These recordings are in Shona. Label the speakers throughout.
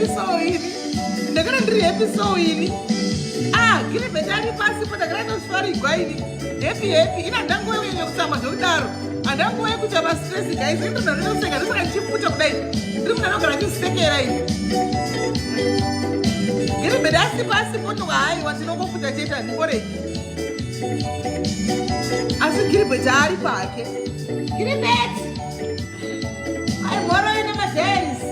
Speaker 1: episode ini. Ndakana ndiri episode ini. Kiri betari pasi kwa ndakana noswari gwaini. Happy. Ina ndango wewe yenye kusama zodaro. Ndango wewe kuchaba stress guys. Ndo ndanosenga ndosaka chifuta kudai. Ndiri munanogara chisekera ini. Kiri betari pasi poto hai watinokofuta cheta ndikore. Asi kiri betari pake. Kiri bet. I'm worried in my days.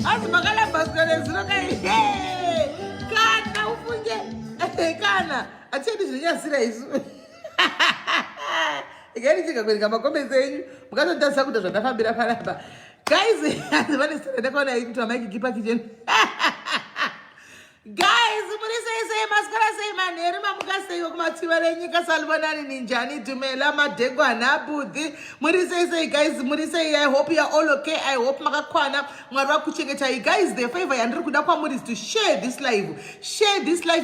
Speaker 1: As Magala Basket, Kana Ufunge, Kana. I tell you, yes, again, it's going to come a comment saying, because that's how the Family. Guys, as well as the corner to make it keep a kitchen. Guys, say mascara say manere mamuka say okumatsivare nyika salvanani ninjani tumela madego anabudhi muri say guys muri say I hope you are all okay. I hope makakwana mwari vakuchengeta. Guys, the favor yandiri kuda kwamuri is to share this live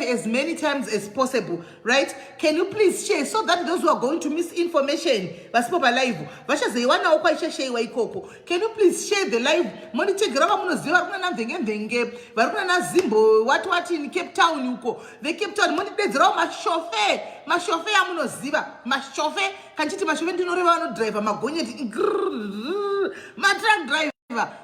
Speaker 1: as many times as possible, right? Can you please share so that those who are going to miss information vasipo pa live vachazeiwana okwa ishasheiwa ikoko. Can you please share the live monitegera vamunoziva vari kuna namvenge vari kuna nazimbo what in Cape Town uko. The Cape Town money dedzerawo mashofe amunoziva mashofe kanchiti mashofe ndinoreva vano driver magonyeti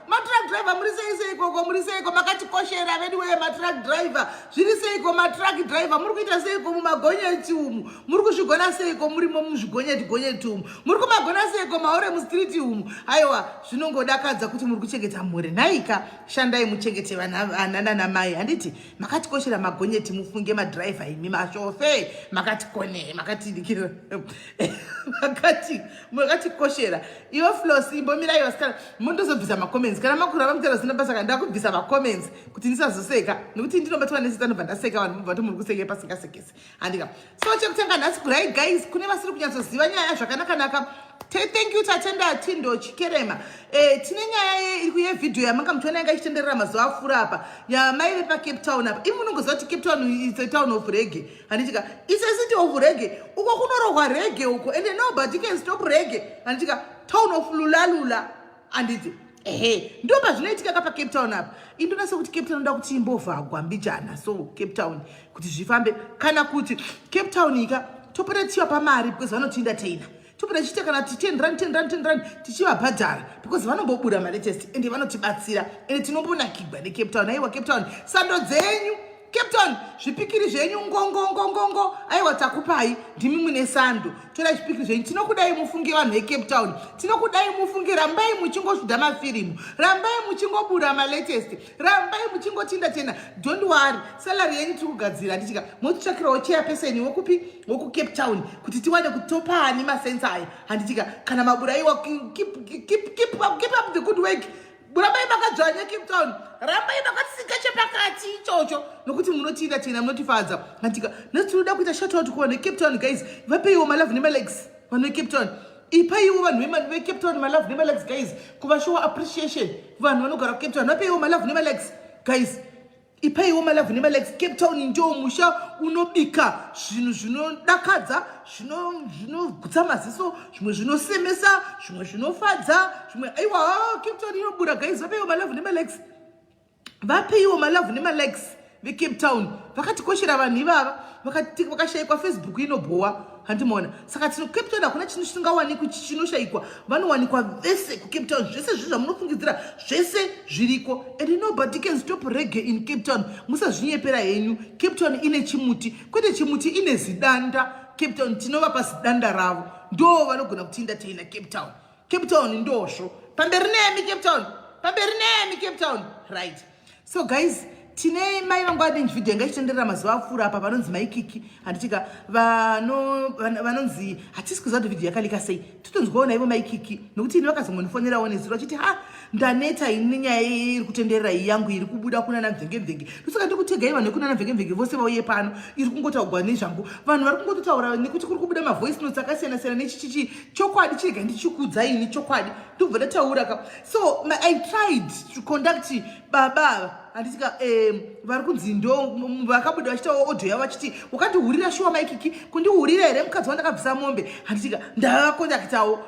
Speaker 1: matruck driver muri seiko muri seiko makatikoshera vedu we matruck driver zviri seiko matruck driver muri kuita seiko mumagonyeti umu muri kuzvigona seiko muri muzvigonyeti umu muri kumagona seiko maore mustreet umu. Aiwa zvinongodakadza kuti muri kuchengeta mhuri. Nhaika shandai muchengete vana namai. Handiti makatikoshera magonyeti mufunge madriver imi mashofe makatikone makatidikira makatikoshera iwo floss imbomira iwo skala mondozobvisa comments kana makura vamutera zina basa kanda kubvisa comments kuti ndisazoseka nekuti ndinobatwa nesitano vandaseka vanhu mubva muri kuseke pasingasekesi handika. So chekutanga nhasi kurai guys kune vasiri kunyatsoziva nyaya zvakanaka. Thank you tatenda Tindo Chikerema. Tine nyaya iri kuye video yamanga mutona yanga ichitenderera mazuva apfuura apa yaMai pa Cape Town apa. Imunongoziva kuti Cape Town is a town of reggae. Handitika it's a city of reggae. Uko kunorohwa reggae uko and nobody can stop reggae. Handitika town of lulalula. Handiti ndo pazvinoitika kapa Cape Town apa. Indonasa kuti Cape Town nda kuti imbovhagwa mbijana. So Cape Town kuti zvifambe kana kuti Cape Town ika toperetiwa pamari because vanotinda tena topera chita kana 10 rand tichivabhadhara because vanombobuda malatest ende vanotibatsira ende tinombonakigwa neCape Town. Aiwa Cape Town sando dzenyu Cape Town zvipikiri zvenyu ngongo aiwa takupai ndimi mune sando tora zvipikiri zvenyu. Tinokudai mufunge vanhu veCape Town, tinokudai mufunge rambai muchingozvidha mafirimu, rambai muchingobuda malatest, rambai muchingotinda tena. Don't worry, salary yenyu tikugadzira ndichika motsvakirawo chairperson woku Cape Town kuti tiwane kutopa ani masensa aya. Handitika kana maburaiwa keep up the good work. Rambai makadzvanya Cape Town, rambai makatsika chepakati ichocho nokuti munotinda tena munotifadza. Handika nhasi tinoda kuita shout out kuvanhu veCape Town guys. Vapeiwo malove nemalegs vanhu veCape Town. Ipaiwo vanhu veCape Town malove nemalegs guys kuvashowa appreciation. Vanhu vanogara kuCape Town vapeiwo malove nemalegs guys. Ipaiwo malove nemalegs. Cape Town ndio musha unobika zvinhu zvinodakadza zvinogutsa maziso zvimwe zvinosemesa zvimwe zvinofadza zvimwe aiwa Cape Town inobuda guys. Vapeiwo malove nemalegs. Vapeiwo malove nemalegs veCape Town vakatikoshera vanhu ivava vakashayikwa Facebook inobhowa. Handimona saka tino Cape Town hakuna chinhu chisingawanikwi chinoshayikwa. Vanowanikwa vese kuCape Town zvese zvinhu zvamunofungidzira zvese zviriko and nobody can stop reggae in Cape Town. Musazvinyepera henyu. Cape Town ine chimuti kwete chimuti ine zidanda. Cape Town tinovapa zidanda ravo ndo vanogona kutinda tena Cape Town. Cape Town ndosvo pamberi nemi Cape Town right. So guys tine mai vangu vadenji video yanga ichitenderera mazuva apfuura apa vanonzi maikiki. Handitika vanonzi hatisi kuziva kuti video yakalika sei totonzwawo naivo maikiki nokuti ini vakazongondifonerawo nezuro vachiti ndaneta ini nenyaya iri kutenderera iyi yangu iri kubuda kuna namvenge ndosaka ndikutegai vanhu vekuna namvenge vose vauye pano iri kungotaurwa nezvangu. Vanhu vari kungototaura nekuti kuri kubuda mavoice notes akasiyana nechichichi chokwadi chirega ndichikudzai ini chokwadi ndobva ndataura ka. So I tried to conduct baba handitika vari kunzi ndo vakabuda vachitawo odho yavo vachiti wakandihurira shuwa maikiki kundihurira here mukadzi wandakabvisa mombe handitika ndavakondaktawo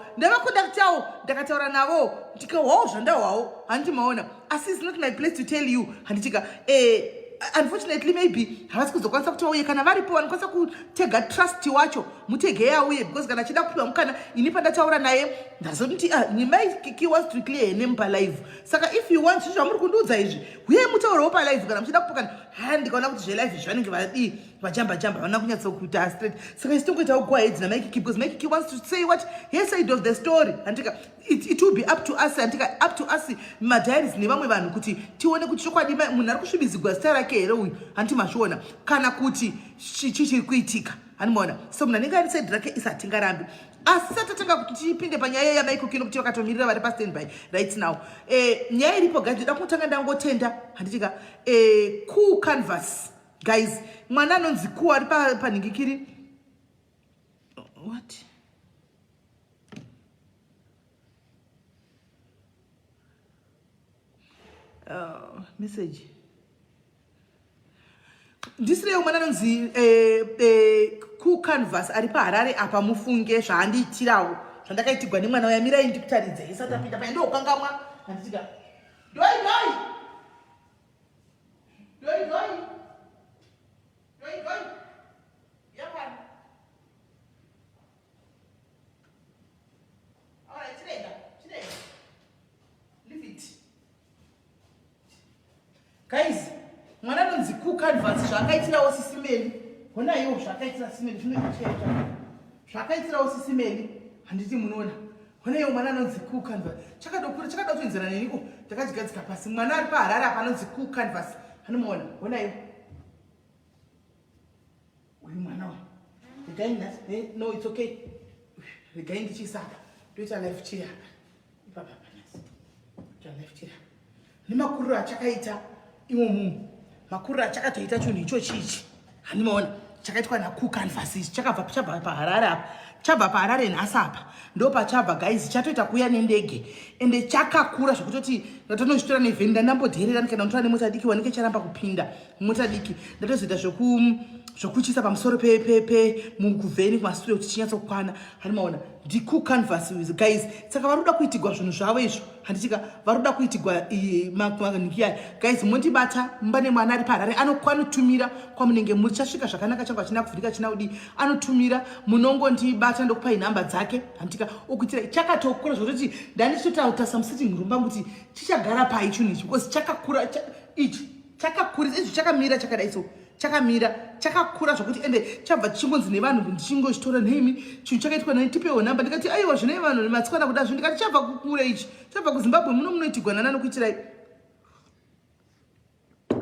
Speaker 1: ndakataura navo ndikahwawo zvandahwawo handiti maona asi is not my place to tell you handitika unfortunately maybe havasi kuzokwanisa kuti vauye kana varipo vanokwanisa kutega trust wacho mutegei auye because kana achida kupiwa mukana ini pandataura naye ndazoti nyimai Kikie wants to clear her name palive saka if you want zvamuri kundiudza izvi uyai mutaurawo palive kana muchida kupokana ndikaona kuti zvelive izvi vanenge vadii vajamba vana kunyatsokuita straight saka isitongoitawo go ahead naMaiKikie because MaiKikie wants to say what her side of the story handika it will be up to us handika up to us madiaries nevamwe vanhu kuti tione kuti chokwadi munhu ari kusvibizigwa zita rake here uyu handiti mazviona kana kuti chichiri kuitika handimaona so munhu anenge ari side rake isati ngarambi asi satatanga kuti tipinde panyaya yaMaiKikie nokuti vakatomirira vari pastandby right now nyaya iripo guys ndoda kutanga ndangotenda handitika cool canvas guys mwana anonzi ku ari panhingikiri what message ndisirewo mwana anonzi ku canvas ari paHarare apa mufunge zvaandiitirawo zvandakaitigwa nemwana wayamirai ndikutaridze isati apinda paye ndokangamwa handitika doi yapani alright chirega leave it guys mwana anonzi ku canvas zvakaitirawo SIS MELLY hona iwo zvakaitira SIS MELLY zvinoicheka zvakaitirawo SIS MELLY handiti munoona hona iwo mwana anonzi ku canvas chakada kutoenzana neniko takachigadzika pasi mwana ari paHarare apa anonzi ku canvas hanomuona hona iwo uyu mwana wa regai no it's okay regai ndichisaka ndoita live chair ipapa panasi ndoita live chair nemakuriro achakaita iwo munhu makuriro achakatoita chinhu icho chichi handimaona chakaitwa naku canvas ichi chabva paHarare apa chabva paHarare nhasi apa ndo pachabva guys chatoita kuya nendege ende chakakura zvekutoti ndatonozvitora nevheni ndandambodherera kana ndotora nemota diki wanenge charamba kupinda mota diki ndatozoita zvokuchisa pamusoro mukuvheni kumasure kuti chinyatsokwana handimaona ndiku canvas guys saka vari kuda kuitigwa zvinhu zvavo izvo handitika vari kuda kuitigwa maNyaya guys mondibata mbane mwana ari paHarare anotumira kwamunenge muri chasvika zvakanaka changu achina kuvhurika china kudi anotumira munongondibata ndokupai nhamba dzake handitika okuitira chakatokura zvototi ndandichitotaura some sitting room pangu kuti chichagara pai chinhu ichi because chakakura ichi chakakurisa izvi chakamira chakadai so chakamira chakakura zvokuti ende chabva chingonzi nevanhu ndichingochitora nemi chinhu chakaitwa nani tipewo nhamba ndikati aiwa zvine vanhu matsikana kudazvo ndikati chabva kukure ichi chabva kuZimbabwe munoitiwa nana kuitirai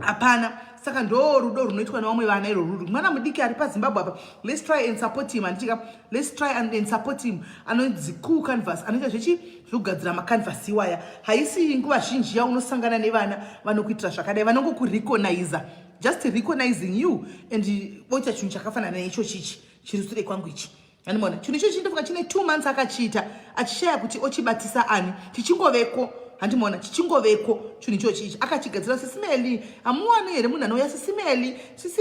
Speaker 1: hapana saka ndo rudo runoitwa nevamwe vana iro ruri mwana mudiki ari paZimbabwe apa let's try and support him anditika let's try and support him anonzi cool canvas anoita zvekugadzira macanvas iwaya haisi nguva zhinji yaunosangana nevana vanokuitira zvakadai vanongokurecognize just recognizing you and voita chinhu chakafanana naicho chichi chiri sure kwangu ichi handimaona chinhu icho chindofunga chine 2 months akachiita achishaya kuti ochibatisa ani chichingoveko handimaona chichingoveko chinhu icho chichi akachigadzira SIS MELLY hamuwani here munhu anouya SIS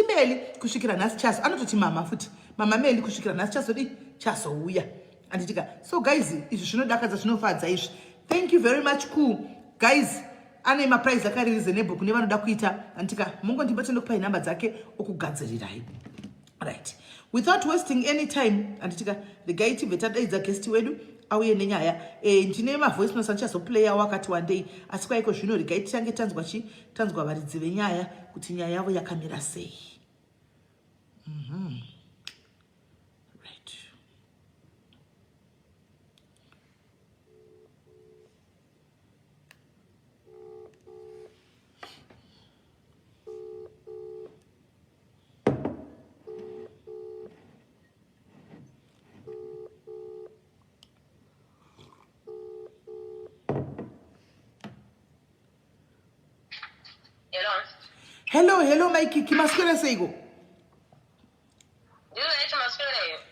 Speaker 1: MELLY kusvikira nhasi chazo anototi mama futi mama MELLY kusvikira nhasi chazodi chazouya handitika so guys izvi zvinodakadza zvinofadza izvi thank you very much cool guys ane maprize akari reasonable kune vanoda kuita antika mungondibata ndokupai nhamba dzake okugadzirirai right without wasting any time anditika regai tibve tadaidza guest wedu auye nenyaya ndine mavoice notes andichazoplaya wakati wandei asi kwaiko zvino regai titange tanzwa varidzi venyaya kuti nyaya yavo yakamira sei right hello MaiKikie maswera seiko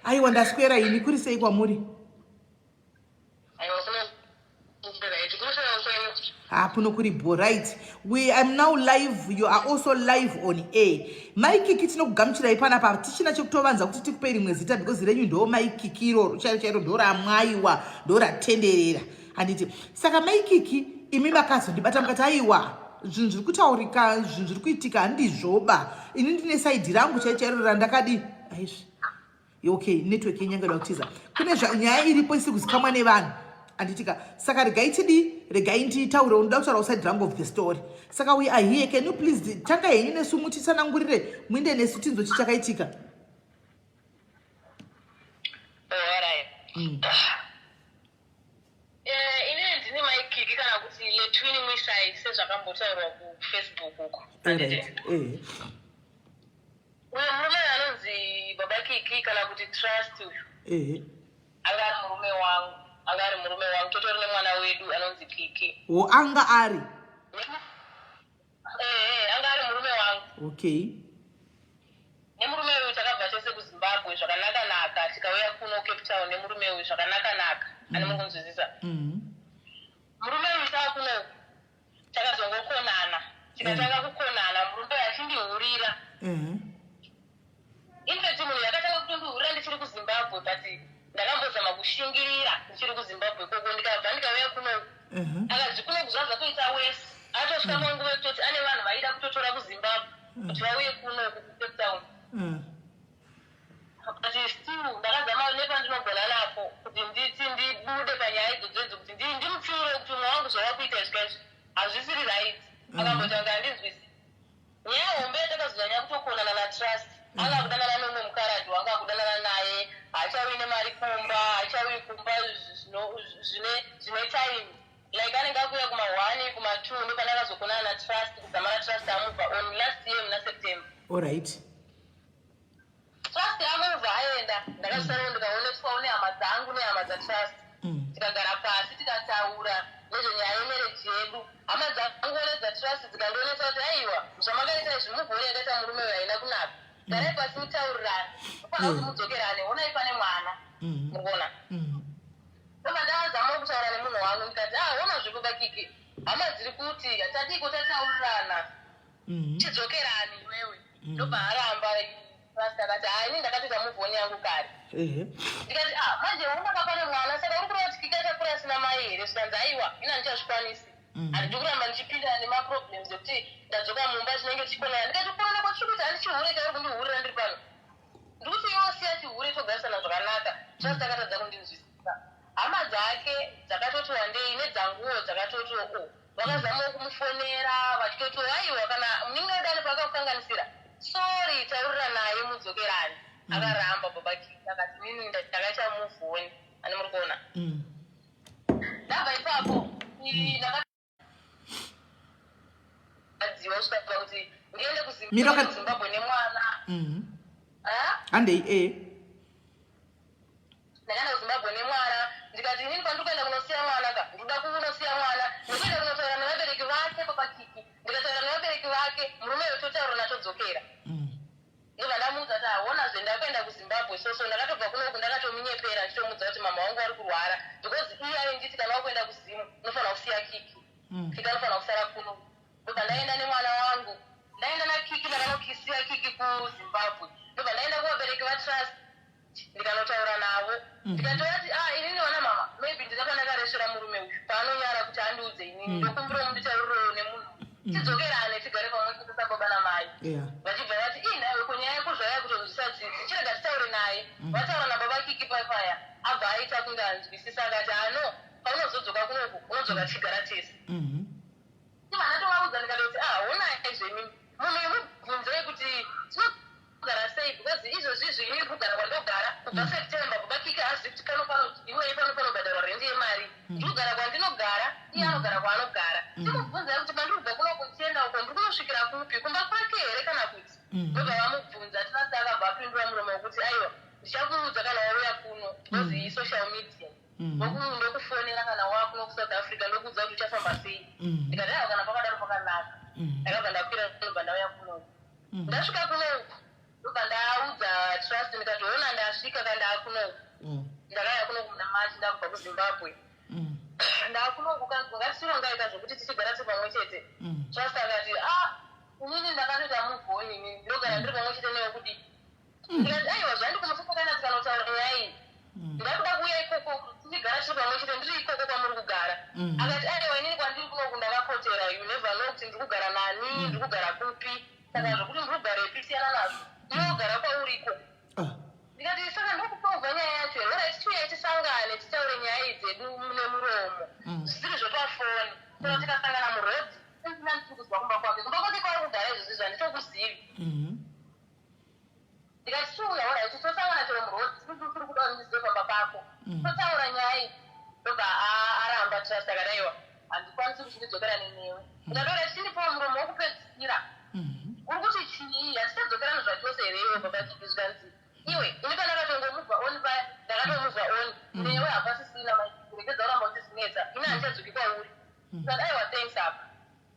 Speaker 1: aiwa ndaswera ini kuri sei kwamuri kuno kuri right. I'm now live, you are also live on air. Maikiki tinokugamuchirai panapa tichina chekutovanza kuti tikupei rimwe zita because renyu ndo maikiki iroro chairo ndo ramwaiwa ndo ratenderera handiti. Saka maikiki imi makazondibata mukati aiwa zvinhu zviri kutaurika zvinhu zviri kuitika handizvoba ini ndine saidhi rangu chairo randakadi aizvi okay network yenyanga da kutiza kune nyaya iripo isiri kuzikamwa nevanhu anditika saka regai nditaure unoda kutaura side rangu of the story. Saka we are here, can you please tanga henyu nesu mutitsanangurire muinde nesu tinzwe chichakaitika.
Speaker 2: Ine ndine maikiki kana kuti letwini mwisai sezvakambotaurwa kuFacebook uko. Murume anonzi baba Kiki kana kuti trust uyu. Angari murume wangu. Totori nemwana wedu anonzi Kiki.
Speaker 1: Anga ari?
Speaker 2: Anga ari murume wangu.
Speaker 1: Okay.
Speaker 2: Nemurume uyu takabva tose kuZimbabwe zvakanaka tikauya kuno Cape Town nemurume uyu zvakanaka ane mukunzwisisa. Murume uyu takuno takazongokonana tikatanga kukonana murume achindihurira. Infact munhu yakatanga kutondihurira ndichiri kuZimbabwe but ndakambozama kushingirira ndichiri kuZimbabwe koko ndikabva ndikauya kuno akazvi kuno kuzvanza kuita wese atosvika manguva yekutoti ane vanhu vaida kutotora kuZimbabwe kuti vauye kuno kuCape Town. But still ndakazama nepandinogona napo kuti nditi ndibude panyaya idzodzo kuti ndimupfuure kuti mumwe wangu zvava kuita izvikaizvi hazvisiri right. Akambotanga handinzwisi nyaya hombe yatakazonyanya kutokonana natrust anga kudanana nomwe mukaradhi wanga kudanana naye hachawi nemari kumba hachawi kumba zvine time like anenge akuya kuma1 kuma2 ndo kana akazokonana natrust kuzamana trust amubva on last year muna September.
Speaker 1: Alright.
Speaker 2: Trust amubva aenda ndakasara ndikaoneswawo nehama dzangu nehama dzatrust tikagara pasi tikataura nezvenyaya yemereji yedu. Hama dzangu nedzatrust dzikandionesa kuti aiwa zvamakaita izvi mugoni yakaita murume uyu haina kunaka garai pasi mutaurirane ufanira kuti mudzokerane onai pane mwana mukona. Ndobva ndazama kutaura nemunhu wangu ndikati ona zvekuba Kiki hama dziri kuti hatadiko tataurirana chidzokerani iwewe. Ndobva aramba akati ini ndakatoita muvhoni yangu kare. Ndikati manje unaka pane mwana saka uri kureva kuti Kiki achakura asina mai here zvikanzi aiwa ina ndichazvikwanisi handidi kuramba ndichipinda nemaproblems ekuti ndadzoka mumba chinenge chikonaya. Ndikati kuona kwatiri kuti handichihure kauri kundihurira ndiri pano ndikuti iwo siya tihure togarisana zvakanaka trust akatadza kundinzwisisa. Hama dzake dzakatoti wandei nedzanguwo dzakatoti vakazamawo kumufonera vachitoti aiwa kana munenge dani pakakukanganisira sorry taurira naye mudzokerani. Akaramba baba Kiki akati nini ndakachamuvhoni ani muri kuona. Ndabva ipapo ndakadziwa kusvika kuti ndiende kuZimbabwe nemwana.
Speaker 1: Handei
Speaker 2: ndakaenda kuZimbabwe nemwana ndikati inini pandikuenda kunosiya mwana ka ndikuda kunosiya mwana ndikuenda kunotaura nevabereki vake baba Kiki ndikataura nevabereki vake murume uyu totaura natodzokera. Ndobva ndamuudza kuti aona zvendakaenda kuZimbabwe soso ndakatobva kunoku ndakatomunyepera ndichitomuudza kuti mama wangu ari kurwara because iye ainditi kana wakuenda kuZimu unofanira kusiya Kiki Kiki anofanira kusara kuno. Ndobva ndaenda nemwana wangu ndaenda naKiki ndakanokisiya Kiki kuZimbabwe. Ndobva ndaenda kuvabereki vatrust ndikanotaura navo ndikatova kuti inini wana mama maybe ndinapa ndakaresvera murume uyu paanonyara kuti andiudze inini ndokumbira munditauriro nemunhu tidzokerane tigare pamwe chete sababa namai. Vachibva vati nawe kunyaya yako zvaya kutozvisadzidzi chirega titaure naye. Vataura nababa Kiki paya abva aita kunge anzwisisa akati paunozodzoka kunoku unodzoka tigara tese. Iva ndatovaudza ndikatoti honai zvemi mumibvunzei kuti tinogara sei because izvozvizvi ini kugara kwandogara kubva September baba Kiki hazi kuti iwe panofanobhadharwa rendi yemari ndinogara kwandinogara iye anogara kwaanogara. Timubvunzai kuti pandinobva kunoku ndichienda uko ndikunosvikira kupi kumba kwake here kana kuti. Ndobva vamubvunza tinasi akabva apindura muromo wekuti aiwa ndichakuudza kana wauya kuno because iyi social media ndokufonera kana wakuno kuSouth Africa ndokuudza kuti uchafamba sei. Ndikati kana pakadaro pakanaka ndakabva ndakwira ndobva ndauya kunoku. Ndasvika kunoku ndobva ndaudza trust ndikati ndasvika kandaa kunoku ndakauya kunoku muna March ndakubva kuZimbabwe ndakunongoka ngatisinongaita zvokuti tichigara tiri pamwe chete zvasakati inini ndakatoita muvhoni ndogara ndiri pamwe chete newe kuti ndikati aiwa zvandikumusokokana tikanotaura nyaya iyi ndakuda kuuya ikoko tichigara tiri pamwe chete ndiri ikoko kwamuri kugara akati aiwa inini kwandiri kunoku ndakakotera you never know kuti ndiri kugara nani ndiri kugara kupi saka zvokuti ndiri kugara ipi siyana nazvo inogara kwauriko ndikati saka ndokuprovha nyaya yacho orit tiuya tisangane titaure nyaya dzedu nemuromo zvisiri zvepafoni saka tikasangana murodhi isina ndikuzwa kumba kwake kumba kwake kwauri kugara izvozvi zvanditokuzivi ndikati tiuya orit tosangana chero murodhi tiri kuda kuti ndizive pamba pako totaura nyaya iyi ndobva aramba trust akadaiwa handikwanisi kuti ndidzokera nenewe ndikati orit tindipawo muromo wokupedzisira uri kuti chii hatitadzokerano zvachose here babachikizvikanzi iwe ini pandakatongomuva oni paya ndakatomuva oni newe hapasisina kuregedza uramba uchizinetsa ini handichadzoki kwauri ndikati aiwa thanks apa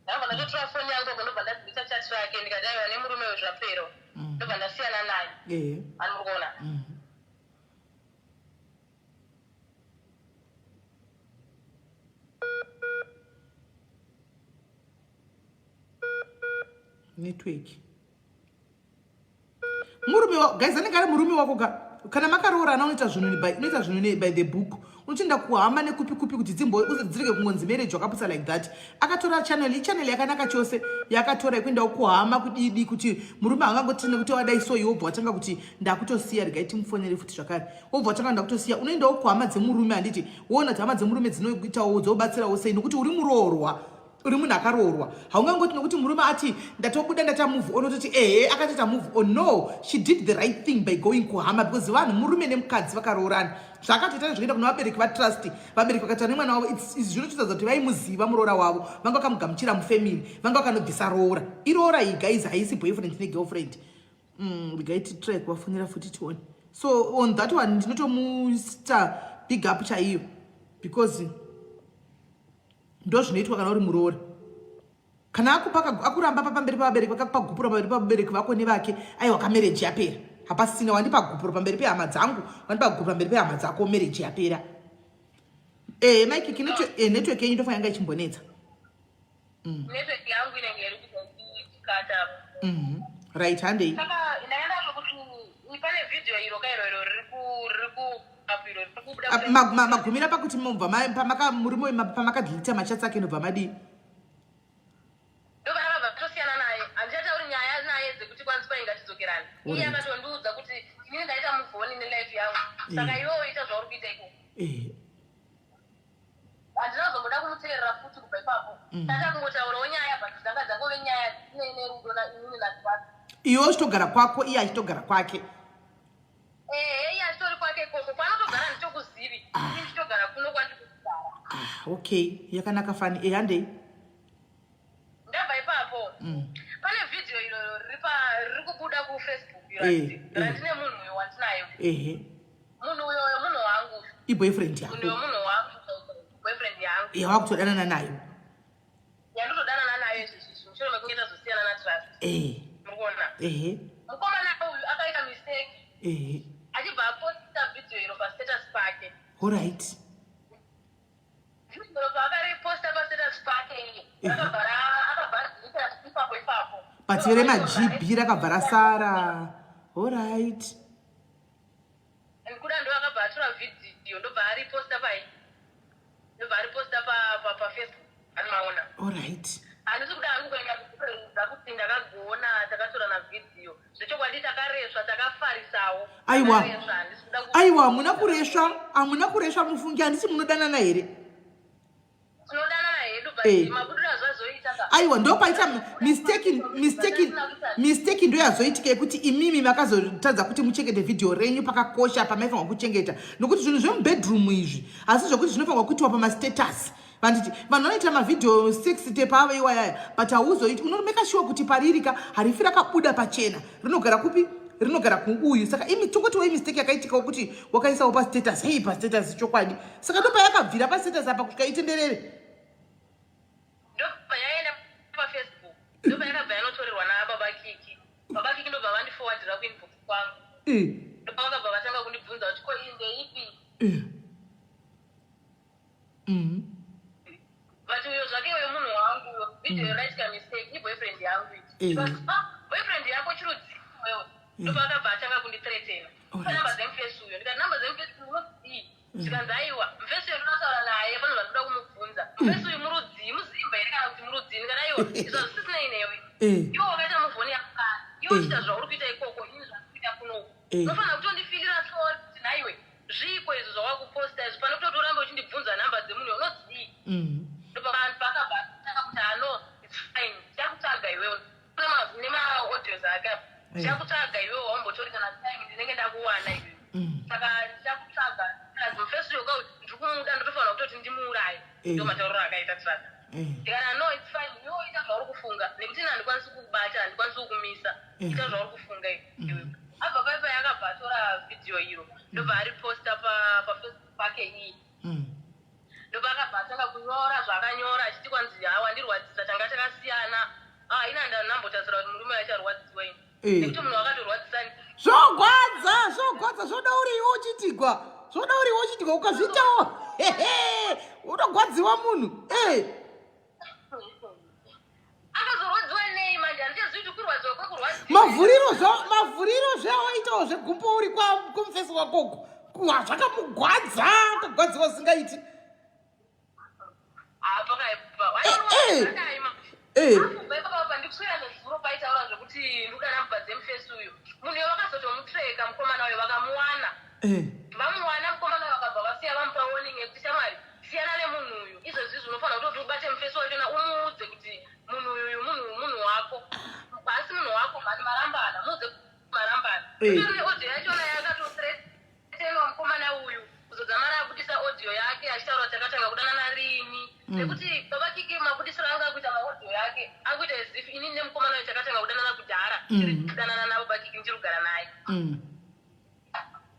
Speaker 2: ndabva ndatotora foni yangu ndobva ndadzivisa chati rake ndikati aiwa nemurume wezvapero ndobva ndasiyana naye ani muri kuona
Speaker 1: network murume guys anenge murume wako kana makaroorana unoita zvinhu by the book unochienda kuhama nekupi kuti dzirege kungonzi marriage wakapusa like that akatora channel yakanaka chose yakatora kuendawo kuhama kudidi kuti murume angangotine kuti wadai so iwe wobva watanga kuti ndakutosiya regai timufonere futi zvakare wobva watanga ndakutosiya unoendawo kuhama dzemurume handiti woona kuti hama dzemurume dzinoitawo dzobatsirawo sei nokuti uri muroorwa uri munhu akaroorwa haungangoti nokuti murume ati ndatobuda ndatamove on ototi akati tamove on no she did the right thing by going kuhama because vanhu murume nemukadzi vakaroorana zvakatoita nezvinoita kuna vabereki vatrust vabereki vakataura nemwana wavo zvinochitadza kuti vaimuziva muroora wavo vanga vakamugamuchira mufamily vanga vakanobvisa roora iroora iyi guys haisi boyfriend negirlfriend regaiti try kuvafonera futi tione so on that one ndinotomuita big up chaiyo because ndo zvinoitwa kana uri muroora kana akuramba pamberi pavabereki vakapagupura pamberi pavabereki vako nevake aiwa kamereji yapera hapasisina wandipa gupuro pamberi pehama dzangu wandipa gupuro pamberi pehama dzako mereji yapera Mike network yenyu ndofa yanga ichimbonetsa
Speaker 2: network yangu inenge iri kutikata
Speaker 1: right handei
Speaker 2: saka inaenda zvokuti pane video iro kairo riri ku
Speaker 1: magumira pakuti mubva murume pamakadhilita machats ake nobva madii
Speaker 2: ndobva akabva tosiyana naye handichatauri nyaya naye dzekuti kwanisi painga tidzokerani iye akatondiudza kuti inini ndaita muvhoni nelife yangu saka iwewo ita zvauri kuita ikoko handinazomboda kumuteerera futi kubva ipapo tatangotaurawo nyaya bhati dzanga dzangove nyaya ine rudo inini nativasi
Speaker 1: iwewo uchitogara kwako iye achitogara kwake
Speaker 2: iye achitori kwake ikoko kwanotogara nditokuzivi ini ndichitogara kuno kwandikugara
Speaker 1: okay yakanaka fani handei
Speaker 2: ndabva ipapo pane video iro riri kubuda kufacebook randine munhu uyo wandinayo munhu uyoyo munhu wangu
Speaker 1: iboyfriend yako
Speaker 2: uyo munhu wangu boyfriend yangu
Speaker 1: yawakutodanana nayo
Speaker 2: yandotodanana nayo izvizvi mushure mekunge tazosiyana natrust murikuona mukomana uyu akaita mistake achibva apostita video iro pastatus pake
Speaker 1: alright
Speaker 2: video paakariposta pastatus pake akabva ipapo
Speaker 1: but vere magb rakabva rasara alright
Speaker 2: kuda ndo akabva atora video ndobva ariposta pafacebook animaona
Speaker 1: alright
Speaker 2: handisi kuda angoenda kuza kuti ndakagona takatora na video zvechokwadi takareswa takafarisawo
Speaker 1: aiwa hamuna kureswa mufungi handisi munodanana here
Speaker 2: tinodanana hedu but mabudiro zvazoita
Speaker 1: aiwa ndo paita mistake ndo yazoitika yekuti imimi makazotadza kuti muchengete video renyu pakakosha pamaifanwa kuchengeta nokuti zvinhu zvemubedroom izvi asi zvokuti zvinofanwa kuitiwa pamastatus vanditi vanhu vanoita mavidhio 6 tepavo iwayaya but hauzoiti unomeka sure kuti paririka harifi rakabuda pachena rinogara kupi rinogara kuuyu saka tongoti wei mistake yakaitika kuti wakaisawo pastatus hei pastatus chokwadi saka ndopa yakabvira pastatus apa kusvika itenderere
Speaker 2: ndopa yaenda pafacebook ndopa yakabva yanotorerwa nababa Kikie baba Kikie ndobva vandiforwardira kuinbox kwangu ndopa vakabva vatanga kundibvunza kuti ko iyi ndeipi video yaitika mistake iboyfriend yangu boyfriend yako chirudzii wewe ndopakabva atanga kundithreatena namba dzemufesi uyo ndikati namba dzemufesi unodzii ndikanzi aiwa mufesi uyo ndinotaura naye pano vandoda kumubvunza mufesi uyu murudzii muzimba here kana kuti murudzii ndikati aiwa izvo zvisinei newe iwo wakaita muvhoni yakukana iwo uchita zvauri kuita ikoko ini zvandiri kuita kunoku unofanira kuti undifilira sori kuti naiwe zviiko izvo zvawakuposta izvo pane kutoti urambe uchindibvunza namba dzemunhu unodzii ndopakabva kuti ano its fine ndichakutaga iwewe nemaaudios ake ndichakutaga iwewe wambotori kana time ndinenge ndakuwana iwewe saka ndichakutaga mufesi uyo kauti ndiri kumuda ndotofanira kutoti ndimuuraye ndo matauriro akaita tsvaga ndikana no its fine iwewe ita zvauri kufunga nekuti ina handikwanisi kukubata handikwanisi kukumisa ita zvauri kufunga iwewe abva paipa yakabva atora vhidhiyo iro ndobva ariposta pafacebook pake iyi ndopakabva atanga kunyora zvakanyora achiti kwanzi hawa ndirwadzisa tanga takasiyana ina ndanambotaura kuti murume acharwadziwa ini nekuti munhu akatorwadzisani
Speaker 1: zvogwadza zvoda uriwo uchitigwa ukazvitawo unogwadziwa munhu
Speaker 2: akazorwadziwa nei manje handichazivi kuti kurwadziwa kwekurwadziwa
Speaker 1: mavhuriro zvawaitawo zvegumbo uri kumufesi wakoko zvakamugwadza akagwadziwa singaiti
Speaker 2: pandikuswera nezuro paitaura zvekuti ndukanamba dzemufesi uyu munhu uyo vakazotomutreka mukomana uyo vakamuwana vamuwana mukomana uyo vakabva vasiya vamupa warning yekuti shamwari siyana nemunhu uyu izvozvi zvinofanira kuti ubate mufesi wachona umuudze kuti munhu uyu munhu wako asi munhu wako mani marambana muudze marambana audio yachona yakatotenwa mukomana uyu kuzodzamara abudisa audio yake achitaura takatanga kudanana rini nekuti baba Kikie mabudisiro anga akuita maaudio yake akuita as if ini nemukomana uyu takatanga kudanana kudhara tiri kudanana nabo baba Kikie ndichirugara naye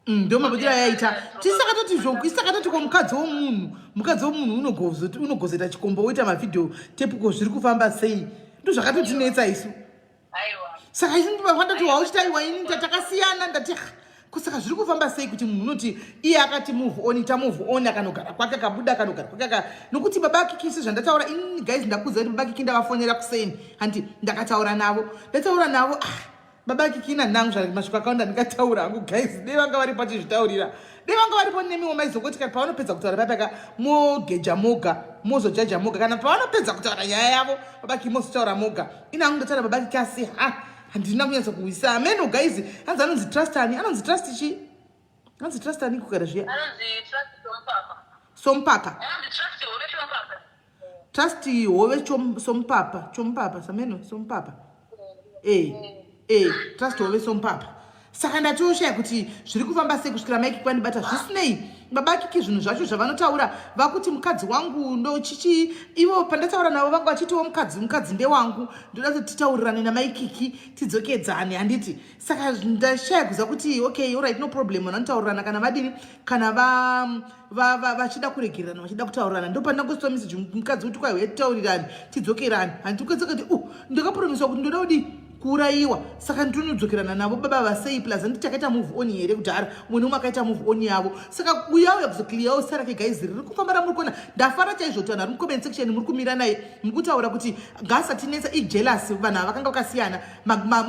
Speaker 1: ndo mabudiro ayaita tisakatoti kwa mukadzi womunhu unogozeta chikombo woita mavhidhiyo tepuko zviri kufamba sei ndo zvakatotinetsa isu saka isi ndipafandati wauchitaiwa ini tatakasiyana ndati kusaka zviri kufamba sei kuti munhu unoti iye akati tamove on akanogara kwake akabuda akanogara kwake nokuti baba Kikie zvandataura ini guys ndakuudza kuti baba Kikie ndavafonera kuseni handi ndakataura navo baba Kikie nanangu zvari masviko akawanda ndikataura hangu guys dei vanga vari pachizvitaurira dei vanga varipo nemiwo maizokoti kana pavanopedza kutaura papaka mogeja moga mozojaja moga kana pavanopedza kutaura nyaya yavo baba Kikie mozotaura moga ina hangu ndataura baba Kikie asi handina kunyatsa kuisa ameno guys hanzi anonzi trustani anonzi trustani kugara zviya sompapa trust hove chompapa sameno sompapa trust hove sompapa saka ndatoshaya kuti zviri kufamba sei kusvikira maiki kwanibata zvisinei baba Kikie zvinhu zvacho zvavanotaura vakuti mukadzi wangu ndochichi ivo pandataura navo vanga vachitiwo mukadzi ndewangu ndoda kuti titaurirane namai Kikie tidzokedzane handiti saka ndashaya kuziva kuti okay alright no problem vanotaurirana kana vadini kana vachida kuregererana vachida kutaurirana ndo pandangositwa meseji mukadzi kuti kwaiwe titaurirane tidzokerane handiti kuedzeka kuti ndakapromiswa kuti ndoda kudi kuurayiwa saka ndinodzokerana navo baba vasei plus handiti takaita move on here kudhara mune umwe akaita move on yavo saka uyauya kuzokiliyawo sarake gaiziri riri kufamba ramuri kuona ndafara chaizvo kuti vanhu vari mucomment section muri kumira naye muri kutaura kuti ngasatinetsa ijelasi vanhu ava vakanga vakasiyana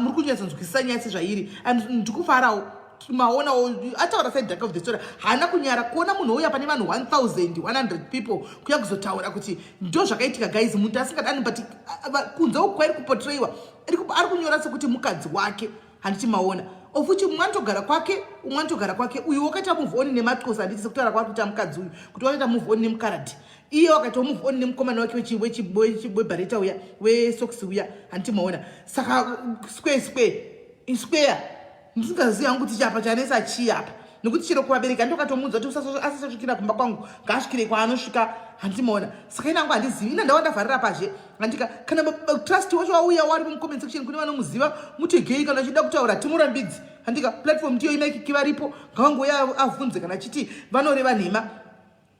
Speaker 1: muri kunyatsonzwisisa nyaya sezvairi and ndikufarawo maonawo ataura side dark of the story hana kunyara kuona munhu uya pane vanhu 1100 people kuya kuzotaura kuti ndo zvakaitika guys munhu asingadani but kunze uko ari kuportrayiwa ari kunyora sekuti mukadzi wake handiti maona ofuchi mumwe anotogara kwake uyu wakaita move on nematkosa handiti sekutaura kwari kuita mukadzi uyu kuti wakaita move on nemukarati iye wakaita move on nemukomana wake wechibwebareta uya wesoksi uya handiti maona saka square ndisingaziva hangu kuti chapa chanesa chii apa nokuti chero kuvabereka ndokatomuudza kuti asasvikira kumba kwangu ngaasvikire kwaanosvika handiti maona saka ina hangu handizivi ina ndawandavharira pazhe handika kana trust wacho wauya wari mucomment section kune vanomuziva mutegei kana achida kutaura timurambidzi handika platform tiyo imaikiki varipo ngavangouya avhunze kana achiti vanoreva nhema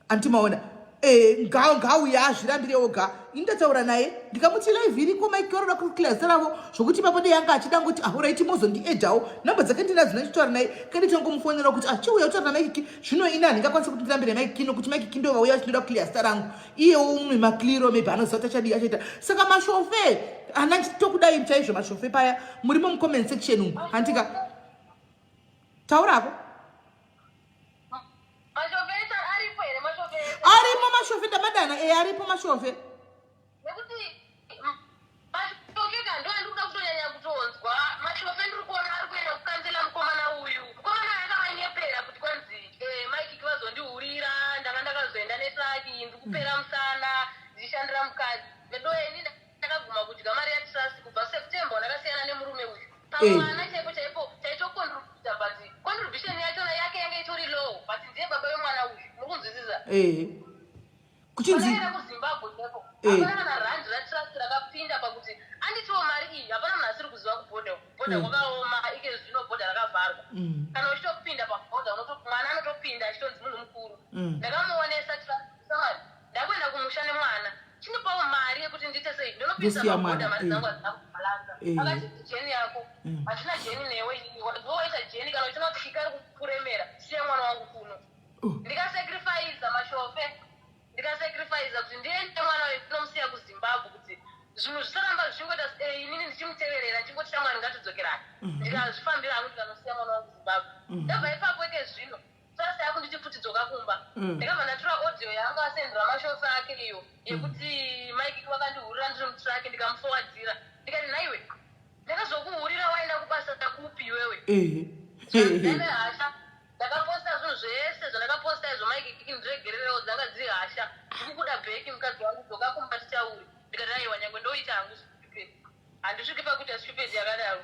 Speaker 1: handiti maona ngauya azvirambire oga indataura naye ndikamuti live iriko maikoroda kuclass ravo zvokuti papode yanga achida ngoti ahuraiti mozondiedhawo namba dzake ndinadzo ndachitaura naye kanditangomufonera kuti achiuya kutaura maikiki zvino ina handingakwanisa kuti nditambire maikiki nokuti maikiki ndo vauya vachinoda kuclass rangu iyewo umwe macliro maybe anoziva kuti achadii achaita saka mashofe hana tokudai chaizvo mashofe paya murimo mucomment section umu handika taurako arimo mashofe ndamadana aripo mashofe
Speaker 2: nekuti mashofe kando andikuda kutonyanya kutonzwa mashofe ndiri kuona ari kuenda kukanzela mukomana uyu mukomana yakavanyepera kuti kwanzi maikiki vazondiurira ndanga ndakazoenda netraki ndiri kupera musana ndichishandira mukadzi vedoeni ndakaguma kudya mari yatrust kubva september ndakasiyana nemurume uyu pamwana chaipo chaipo taitokontributa but contribution yachona yake yanga itori low but ndiye baba vemwana uyu mukunzwisisa
Speaker 1: kuchinzi
Speaker 2: kuzimbabwe chaipo hapana kana randi ratrust rakapinda pakuti anditiwo mari iyi hapana munhu asiri kuziva kubhodha kwakaoma ike zvino bhodha rakavharwa kana uchitopinda pabhodha mwana anotopinda achitonzi munhu mukuru ndakamuonesa trust ndakuenda kumusha nemwana chinopawo mari yekuti ndiite sei ndinopinza pabhodha mari dzangu hadzina kubalanza akati jeni yako hatina jeni newe waita jeni kana uchina kuti chikari kukuremera siya mwana wangu kuno ndikasacrifiza mashofe ndikasacrifiza kuti ndiende mwana uyu kunomusiya kuzimbabwe kuti zvinhu zvisaramba zvichingoita inini ndichimuteverera chingoti chamwari ngatidzokerani ndikazvifambira hangu ndikanosiya mwana wangu kuzimbabwe ndabva ipapo ike zvino sasa yako ndichifuti dzoka kumba ndakabva ndatora audio yanga asendera mashofe ake iyo yekuti maikiki vakandihurira ndiri mutrake ndikamuforwadzira ndikati naiwe ndakazokuhurira waenda kubasa takupi iwewe ane hasha ndakaposta zvinhu zvese zvandakaposta izvo maikiki ndiregererewo dzanga dziri hasha ndikukuda bheki mukadzi wangu dzoka kumba tichauri ndikati aiwa nyange ndoita hangu stupid handisviki pakuita stupid yakadaro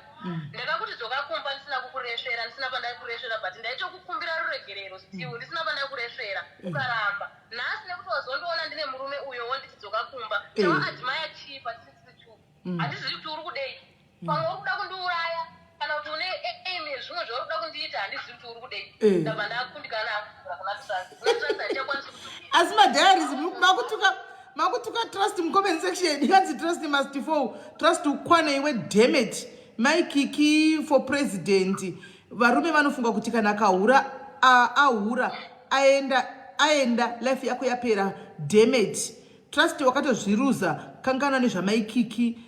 Speaker 2: ndakakuti dzoka kumba ndisina kukuresvera ndisina pandaikuresvera but ndaitokukumbira ruregerero still ndisina pandaikuresvera ukaramba nhasi nekuti wazondiona ndine murume uyo wonditi dzoka kumba chawaadhimaya chipa tisisitu handizivi kuti uri kudei pamwe uri kuda kundiuraya kana kuti une aim yezvimwe zvauri kuda kundiita handizivi kuti uri kudei ndabva ndakundikana kuna trust haichakwanisi kutumira
Speaker 1: asi madiaries makutuka trust mucomment section ikanzi trust must fall trust ukwana iwe damage maikiki for president varume vanofunga kuti kana ahura aenda life yako yapera damage trust wakatozviruza kangana nezvamaikiki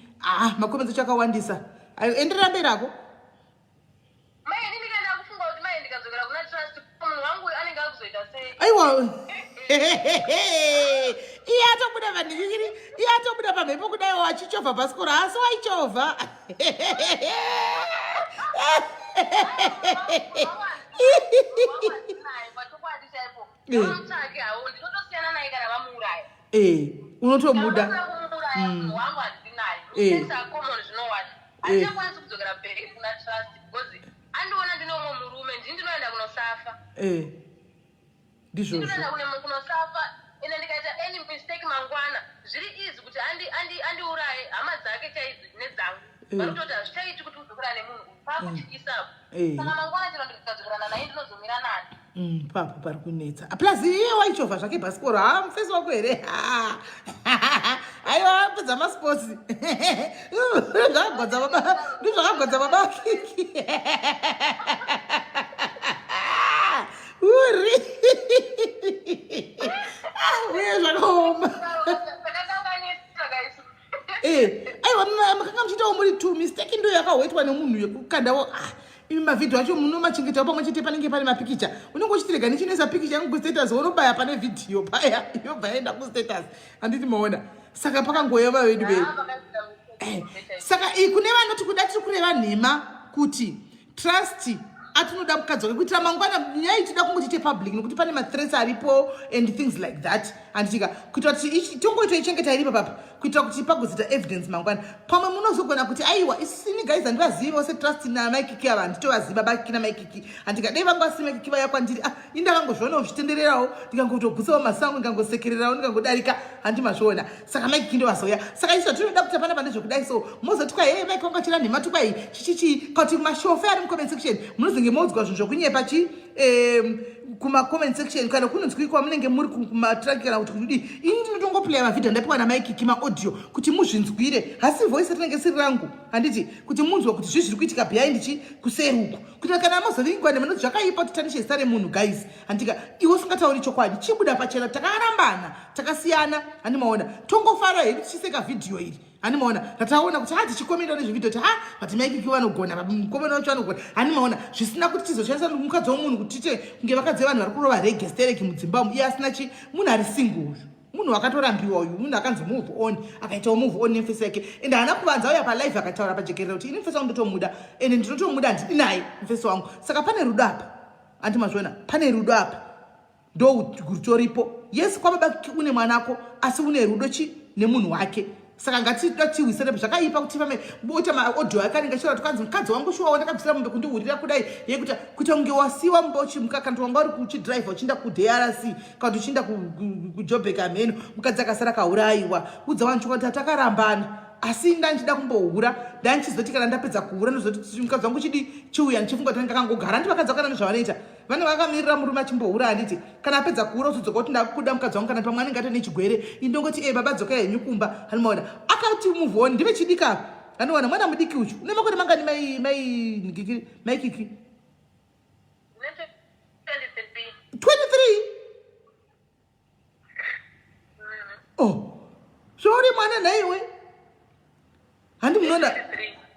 Speaker 1: makomenti chakawandisa ayo enderera mberi ako
Speaker 2: mai ini ndikaenda kufunga kuti mai ndikadzokera kuna trust munhu wangu anenge akuzoita sei
Speaker 1: aiwa iye atobuda vandikikiri iye atobuda pamhepo kudaiwo achichovha bhasikoro asi waichovha
Speaker 2: vamutsvake havo ndinotosiyana naye kana vamuuraya
Speaker 1: unotomuda
Speaker 2: wangu handinaye common zvinowani handichakwanisi kudzokera mberi kuna trust because andiona ndine umwe murume ndini ndinoenda kunosafa ndinoenda kunosafa ende ndikaita any mistake mangwana zviri easy kuti andiuraye hama dzake chaidzi nedzangu varikutoti hazvichaiti kuti udzokera nemunhu pakuchikisapo saka mangwana chino ndikadzokerana naye ndinozomira nani
Speaker 1: papo pari kunetsa plus iye waichovha zvake bhasikoro mufesi wako here aiwa pedza masports ndizvakagodza baba kiki uri uye zvakaoma aiwa makanga muchiitawo muri two mistake ndo yakahoitwa nemunhu yekukandawo imi mavhidhiyo acho munomachengetawo pamwe chete panenge pane mapikicha unenge uchitirega nichinoisa pikicha yangu kustatus unobaya pane vhidhiyo paya yobva yaenda kustatus handiti maona saka pakangoyeva vedu vedu saka kune vanoti kuda tiri kureva nhema kuti trust atinoda mukadzi kuitira mangwana nyaya tida kungotite public nokuti pane mathreats aripo and things like that handitika kuitira kuti tongoito ichengeta iripo papa kuitira kuti pagozita evidence mangwana pamwe munozogona kuti aiwa isini guys handivaziva ose trust namaikiki ava handitovaziva bakiki namaikiki handika dei vangu asi maikiki vaya kwandiri indakangozvionawo zvitendererawo ndikangotobvusawo masango ndikangosekererawo ndikangodarika handimazviona saka maikiki ndovazoya saka isu atinoda kuti apana pane zvokudai so mozotwa hei maiki wanga chira nhema tukwai chichichi kuti mashofe ari mucomment section munozenge modzwa zvinhu zvokunyepa chi kuma comment section kana kunonzwi kwa munenge muri kuma track kana kuti kudi ini ndinotongoplaya ma video ndapiwa na Kikie ma audio kuti muzvinzwire hasi voice rinenge siri rangu handiti kuti munzwe kuti zvizvi kuitika behind chi kuseruku kuti kana amazovingwa nemanoti zvakaipa kuti tanishe sare munhu guys handika iwe usingatauri chokwadi chibuda pachena takarambana takasiyana handi maona tongofara hedu chiseka video iri handi maona tataona kuti hati chikomenda nezvivideo kuti but Kikie vanogona mukomenda wacho vanogona handi maona zvisina kuti tizoshandisa mukadzi womunhu kuti tite kunge vakadzi vanhu vari kurova regestereki mudzimba iye asina chi munhu ari single munhu akatorambiwa uyu munhu akanzi move on akaitawo move on nemfesi yake ende haana kuvanza uya palive akataura pajekerera kuti ini mfesi wangu ndotomuda ende ndinotomuda handidi naye mfesi wangu saka pane rudo apa andimazviona pane rudo apa ndo rutoripo yes kwababa une mwanako asi une rudo chi nemunhu wake saka ngatitiwisere zvakaipa kuti pame bota maaudio akanenge chira tukanzi mukadzi wangu shuwa ndakabvisira mumbe kundiurira kudai yekuti kuti unge wasiwa mbochi mukakandi wanga uri kuchidrive uchienda kuDRC kana uchienda kujobheka mheno mukadzi akasara kaurayiwa udza wanchu kuti takarambana asi ndanchida kumbohura ndanchizoti kana ndapedza kuhura ndozoti mukadzi wangu chidi chiuya ndichifunga kuti ndakangogara ndi vakadzi vakana nezvavanoita vane vakamirira murume achimbohura handiti kana apedza kuhura utodzoka kuti ndakuda mukadzi wangu kana pamwe anenge atone chigwere indongoti baba dzoka henyu kumba hanimaona akati move on ndive chidika haniwana mwana mudiki uchu une makore mangani mai Kikie 23 oh zvauri mwana naiwe handi munoda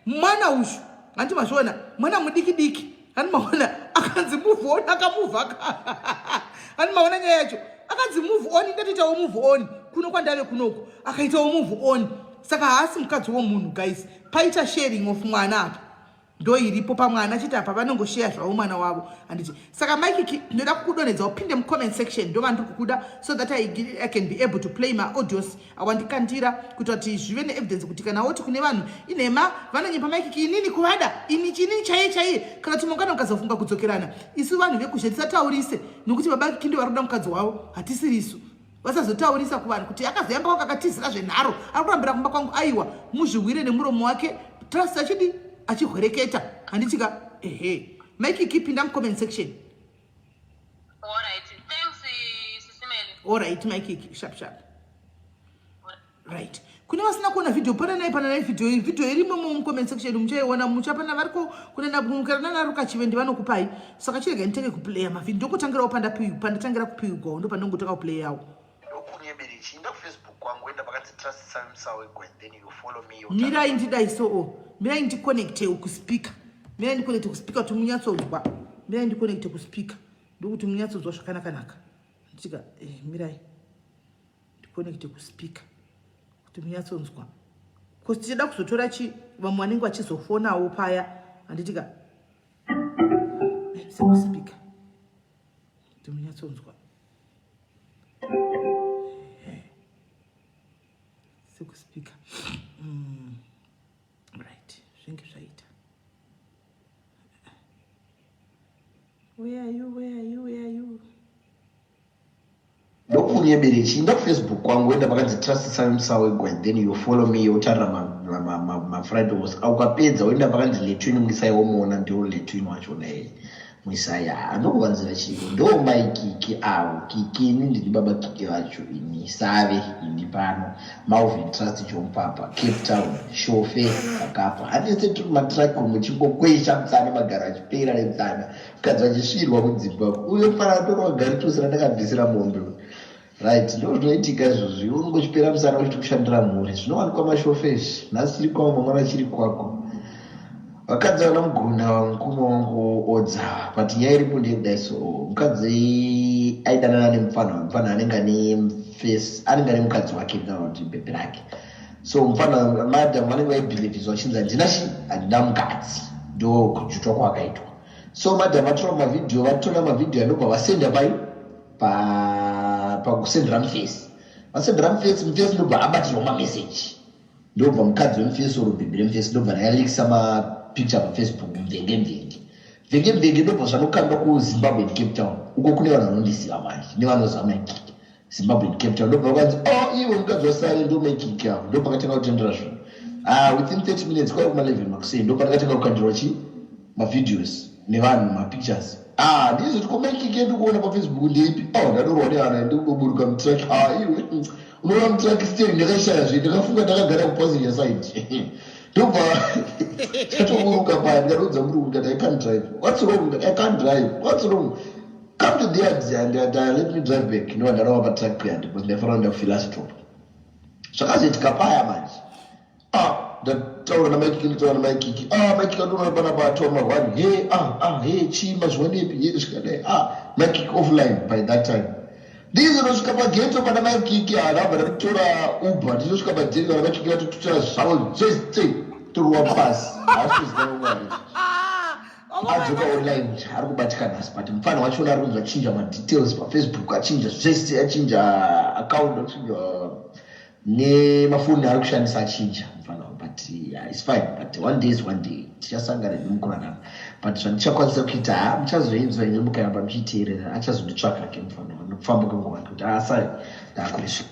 Speaker 1: mwana ushu handi mazviona mwana mudiki diki handi maona akanzi move on akamuvha handi maona nyaya yacho akanzi move on ndatoitawo move on kuno kwandave kunoko akaitawo move on saka haasi mukadzi womunhu guys paita sharing of mwana apa ndo iripo pamwana chiti apa vanongoshare zvavo mwana wavo handiti saka Kikie ndoda kukudonedza upinde mucomment section ndo vandiri kukuda so that I can be able to play my audios awandikandira kuti kuti zvive neevidence kuti kana woti kune vanhu inhema vanonyimba Kikie inini kuvada ini chini chaiye kana kuti mungana mukazofunga kudzokerana isu vanhu vekuzhe tisataurise nokuti baba Kikie ndo varoda mukadzi wavo hatisirisu vasazotaurisa kuvanhu kuti akazoyamba kwanga akatizira zvenharo ari kurambira kumba kwangu aiwa muzviwire nemuromo wake trust achidi achihwereketa handitika Kikie pinda mucomment section
Speaker 2: Alright, thanks SIS MELLY.
Speaker 1: Alright Kikie sharp right kune vasina kuona video pana naye video irimo mucomment section muchaiona muchapana variko kunena mukana naruka chivendi vanokupai saka chirega nditenge kuplaya mavideo ndokutangirawo pandatangira kupiwa ndo pandongotaka kuplaya yawo
Speaker 3: ndokunyeberechi inda kuFacebook kwangu enda pakati trust samsawe then you follow me
Speaker 1: mirai ndidaiso mirai ndiconnecte kuspeaker mirai ndiconnecte kuspeaker kuti munyatsonzwa mirai ndiconnecte kuspeaker ndokuti munyatsonzwa zvakanaka nditika mirai ndiconnecte kuspeaker kuti munyatsonzwa because tichida kuzotora vamwe vanenge vachizofonawo paya handitika sekuspika kuti munyatsonzwa sekuspika right zvinge zvaita where are you
Speaker 3: ndokunyeberechi inda kuFacebook kwangu enda pakati trust samsawe then you follow me yotarira mafridays ukapedza woenda pakati letwini mwisaya womuona ndiwo letwini wachona mwisaya anokuvanzira chiro ndo Kikie awo Kikie ini ndini baba Kikie vacho ini save ini pano Malvin Trust chompapa Cape Town shofe kakapa handise turi matrack muchingokwesha mutsana magara achipera netsana mukadzi vachisvirwa mudzimba uyo fana ndokagari tusira ndakabvisira mombe right ndo zvinoitika izvozvi unongochipera musana uchiti kushandira mhuri zvinowanikwa mashofeshi nhasi chiri kwavo mwana chiri kwako vakadzi vana muguna mukoma wangu odza but nyaya iripo ndiyedaiso mukadzi aidanana nemufana anenge ane face anenge ane mukadzi wake kana kuti bhebhe rake so mufana madam vanenge vaibhilivhizwa vachinzi handina mukadzi ndo kujutwa kwakaitwa so madam vatora mavidhiyo anobva vasenda pakusendera mufesi vasendera mufesi ndobva abatirwa mameseji ndobva mukadzi wemufesi oro bhebhe remufesi ndobva rayalikisa mapicture paFacebook mvenge ndobva zvanokanda kuZimbabwe Cape Town uko kune vanhu vanondisiva manje nevanoziva Kikie Zimbabwe Cape Town ndobva vakanzi iwe mukadzi wasare ndo Kikie avo ndo pakatanga kutendera zvinhu within 30 minutes kwari kuma 11 makusei ndo pakatanga kukandirwa mavideos nevanhu mapictures ndizvo tikomaikike ndikuona pafacebook ndeipi ndadorwa neana ndikuburuka mutrack iwe unoona mutrack steering ndakashaya zve ndakafunga ndakagara kupassenger side ndobva chatoburuka paya ndikarodza murungu ndikati I can't drive. What's wrong? I can't drive. What's wrong? Come to the ads and let me drive back. No, ndarawa patrack yandi because ndafara ndafila stop. Zvakazoitika paya manje. Ndataura namaikiki maikiki andona pana patoma one hey chima zvonepi yedi zvikadai maikiki offline by that time. Ndizvo ndosvika pageto pana maikiki anabva ndakutora uber ndizosvika pajeri kana maikiki vatotutira zvavo zvese turwa pasi haasizikamwari adzoka online ari kubatikana asi but mufana wachona ari kunzwa achinja madetails pafacebook achinja zvese achinja account achinja nemafoni ari kushandisa achinja mufana but it's fine but one day tichasangana nemukuranana but zvandichakwanisa kuita muchazoinzwa ine mukayamba muchiteerera achazonditsvaka ke mufana nokufamba kwenguva kuti asai ndakurisva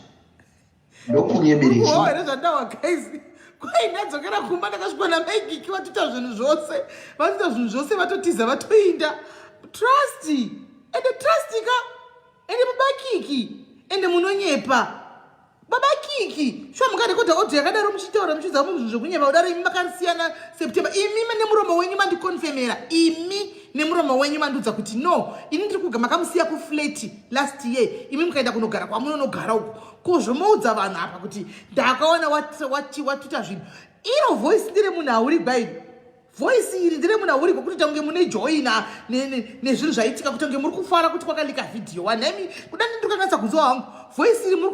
Speaker 3: ndokunyebereki
Speaker 1: zvandawa guys kwai ndadzokera kumba ndakasvikwa namaigiki vatoita zvinhu zvose vatotiza vatoinda trust ende trustika ende babakiki ende munonyepa babakiki shuwa mungarekodha odhi yakadaro muchitaura muchidza munhu zvokunyepa kudaro imi makasiyana september imi nemuromo wenyu mandikonfemera imi nemuromo wenyu mandiudza kuti no ini ndiri makamusiya kufleti last year imi mukaenda kunogara kwamunonogara uko kozvomoudza vanhu apa kuti ndakaona watuita zvinhu iro voice ndire munhu auri baini voice iri ndire munhu auri kwekuti tange mune joina nezvinhu zvaitika kuti tange muri kufara kuti kwakalika vhidhiyo wanhemi kudani ndikakwanisa kunzwa hangu voice iri muri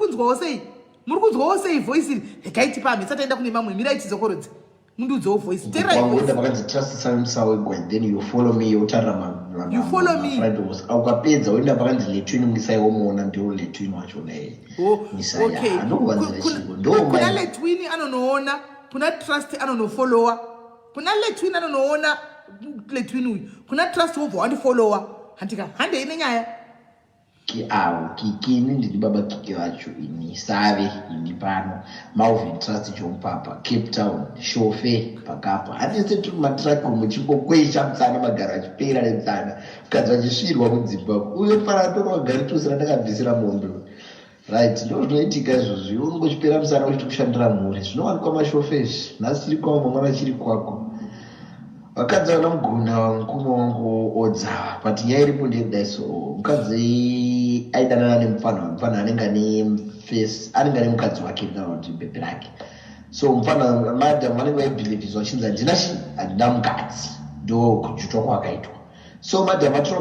Speaker 1: kunzwawo sei voice iri hekaiti pamhe sataenda kune mamwe mirai tidzokorodze mundiudzewo voice
Speaker 3: terangoenda pakanzi trust samsawe then you follow me yotarira friends ukapedza woenda pakanzi letwini misaiwomuona ndiwo letwini wachona misaya ndokuvanzira chingo
Speaker 1: kuna letwini anonoona kuna trust anonofollowa kuna letwini anonoona letwini uyu kuna trust wobva wandifollowa handika handei nenyaya
Speaker 3: kikini ndiri baba kiki vacho ini save ini pano Malvin Trust chomupapa Cape Town shofe pakapa handise turi matraki muchingokwesha mutsana magara achipera netsana mukadzi vachisvirwa mudzimbabwe uye fara ndorogari tosira ndakabvisira mondo right ndo zvinoitika izvozvi unongochipera musana uchiti kushandira mhuri zvinowanikwa mashofezvi nhasi chiri kwavo mangwana chiri kwako vakadzi vana muguna mukoma wangu odzava but nyaya iripo ndeyekudai so mukadzi aidanana nemufana anenge ane face anenge ane mukadzi wake kana kuti bhebhe rake so mufana madam vanenge vaibhilivhizwa vachinzi handina mukadzi ndo kujutwa kwakaitwa so madam vatora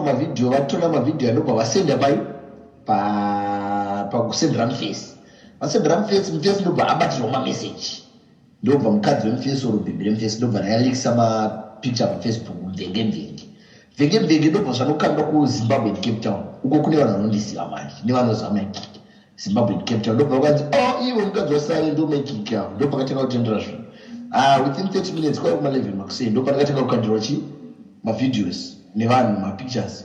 Speaker 3: mavhidhiyo anobva vasenda pakusendera mufesi vasendera mufesi ndobva abatirwa mameseji ndobva mukadzi wemufesi oro bhebhe remufesi ndobva rayalekisa mapicture pafacebook mvenge ndobva zvanokanda kuzimbabwe and Cape Town uko kune vanhu vanondisiva manje nevanoziva maikiki zimbabwe and Cape Town ndobva vakanzi iwe mukadzi wasare ndo maikiki avo ndo pakatanga kutendera zvinhu within 30 minutes kwai kuma11 makusei ndo pakatanga kukandirwa mavhideos nevanhu mapictures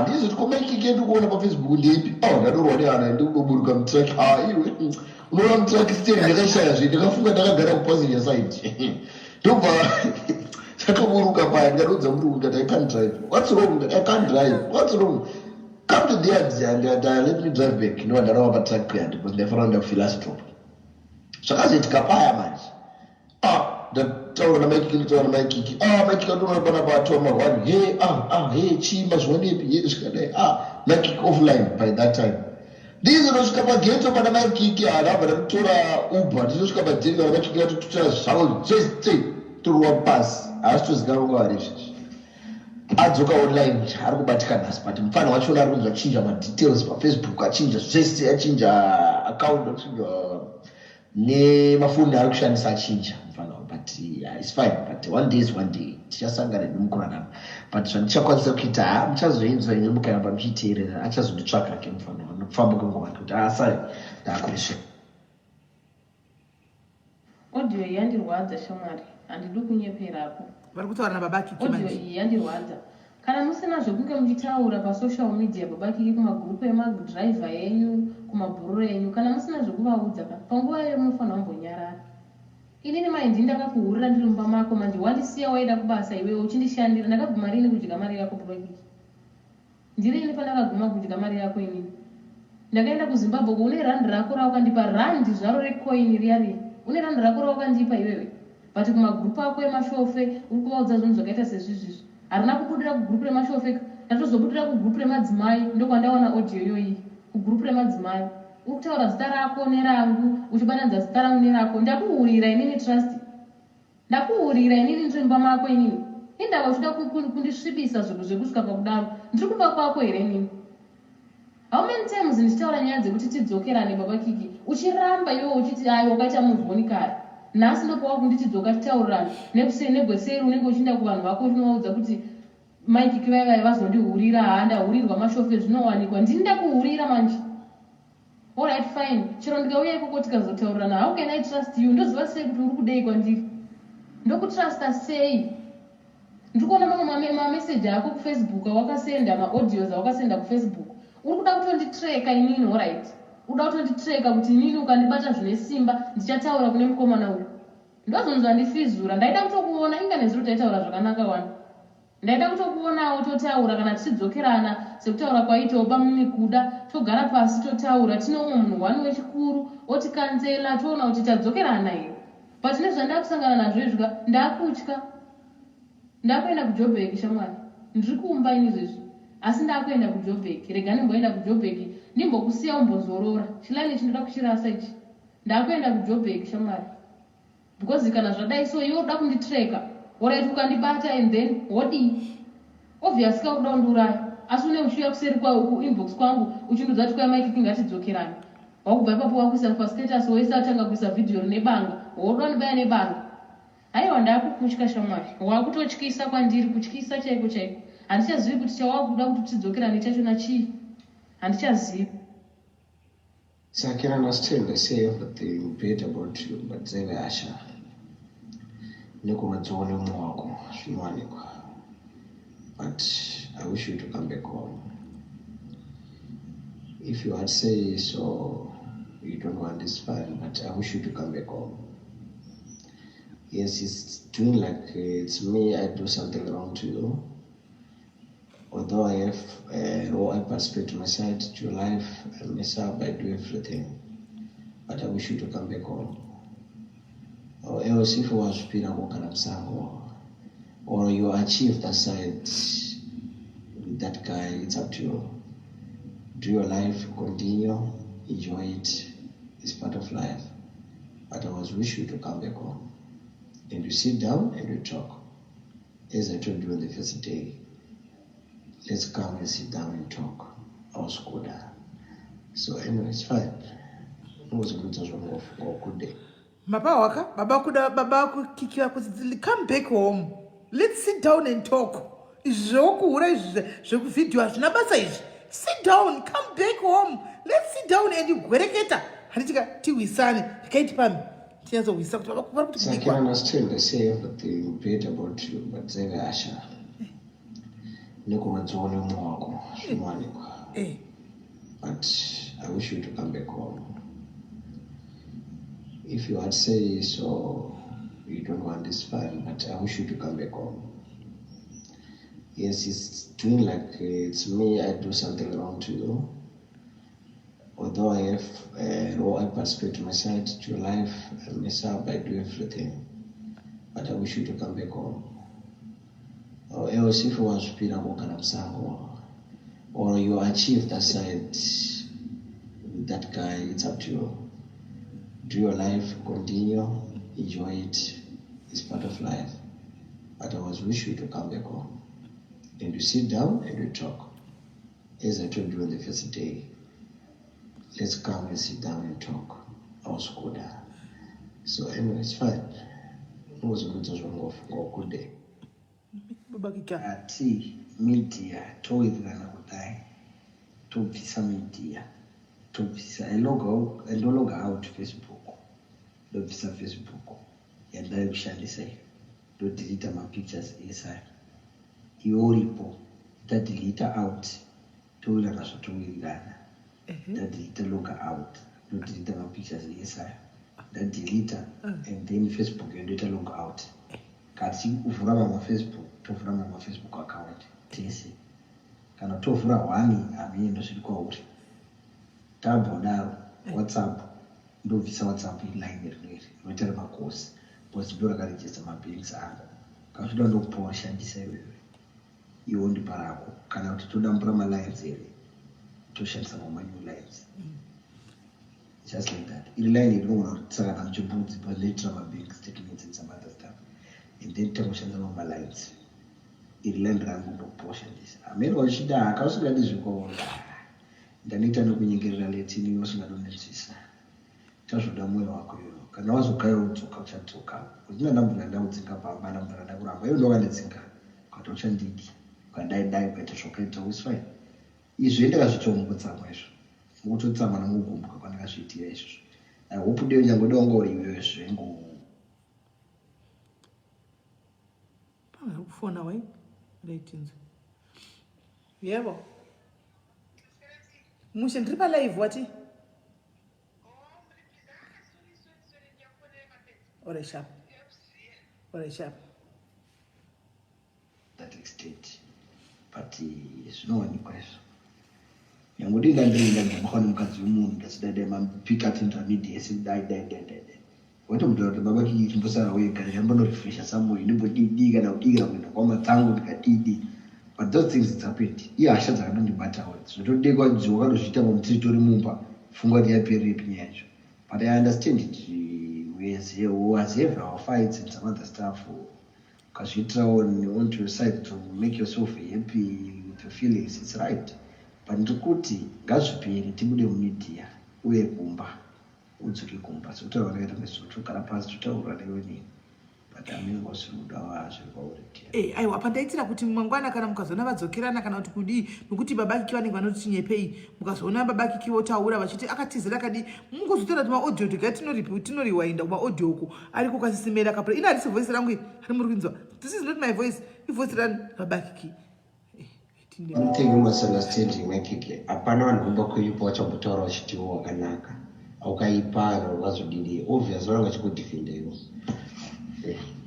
Speaker 3: ndizvo tikomaikiki ndikuona pafacebook ndeipi ndadorwa neana ndikuburuka mutrack iwe unoona mutrack steering ndakashaya zve ndakafunga ndakagara kupassenger side ndobva chatoburuka paya ndikarodza murungu ndikati I can't drive. What's wrong? I can't drive. What's wrong? Come to the ads and let me drive back. No, ndarawa patrack yandi because ndafara ndafila stop. Zvakazoitika paya manje. Ndataura namaikiki maikiki andona pana patoma one hey chima zvonepi yedi zvikadai maikiki offline by that time. Ndizvo ndosvika pageto pana maikiki anabva ndakutora uber ndizosvika pajeri kana maikiki vatotutira zvavo zvese turwa pasi haasitozikamwa varezvezvi adzoka online ari kubatikana asi but mufana wachona ari kunzwa achinja madetails pafacebook achinja zvese achinja account achinja nemafoni ari kushandisa achinja mufana but it's fine but one day tichasangana nemukuranana but zvandichakwanisa kuita muchazoinzwa ine mukayamba muchiteerera achazonditsvaka ke mufana nokufamba kwenguva kuti asai ndakurisva
Speaker 4: audio yandirwadza shamwari handidi kunyeperapo
Speaker 1: vari kutaura nababakiki
Speaker 4: audio iyi yandirwadza kana musina zvokunge muchitaura pasocial media babakiki kumagrupu emadhiraivha yenyu kumabhururu enyu kana musina zvokuvaudza panguva iyo munofanira kumbonyarara inini maindi ndakakuhurira ndiri mumba mako manje wandisiya waida kubasa iwewe uchindishandira ndakabvuma rini kudya mari yako babakiki Ndirini pandakaguma kudya mari yako inini. Ndakaenda kuZimbabwe une rand rako raukandipa rand zvaro recoin riya. Une rand rako raukandipa iwewe. But kumagrupu ako emashofe uri kuvaudza zvinhu zvakaita sezvizvizvi. Harina kubudira kugrupu remashofe, ndatozobudira kugrupu remadzimai ndokwandaona audio iyoyi. Kugrupu remadzimai uri kutaura zita rako nerangu, uchibananza zita rangu nerako. Ndakuurira inini trust. Ndakuurira inini nzvimba mako inini. Indava uchida kundisvibisa zvinhu zvekusvika pakudaro. Ndiri kumba kwako here inini? How many times ndichitaura nyaya dzekuti tidzokerane baba Kiki? Uchiramba iwe uchiti ayi wakaita muvhoni kare. Nhasi ndopawa kunditi dzoka titaurirane negweseri unenge uchienda kuvanhu vako uchivaudza kuti mai Kiki vai vazondihurira, handahurirwa mashofe zvinowanikwa. Ndini ndakuhurira manje. All right, fine. Chero ndikauya ikoko tikazotaurirana, how can I trust you? Ndoziva sei kuti uri kudei kwandiri? Ndokutrusta sei? Ndikuona mamwe mameseji ako kuFacebook awakasenda, maaudios awakasenda kuFacebook. Uri kuda kutonditreka inini, all right? Uda kutonditreka kuti inini ukandibata zvine simba ndichataura kune mukomana uyu. Ndozonzwa ndifizura. Ndaida kutokuona inga nezuro taitaura zvakanaka wani. Ndaida kutokuonawo totaura kana tichidzokerana sekutaura kwaito pamuni kuda togara pasi totaura tinoumwe munhu wani wechikuru otikanzela toona kuti tadzokerana here. But nezvandakusangana nazvo izvi ndakutya. Ndakuenda kuJoburg shamwari. Ndiri kuumba ini izvezvi. Asi ndakuenda kuJoburg. Rega ndimboenda kuJoburg ndimbokusiya umbozorora. Chilaini chindoda kuchirasa ichi. Ndakuenda kuJoburg shamwari. Because kana zvadai so iwe uda kunditreka. Alright, ukandibata and then wodi. Obviously kauda kundiuraya. Asi une ushuya kuseri inbox kwangu uchindudza kuti yaMai Kiki ngatidzokerane. Wakubva ipapo wakuisa pastatus woisa atanga kuisa video nebanga. Woda ndibaya nebanga. Haiwa ndakukutya shamwari. Wakutotyisa kwandiri, kutyisa chaiko chaiko. Handichazivi kuti chawakuda kuti tidzokerane chachona chii. Handichazivi.
Speaker 3: So I can understand they say everything bad about you, but they were Asha. Nikumatsone mwako, shimwanikwa. But I wish you to come back home. If you had say so, you don't want this fine, but I wish you to come back home. Yes, it's doing like it's me, I do something wrong to you. Although I have I participate to my side, to your life, I mess up, I do everything. But I wish you to come back home. Or else if you was Pina or you achieve that side with that guy, it's up to you. Do your life, continue, enjoy it. It's part of life. But I always wish you to come back home. And you sit down and you talk. As I told you on the first day, let's come and sit down and talk. I was good. So anyway, it's fine. It was a good day.
Speaker 1: Baba Kikie, come back home. Let's sit down and talk. Sit down, come back home. Let's sit down and you
Speaker 3: So I can understand they say everything bad about you, but they were Asha. Nikumatsone mwako, shimwanikwa. But I wish you to come back home. If you had say so, you don't want this fine, but I wish you to come back home. Yes, it's doing like it's me, I do something wrong to you. Although I have I participate to my side, to your life, I mess up, I do everything. But I wish you to come back home. Or else if you was Pina or you achieve that side with that guy, it's up to you. Do your life, continue, enjoy it. It's part of life. But I always wish you to come back home. And you sit down and you talk. As I told you on the first day, let's come and sit down and talk. I was good. So anyway, it's fine. It was a good day.
Speaker 5: Ati media toivirana kudai tobvisa media tobvisa ndologa out Facebook ndobvisa Facebook yandai kushandisa iyo ndodelita mapictures esai iwe uripo tadelita out towirirana zvatowirirana ndadelita loga out ndodelita mapictures esai ndadelita and then Facebook yandoita log out kati uvhura mamwe Facebook tovhura mamwe Facebook account tese kana tovhura 1 hamii ndosviri kwauri tabhodaro WhatsApp ndobvisa WhatsApp line rineri rinoita remakosi because ndo rakarejesta mabanks anga kasvida ndokupawo shandisa iwe ndiparako kana kuti todambura malines here toshandisa mamanyu lines just like that iri line rinogona kutsakana muchibudzi paletra mabank statements and some other stuff and then tangoshandisa mamalines iri line rangu ndokupawo shandisa amene wachida akausingadi zvikoona ndanoita nokunyengerera letini usingadonetsisa tazvoda mwoyo wako iyoyo kana wazokayo udzoka uchadzoka utina nambura ndaudzinga pamba nambura ndakuramba iyo ndokandidzinga ukati uchandidi ukadaidai ukaita zvakaita is fine izvi ndakazvitomukutsama izvo mukutotsama namugumbuka kwandakazviitira izvozvo I hope deo nyange dongori iyoyo zvengu
Speaker 1: kufona wai leitinzo yebo mushe ndiri palive wati All right, sharp.
Speaker 5: that extent but zvinowanikwa izvo nyange ndingandirinda ndamukana mukadzi wemunhu ndachidadai mampika at intermediate dai watomutaura kuti baba chimbosara wega ndambondorefresha samoi ndimbodidi kana kudikira kuenda kwamadzangu ndikadidi but those things it's happened iye hasha dzakandondibatawo zvotodekwa dziwo wakandozviita mamutiritori mumba pfungwa ndiyaperirepi nyaya yacho but I understand it we has have our fights and some other stuff because you try on to your side to make yourself happy with your feelings it's right but ndikuti ngazviperi tibude mumedia uye kumba udzoke kumba so kutaura nakaita mesotogara pasi totaura newe nini but amene wasiruda wazviri kwauri
Speaker 1: aiwa pandaitira kuti mangwana kana mukazoona vadzokerana kana kuti kudii nokuti babaki vanenge vanoti nyepei mukazoona babaki votaura vachiti akatizira kadi mungozotora kuti maaudio tinoriwainda kumaaudio uko ari kukasisimera kapura ina harisi voice rangu ari muri kuinzwa this is not my voice ivoice rani babaki
Speaker 3: one thing you must understand Kikie hapana vanhu kumba kuipa vachambotaura vachitiwo wakanaka aukaipa ukazodiri obvious vanenge vachikudefenda iwo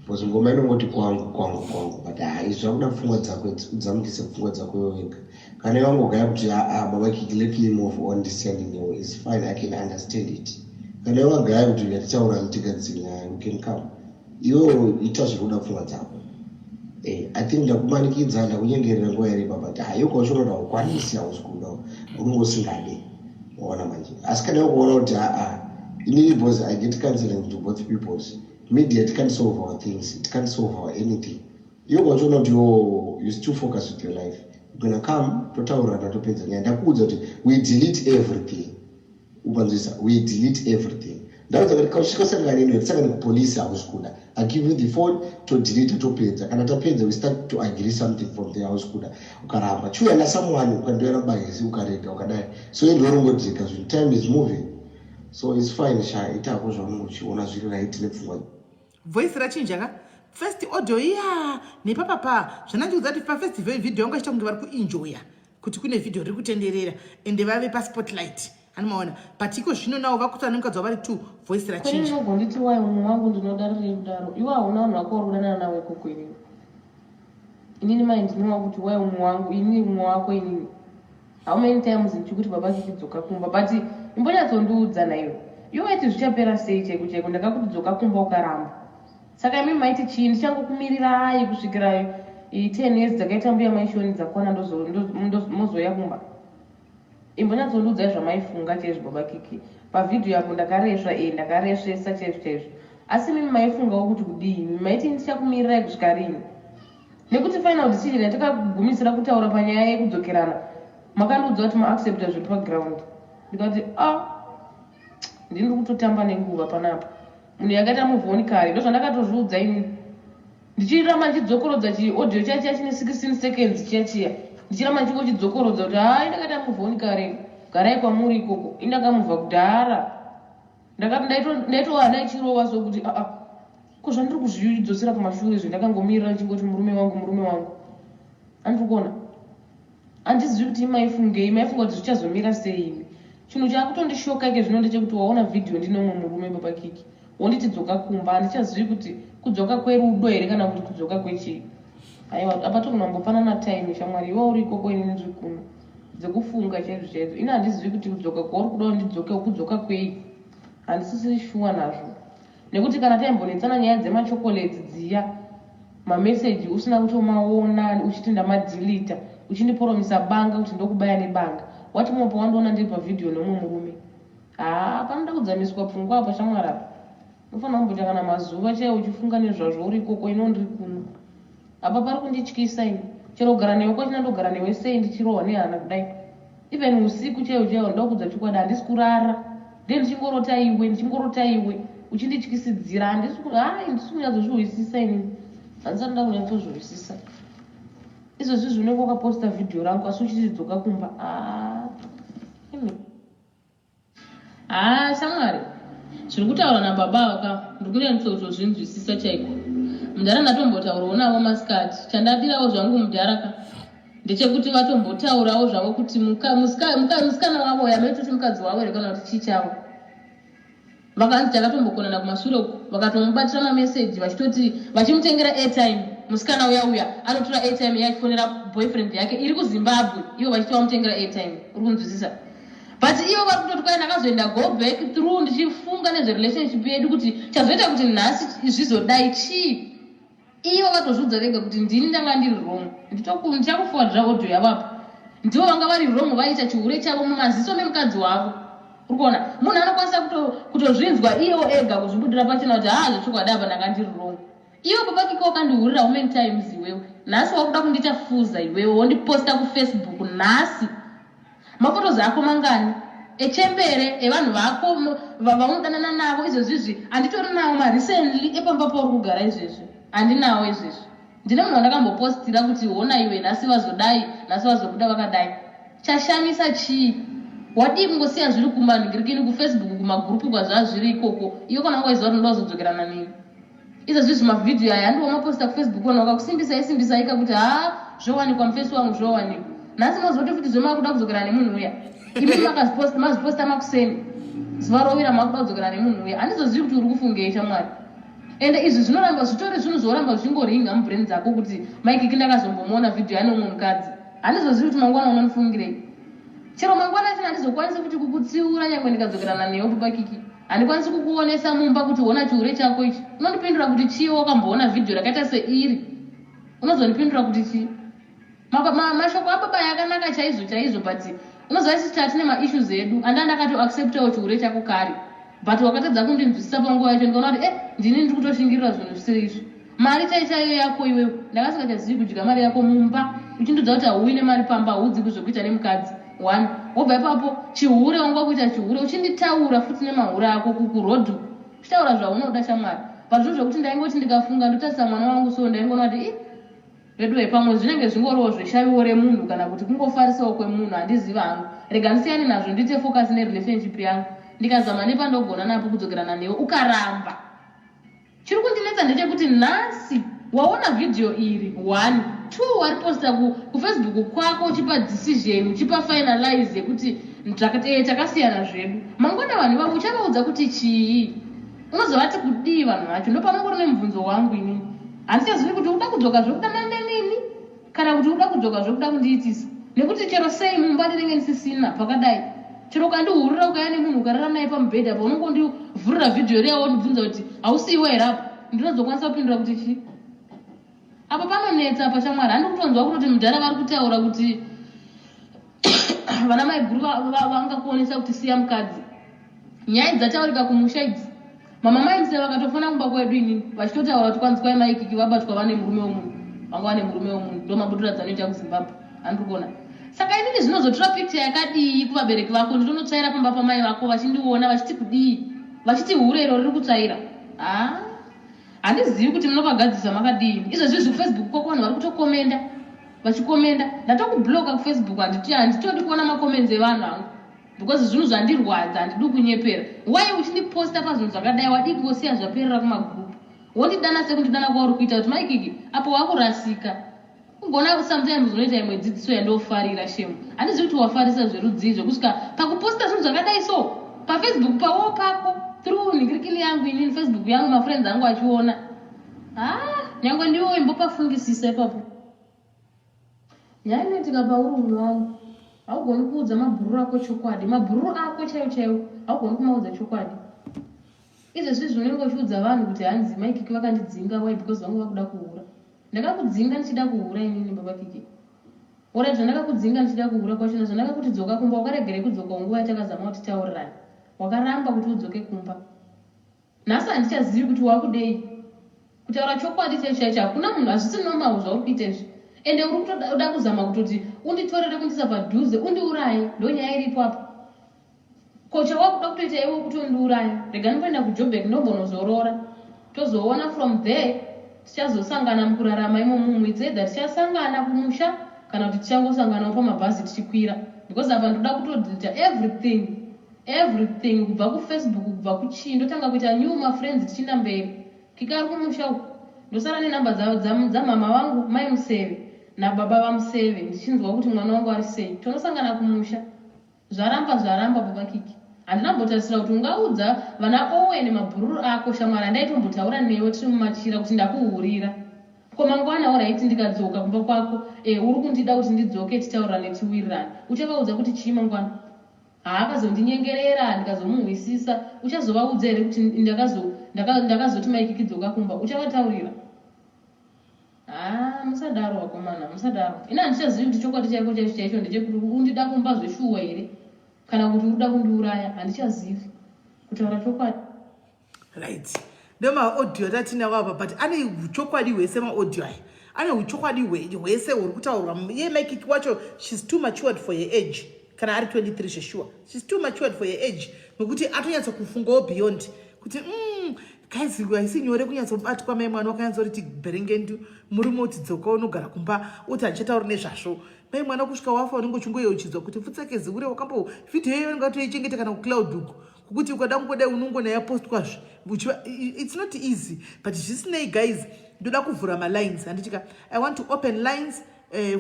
Speaker 3: because ngoma inongoti kwangu but izvi akuda pfungwa dzako udzamukise pfungwa dzako iwe wega kana iwangogaya kuti baba Kikie let me move on understanding you is fine I can understand it kana iwangaya kuti yatichaura mutikadzina you can come iwe ita zviri kuda pfungwa dzako I think ndakumanikidza ndakunyengerera nguva yareba but haiko chonoda ukwanisi hausi kuda unongosingade waona manje asi kana ukuona kuti inini because I get counseling to both peoples media it can't solve our things it can't solve our anything you got to know you still focus with your life you're gonna come totaura ndatopedza nyaya ndakuudza kuti we delete everything ubanzisa we delete everything ndaudza kuti kausvika sangana ino yatisangane kupolisi hausi kuda I give you the phone to delete topedza kana tapedza we start to agree something from there hausi kuda ukaramba chuya na someone ukandoera bagezi ukarega ukadai so indorongojeka zvinhu time is moving so it's fine sha itako zvaunenge uchiona zviri right nepfungwa
Speaker 1: voice rachinja ka first audio nepapapa zvanandiudza kuti pafirst video yangu achiita kunge vari kuenjoya kuti kune video riri kutenderera ende vave paspotlight anomaona but iko zvino navo vakutana nemukadzi wavari 2 voice rachinja
Speaker 4: inogonditi wai umwe wangu ndinodarire kudaro iwe hauna vanhu vako vari kudanana nawe ikoko inini inini mai ndinowa kuti wai umwe wangu inini umwe wako inini how many times ndichikuti baba chikidzoka kumba but imbonyatsondiudza naiwe iwe waiti zvichapera sei chaiko ndakakuti dzoka kumba ukaramba saka imi maiti chii ndichangokumirirai kusvikira 10 years dzakaita mbuya maishoni dzakwana mozoya kumba imbonyatsondiudza zvamaifunga chaizvo baba Kikie pavhidhiyo yapo ndakaresvesa chaizvo asi mimi maifungawo kuti kudii maiti ndichakumirirai kusvika rini nekuti final decision yatakagumisira kutaura panyaya yekudzokerana makandiudza kuti maaccepta zviri paground ndikati ndiri kutotamba nenguva panapa munhu yakaita muvhoni kare ndo zvandakatozviudza ini ndichiramba ndichidzokorodza chiaudio chachiya chine 16 seconds chiya ndichiramba ndichidzokorodza kuti ndakaita muvhoni kare garai kwamuri ikoko indakamubva kudhara ndaitowana ichirova sokuti ko zvandiri kuzvidzosera kumashure zvendakangomirira chingoti murume wangu andiri kuona handizivi kuti maifunga kuti zvichazomira sei imi chinhu chakutondishoka ike zvino ndechekuti waona vhidhiyo ndinomwe murume baba Kikie wonditi dzoka kumba handichazivi kuti kudzoka kwerudo here kana kuti kudzoka kwechii aiwa apato kunombopanana time shamwari iwe uri ikoko inini ndiri kuno dzekufunga chaizvo ina handizivi kuti kudzoka kwauri kuda ndidzoke kudzoka kwei handisisiri shuwa nazvo nekuti kana taimbonetsana nyaya dzemachokoleti dziya mameseji usina kutomaona uchiti ndamadhilita uchindiporomisa banga kuti ndokubaya nebanga wati mopo wandoona ndiri pavhidhiyo nomwe murume panoda kudzamiswa pfungwa apa shamwari apa unofanira kumbota kana mazuva chaiwo uchifunga nezvazvo uri ikoko ino ndiri kuno apa pari kundityisa ini chero kugara newe kwachina ndogara newe sei ndichirohwa nehana kudai even usiku chaiwo ndokudza chokwadi handisi kurara ndichingorota iwe uchindityisidzira handisi kunyatsozviwisisa inini handisati nda kunyatsozviwisisa izvozvi zvinenge wakaposta vhidhiyo rangu asi uchitidzoka kumba shamwari zviri kutaura nababa vaka ndikunyanyatozvinzwisisa chaiko mudhara ndatombotaurawo navo masikati chandadirawo zvangu mudharaka ndechekuti vatombotaurawo zvavo kuti musikana wavo yametoti mukadzi wavo here kana kuti chichavo vakanzi takatombokonana kumashure uku vakatomubatira mameseji vachitoti vachimutengera airtime musikana uya anotora airtime yachifonera boyfriend yake iri kuzimbabwe ivo vachiti vamutengera airtime uri kunzwisisa but ivo vari kutoti kwai ndakazoenda go back through ndichifunga nezverelationship yedu kuti chazoita kuti nhasi zvizodai chii ivo vatozvidza vega kuti ndini ndanga ndiri wrong ndichakuforwardira audio yavapo ndivo vanga vari wrong vaita chihure chavo mumaziso memukadzi wavo uri kuona munhu anokwanisa kutozvinzwa iyewo ega kuzvibudira pachena kuti zvechokwadi apa ndanga ndiri wrong iwo baba kiko wakandihurira how many times iwewe nhasi wakuda kundiita fuza iwewe wondiposta kufacebook nhasi mafotozi ako mangani echembere evanhu vako vaunodanana navo izvozvizvi handitori nawo marecently epamba pauri kugara izvezvi handinawo izvezvi ndine munhu wandakambopostira kuti hona iwe nhasi vazodai nhasi vazobuda vakadai chashamisa chii wadii kungosiya zviri kumanhingirikini kufacebook kumagurupu kwazvazviri ikoko iyo kana ngwaiziva kuti ndozodzokerana nini izvozvizvi mavhidhiyo aya handiwomaposta kufacebook ona wakakusimbisaika kuti zvowanikwa mufesi wangu zvowanikwa nhasi mazoti futi zvemakuda kudzokera nemunhu uya imi maziposta makuseni zuva rovira makuda kudzokera nemunhu uya handizozivi kuti uri kufungei shamwari ende izvi zvinoramba zvitori zvinhu zvoramba zvichingoringa mubrain dzako kuti maikiki ndakazombomuona vhidhiyo yanomwe mukadzi handizozivi kuti mangwana unonifungirei chero mangwana china handizokwanisi kuti kukutsiura nyange ndikadzokerana newe pupakiki handikwanisi kukuonesa mumba kuti hona chihure chako ichi unondipindura kuti chii wakamboona vhidhiyo rakaita seiri unozondipindura kuti chii mashoko ababa yakanaka chaizvo but unozivaisi tatine maissues edu andandakatoacceptawo chihure chako kare but wakatadza kundinzwisisa panguva yacho ndikaona kuti ndini ndiri kutoshingirira zvinhu zvisiri izvi mari chaichaiyo yako iwewe ndakasingachazivi kudya mari yako mumba uchindudza kuti hauine mari pamba haudzi kuzvokuita nemukadzi 1 wobva ipapo chihure wanga kuita chihure uchinditaura futi nemahure ako kurodhu uchitaura zvaunoda shamwari but zvinhu zvokuti ndaingoti ndikafunga ndotarisa mwana wangu so ndaingoona kuti redu pamwe zvinenge zvingoriwo zveshaviwo remunhu kana kuti kungofarisawo kwemunhu handiziva hangu rega ndisiyane nazvo ndiite focus nerelationship yangu ndikazama nepandogona napo kudzokerana newe ukaramba chiri kundinetsa ndechekuti nhasi waona vhidhiyo iri 1 2 wariposta kufacebook kwako uchipa decision uchipa finalize yekuti takasiyana zvedu mangwana vanhu vavo uchavaudza kuti chii unozovati kudii vanhu vacho ndopanongori nemubvunzo wangu inini handichazivi kuti uda kudzoka zvekudanana nini kana kuti uda kudzoka zvekuda kundiitisa nekuti chero sei mumba ndinenge ndisisina pakadai chero ukandihurira ukaya nemunhu ukarara naye pamubhedha apa unongondivhurira vhidhiyo riya wondibvunza kuti hausiiwa here apa ndinozokwanisa kupindura kuti chii apa panonetsa apa shamwari handi kutonzwa kutoti mudhara vari kutaura kuti vana maiguru vangakuonesa kuti siya mukadzi nyaya dzataurika kumusha idzi mama maimse vakatofona kumba kwedu inini vachitotaura kuti kwanzi kwai maikiki vabatwa vane murume womunhu vanga vane murume womunhu ndo mabudura dzanoita kuzimbabwe handiri kuona saka inini zvinozotora picture yakadii kuvabereki vako ndinonotsvaira pamba pamai vako vachindiona vachiti kudii vachiti hure iro riri kutsvaira handizivi kuti munopagadzisa makadini izvozvizvi kufacebook kwako vanhu vari kutokomenda vachikomenda ndatokubloka kufacebook handitodi kuona makomenzi evanhu hangu because zvinhu zvandirwadza handidi kunyepera wai uchindiposta pazvinhu zvakadai wadii kungosiya zvaperera kumagurupu wondidana sekundidana kwauri kuita kuti maikiki apo wakurasika ugona sometimes unoita imwe dzidziso yandofarira shemu handizivi kuti wafarisa zverudzi izvo kusvika pakuposta zvinhu zvakadai so pafacebook pawo pako through nhingirikini yangu inini facebook yangu mafriends angu achiona nyange ndiwo imbopafungisisa ipapo nyaya inoitika pauri umwe wangu. Haugoni kuudza mabhururu ako chokwadi. Mabhururu ako chaiwo haugoni kumaudza chokwadi. Izvezvi unenge uchiudza vanhu kuti hanzi mai Kikie vakandidzinga why because vangu vakuda kuhura. Ndakakudzinga ndichida kuhura inini baba Kikie. Ora zvandakakudzinga ndichida kuhura kwachona zvandakakuti dzoka kumba wakaregere kudzoka nguva yatakazama kuti taurirane. Wakaramba kuti udzoke kumba. Nhasi handichazivi kuti wakudei. Kutaura chokwadi chaicho hakuna munhu hazvisi normal zvauri kuita izvi. Ende uri kutoda kuzama kutoti unditorere kundisa padhuze undiuraye ndonyaya iripo apa. Kocha wakuda kutoita iwe kuti undiuraye. Rega ndimboenda kuJoburg ndombonozorora. Tozoona from there tichazosangana mukurarama imomo mumwedzi edza tichasangana kumusha kana kuti tichangosanganawo pamabhazi tichikwira. Because apa ndoda kutodzita everything kubva kuFacebook kubva kuchii ndotanga kuita new friends tichienda mberi. Kikie ari kumusha uko. Ndosara nenhamba dzamama vangu mai Museve nababa vaMuseve ndichinzwa kuti mwana wangu ari sei. Tonosangana kumusha. Zvaramba baba Kikie. Handinambotarisira kuti ungaudza vana Owen mabhururu ako shamwari handaitombotaura newe tiri mumachira kuti ndakuhurira. Koma ngwana raiti ndikadzoka kumba kwako uri kundida kuti ndidzoke titaurane tiwirirane. Uchavaudza kuti chii mangwana? Haakazondinyengerera ndikazomuhwisisa. Uchazovaudza here kuti ndakazoti mai Kikie dzoka kumba uchavataurira? Musadaro vakomana musadaro. Ina handichazivi kuti chokwadi chako chaicho ndechekuti undida kumba zveshuwa here kana kuti urikuda kundiuraya handichazivi kutaura chokwadi.
Speaker 1: Right. Ndomaaudio atatinawo apa but ane uchokwadi hwese maaudio aya. Ane uchokwadi hwese huri kutaurwa. Mai Kikie wacho she's too matured for your age. Kana ari 23 zveshuwa. She's too matured for your age. Nokuti atonyatsa kufungawo beyond kuti guys haisi nyore kunyatsobatwa mai mwana wakanyatsoti Berengendu muri moti dzoka unogara kumba uti handichatauri nezvazvo. Mai mwana kusvika wafa unenge uchingoyeuchidzwa kuti pfutsakezi ure wakambo vhidhiyo iyo unenge watoichengeta kana kucloud uko kukuti ukada kungodai unongonaya post kwazvo. It's not easy but zvisinei guys ndoda kuvhura malines handitika I want to open lines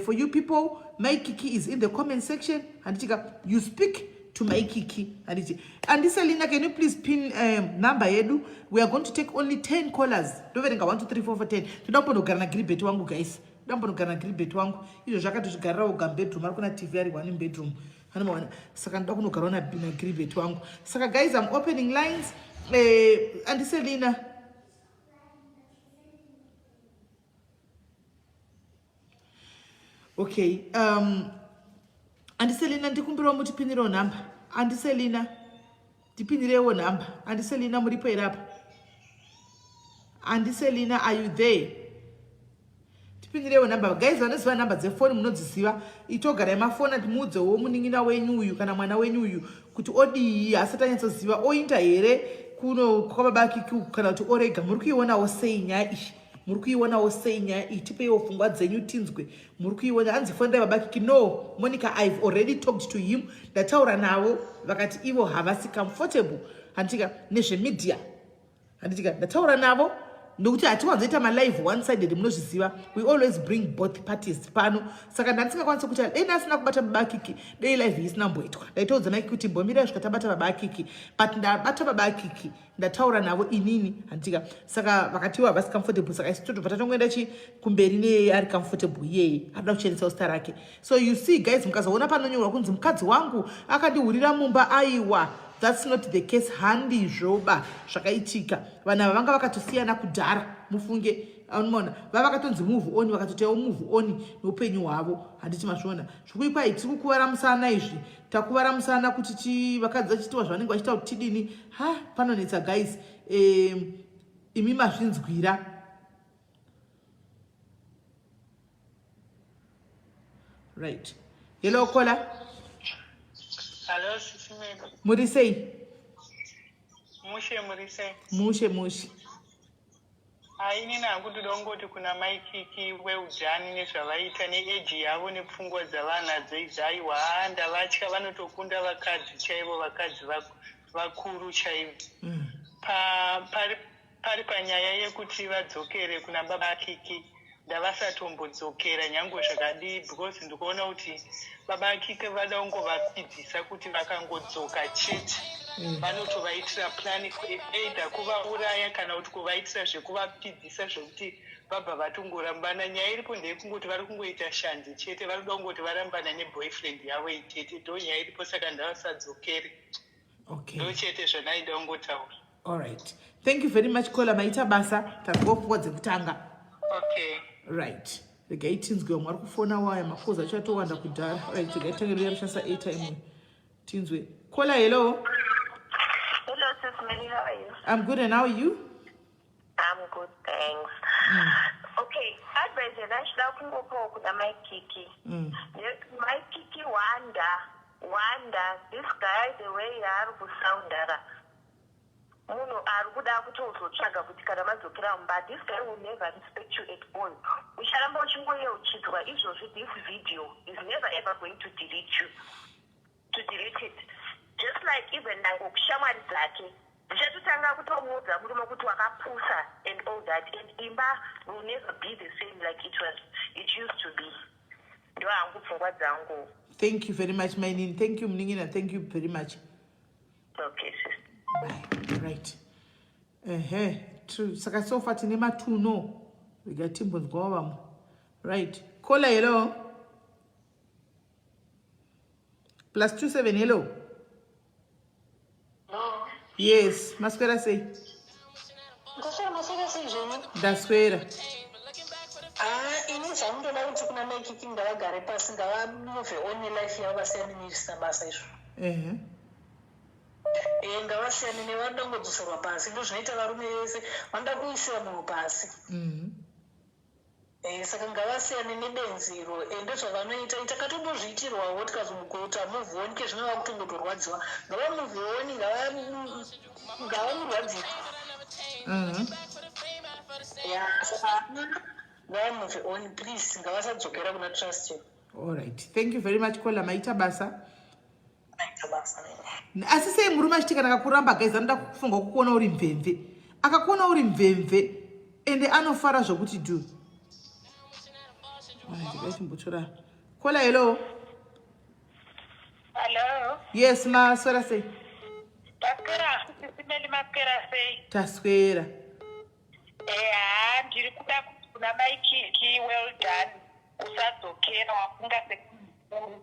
Speaker 1: for you people. Mai Kikie is in the comment section handitika you speak to mai Kikie handiti. And Selina, can you please pin number yedu? We are going to take only 10 callers. Ndoverenga 1 2 3 4 10. Toda kunogara na gribet wangu guys. Toda kunogara na gribet wangu. Izvo zvakatozvigara uga bedroom ari kuna TV ari one bedroom. Hanomaona saka ndoda kunogara na gribet wangu. Saka guys I'm opening lines. And Selina. Okay. Andiselina ndikumbira mutipiniro namba. Andiselina tipinirewo namba. Andiselina muripo irapa. Andiselina are you there? Tipinirewo namba. Guys vanoziva namba dzefoni munodziziva. Itogara yemafoni ati mudzowo munin'ina wenyu uyu kana mwana wenyu uyu kuti odii asati anyatsoziva oinda here kuno kwababa Kikie kana kuti orega. Muri kuionawo sei nyaya iyi? Muri kuionawo sei nyaya iyi? Tipeiwo pfungwa dzenyu tinzwe. Muri kuiona hanzi fonda baba Kikie. No, Monica, I've already talked to him. Ndataura navo vakati ivo havasi comfortable handitika nezvemedia. Handitika ndataura navo ndokuti hatiwanzoita malive one sided munozviziva. We always bring both parties pano. Saka ndandisingakwanisa kuti dai ndasina kubata baba Kikie dei live isina mboitwa. Ndaitoudza mai kuti mbomira svika tabata baba Kikie but ndabata baba Kikie ndataura navo inini handitika. Saka vakati havasi comfortable saka isi totobva tatongoenda kumberi neye ari comfortable iyeye anoda kuchenesa zita rake. So you see guys mukazoona panonyorwa kunzi mukadzi wangu akandihurira mumba aiwa. That's not the case. Handi zvoba zvakaitika. Vana vanga vakatosiyana kudhara mufunge. Unoona vavakatonzi move on vakatotawo move on noupenyu hwavo. Handiti mazviona zvikuikwai tiri kukuvara musana izvi takuvara musana kuti vakadzi vachitiwa zvavanenge vachita kuti tidini. Panonetsa guys. Imi mazvinzwira. Right. Hello caller.
Speaker 6: Hello, SIS MELLY.
Speaker 1: Muri sei? Mushe.
Speaker 6: Inini hangu ndoda kungoti kuna mai Kikie weudhani nezvavaita neeji yavo nepfungwa dzavanadzo idzi aiwa ndavatya vanotokunda vakadzi chaivo vakadzi vakuru chaivo. Pari panyaya yekuti vadzokere kuna baba Kikie ndavasatombodzokera nyange zvakadii because ndikuona kuti baba Kikie vada kungovapidzisa kuti vakangodzoka chete. Vanotovaitira plani either kuvauraya kana kuti kuvaitira zvekuvapidzisa zvokuti vabva vatongorambana. Nyaya iripo ndeyekungoti vari kungoita shanzi chete, vari kuda kungoti varambana neboyfriend yavo itete. Ndo nyaya iripo, saka ndavasadzokeri.
Speaker 1: Okay.
Speaker 6: Ndo chete zvandaida kungotaura.
Speaker 1: All right. Thank you very much, Kola. Maita basa. Tagofuwa dzekutanga.
Speaker 6: Okay.
Speaker 1: Right. Regai tinzwe mwari kufona waya makoza chatowanda kudhara. Right. Regai tangerera shasa airtime. Tinzwe. Kola, hello.
Speaker 2: Hello, Sis Melly, how are you?
Speaker 1: I'm good, and how are you?
Speaker 2: I'm good, thanks. Okay, advice yanashida kungopo kuna my Kikie. My Kikie wanda, this guy the way ari kusoundara. Munhu ari kuda kuti uzotsvaga kuti kana madzokera mumba, this guy will never respect you at all. Ucharamba uchingoyeuchidzwa izvozvi, this video is never ever going to delete it. Just like even nango kushamwari dzake ndichatotanga kutomuudza murume kuti wakapusa and all that, and imba will never be the same like it used to be. Ndo hangu pfungwa dzangu.
Speaker 1: Thank you very much, my name. Thank you, Mningina. Thank you very much.
Speaker 2: Okay, sister.
Speaker 1: Bye. Right. True. Saka so far tine matuno. We got timbons go over. Right. Kola, hello. +27, hello.
Speaker 2: No.
Speaker 1: Yes, masquera say. Dasquera.
Speaker 7: Ini zvamunoda kuti kuna mai Kikie ngavagare pasi ngavamove one life yavo vasiyane nezvisabasa izvo. Ngavasiyane nevanoda kungodzoserwa pasi, ndo zvinoita varume vese vanoda kuisira munhu pasi. Saka ngavasiyane nebenziro, ende zvavanoita takatongozviitirwawo tikazomugota muvhoni kezvinova kutongotorwadziwa, ngavamuvhoni ngavamurwadzira. Ngavamuvhoni please, ngavasadzokera kuna trust you.
Speaker 1: All right. Thank you very much, Kola. Maita basa. Asi sei murume achitika akakuramba guys, anoda kufunga kukuona uri mvemve. Akakuona uri mvemve ende anofara zvokuti do. Kola, hello.
Speaker 2: Hello.
Speaker 1: Yes, ma, swera say.
Speaker 2: Taswera, Sis Melly maswera sei.
Speaker 1: Taswera.
Speaker 2: Ndiri kuda kuti kuna mai Kikie, well done. Usadzokera wafunga sekuru.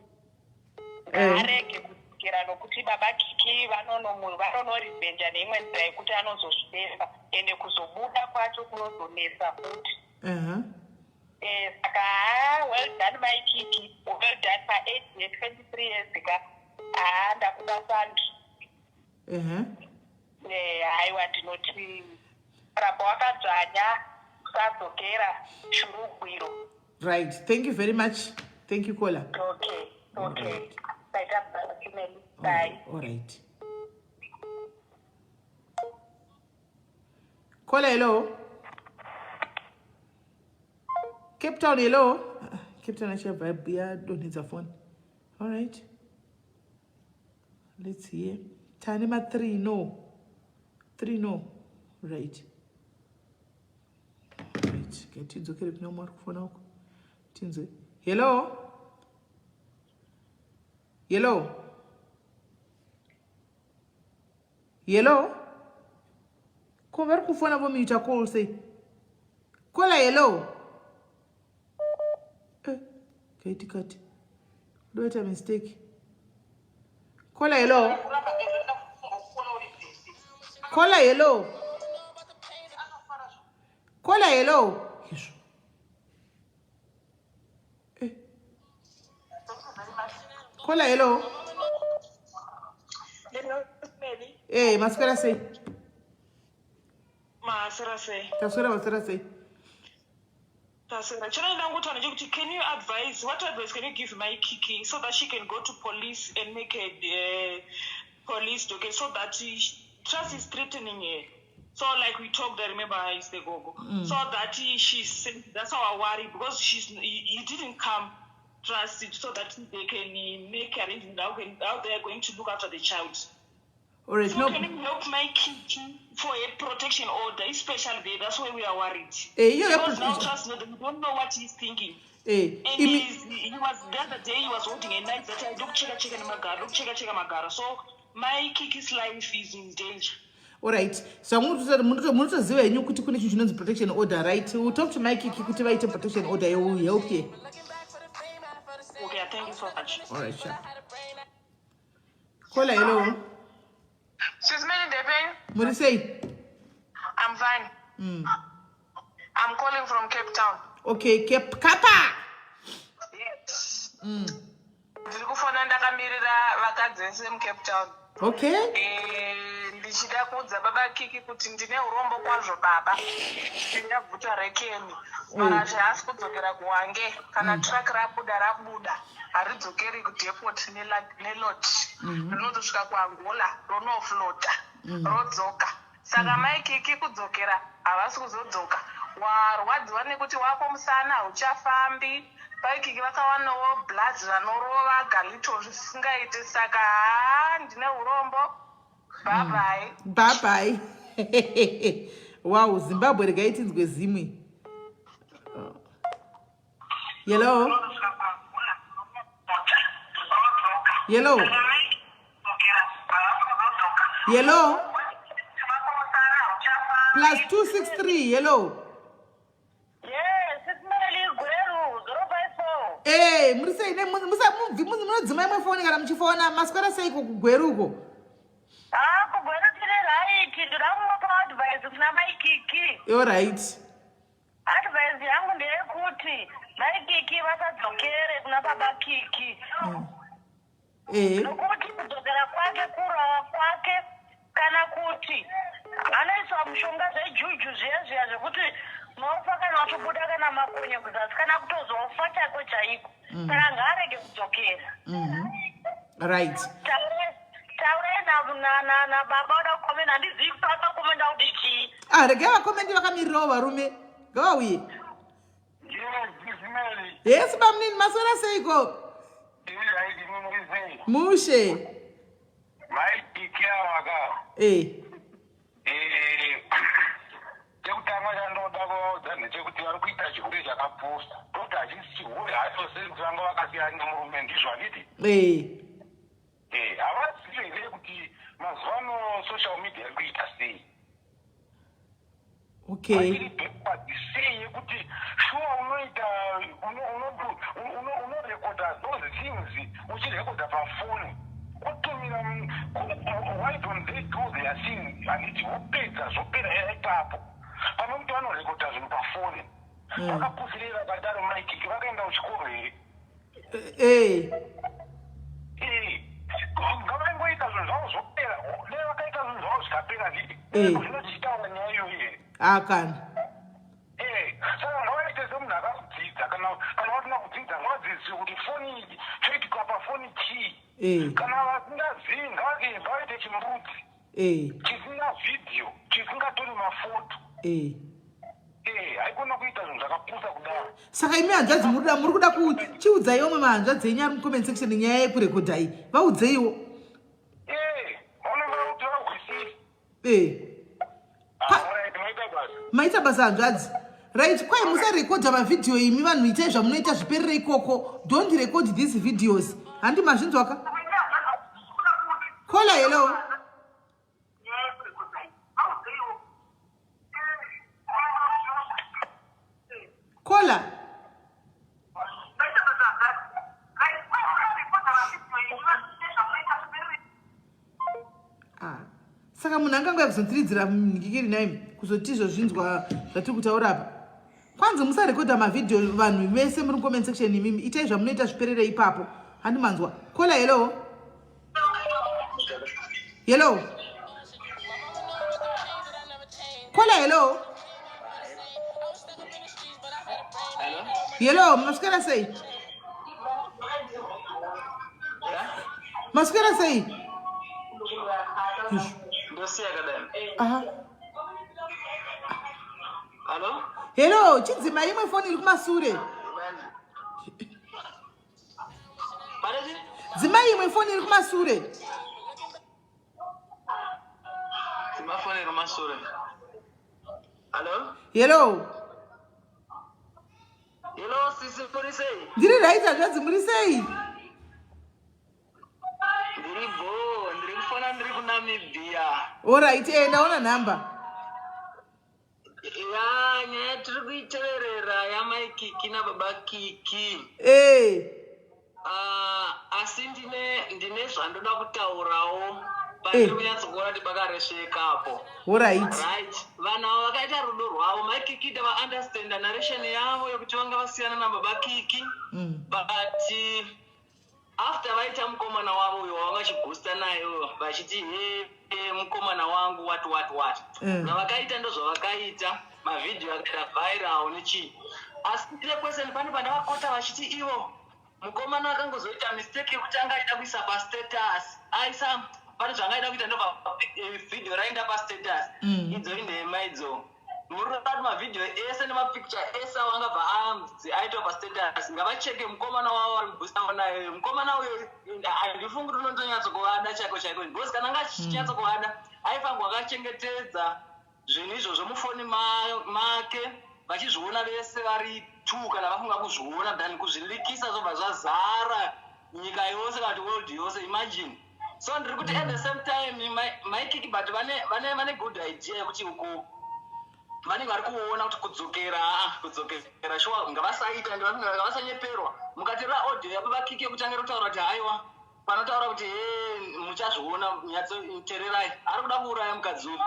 Speaker 2: Ngarege kudzokera nokuti baba Kikie vanonorivhenja neimwe nzira yekuti anozozvidemba ende kuzobuda kwacho kunozonesa futi. Saka well done my Kikie, well done pa-age ye-23 years ka. Ndakuda sandu. Haiwa ndinoti ramba wakadzvanya usadzokera shurugwiro.
Speaker 1: Right. Thank you very much. Thank you, Kola.
Speaker 2: Okay. Bye.
Speaker 1: All right. Kola, hello. Cape Town, hello. Cape Town, actually, vibe. Don't need a phone. All right. Let's see. Tanima 3, no. 3, no. Right. Right. Get it. Okay, no more phone now. Hello. Cover kufona bo mute call say. Kola, hello. Cut. Do it a mistake. Kola, hello. Yes. Kola, hello. Hey, masquera say.
Speaker 7: Masquera say.
Speaker 1: Masquera say.
Speaker 7: Can you advise, what advice can you give my Kikie so that she can go to police and make a police docket so that trust is threatening her? So like we talked, I remember is the go. So that that's our worry because he didn't come trusted so that they can make arrangements how they are going to look after the child.
Speaker 1: All right,
Speaker 7: so can you help my Kikie for a protection order, especially there? That's why we are worried. Because now trust me, we don't know what he's thinking. And he was the other day he was holding a knife that I look check magara. So my Kikie's life is in danger.
Speaker 1: Alright. So munotoziva henyu kuti kune chinhu chinonzi protection order, right? We'll talk to my Kikie kuti vaite protection order yehelp ye.
Speaker 7: Okay, thank you so much.
Speaker 1: Alright, sure. Caller, hello.
Speaker 7: SIS MELLY Devin.
Speaker 1: What do you say?
Speaker 7: I'm fine. I'm calling from Cape Town.
Speaker 1: Okay, Cape Kappa.
Speaker 7: Yes. Ndiri kufona ndakamirira vakadzi vese muCape Town.
Speaker 1: Okay.
Speaker 7: Ndichida kuudza baba Kikie kuti ndine urombo kwazvo baba. Ndine bvuta rekeni. Mara haasi kudzokera kuwange. Kana truck rabuda. Haridzokeri kudepot nelot. Rinotosvika kuAngola, ronoflota, rodzoka. Saka mai Kikie kudzokera, havasi kuzodzoka. Warwadziwa nekuti wako musana hauchafambi. Mai Kikie vakawanawo blood vanorova galito zvisingaite, saka ndine urombo. Bye bye.
Speaker 1: Bye bye. Wow, Zimbabwe rigaitinzwe zimwe. Hello. Hello. Hello. Plus 263. Hello.
Speaker 7: Yes, SIS MELLY Gweru 054.
Speaker 1: Hey, murisei ne munodzima imwe foni kana muchifona maswera seiko kugweruko?
Speaker 7: Kugweru tine right. Ndinoda kungopa advice kuna mai Kikie.
Speaker 1: All right.
Speaker 7: Advice yangu ndeyekuti mai Kikie vasadzokere kuna baba Kikie. Nokuti kudzokera kwake kurawa kwake, kana kuti anoiswa mushonga zvejuju zviya zvekuti unofa kana wachibuda kana makonye kuzasi kana kutozofa chako chaiko. Saka ngaarege kudzokera.
Speaker 1: Right.
Speaker 7: Taurai na baba uda kukomenda, handizivi kuti akakomenda kuti chii.
Speaker 1: Rega vakomendi vakamirirawo varume. Ngavauye.
Speaker 8: Yes, SIS MELLY.
Speaker 1: Yes, bamnini maswera seiko? Mushe.
Speaker 8: Mai Kikie waka. Chekutanga chandoda kuvaudza ndechekuti vari kuita chihuri chakaposta. Kuti hachisi chihuri hacho vanga vakasiyana nemurume ndizvo handiti? Havazivi here kuti mazuva ano social media iri kuita sei.
Speaker 1: Okay.
Speaker 8: Iri backward sei yekuti sure unorekodha those things uchirekodha pafoni. Kutumira why don't they do their thing handiti wopedza zvopera ipapo. Pane kuti vanorekodha zvinhu pafoni. Vakapusirira vakadaro mai Kikie vakaenda kuchikoro here. Ngavangoita zvinhu zvavo zvopera. Dai vakaita zvinhu zvavo zvikapera nditi. Zvinochitaura nyaya iyoyo here.
Speaker 1: Akana.
Speaker 8: Saka ngavaite semunhu akakudzidza kana vasina kudzidza ngavadzidziswe kuti foni iyi choitika pafoni chii. Kana vasingazivi ngavaite chimbudzi chisina vhidhiyo chisingatori mafoto. Haikona kuita zvinhu zvakapusa kudaro.
Speaker 1: Saka imi hanzvadzi muri kuda kuchiudzai omwe mahanzvadzi enyu ari mucomment section nyaya yekurekodha iyi. Vaudzeiwo.
Speaker 8: Vanonga kuti vagwisise.
Speaker 1: Maita basa hanzvadzi. Right, kwai musarekodha mavhidhiyo imi vanhu itai zvamunoita zviperere ikoko. Don't record these videos. Handi mazvinzwaka? Caller, hello. Caller. Saka munhu angangaya kuzondiridzira migikiri naimi kuzoti izvo zvinzwa zvatiri kutaura apa. Kwanzi musarekodha mavhidhiyo vanhu vese muri comment section imimi. Itai zvamunoita zviperere ipapo. Handi manzwa. Caller, hello. Hello. Caller, hello. Hello, maswera sei? Maswera sei?
Speaker 9: Hello?
Speaker 1: Hello, chidzima imwe foni iri kumasure. Dzima imwe foni iri kumasure.
Speaker 9: Dzima foni iri kumasure. Hello?
Speaker 1: Hello.
Speaker 9: Hello, sisi muri sei?
Speaker 1: Ndiri right hanzvadzi muri sei?
Speaker 9: Ndiri bo, ndiri kufona ndinoona ndiri kuNamibia.
Speaker 1: Alright, ndaona number.
Speaker 9: Ya, nyaya tiri kuiteverera yaMai Kikie naBaba Kikie. Asi ndine zvandoda kutaurawo. Pandiri kunyatsokuona kuti pakaresvekapo. Right. Vanhu ava vakaita rudo rwavo. Mai Kikie ndava understand narration yavo yokuti vanga vasiyana naBaba Kikie. But after vaita mukomana wavo uyo wavangachiboosta nayo vachiti mukomana wangu what zvavakaita ndozvavakaita mavhidhiyo akaita viral nechii. Asi ndire kwese pane pandavakota vachiti ivo mukomana akangozoita mistake yekuti angaida kuisa pastatus aisa pane zvangaida kuita ndovhidhiyo raenda pastatus idzo inhema idzo. Murati mavhidhiyo ese nemapicture ese wangabva aitwa pastatus ngavacheke mukomana wavo vari kuboosta nayo. Mukomana uyo handifungi kuti unotonyatsokuada chaiko because kana anga achinyatsokuada aifangwa akachengetedza zvinhu izvozvo mufoni make vachizviona vese vari 2 kana vafunga kuzviona than kuzvilikisa zvobva zvazara nyika yose kana kuti world yose. Imagine. So ndiri kuti at the same time Mai Kikie but vane good idea yekuti uku vanenge vari kuona kuti kudzokera shuwa ngavasaita ngavasanyeperwa. Mukatira audio yaBaba Kikie kutanga kutaura kuti haiwa panotaura kuti muchazviona munyatsotererai ari kuda kuuraya mukadzi uyu.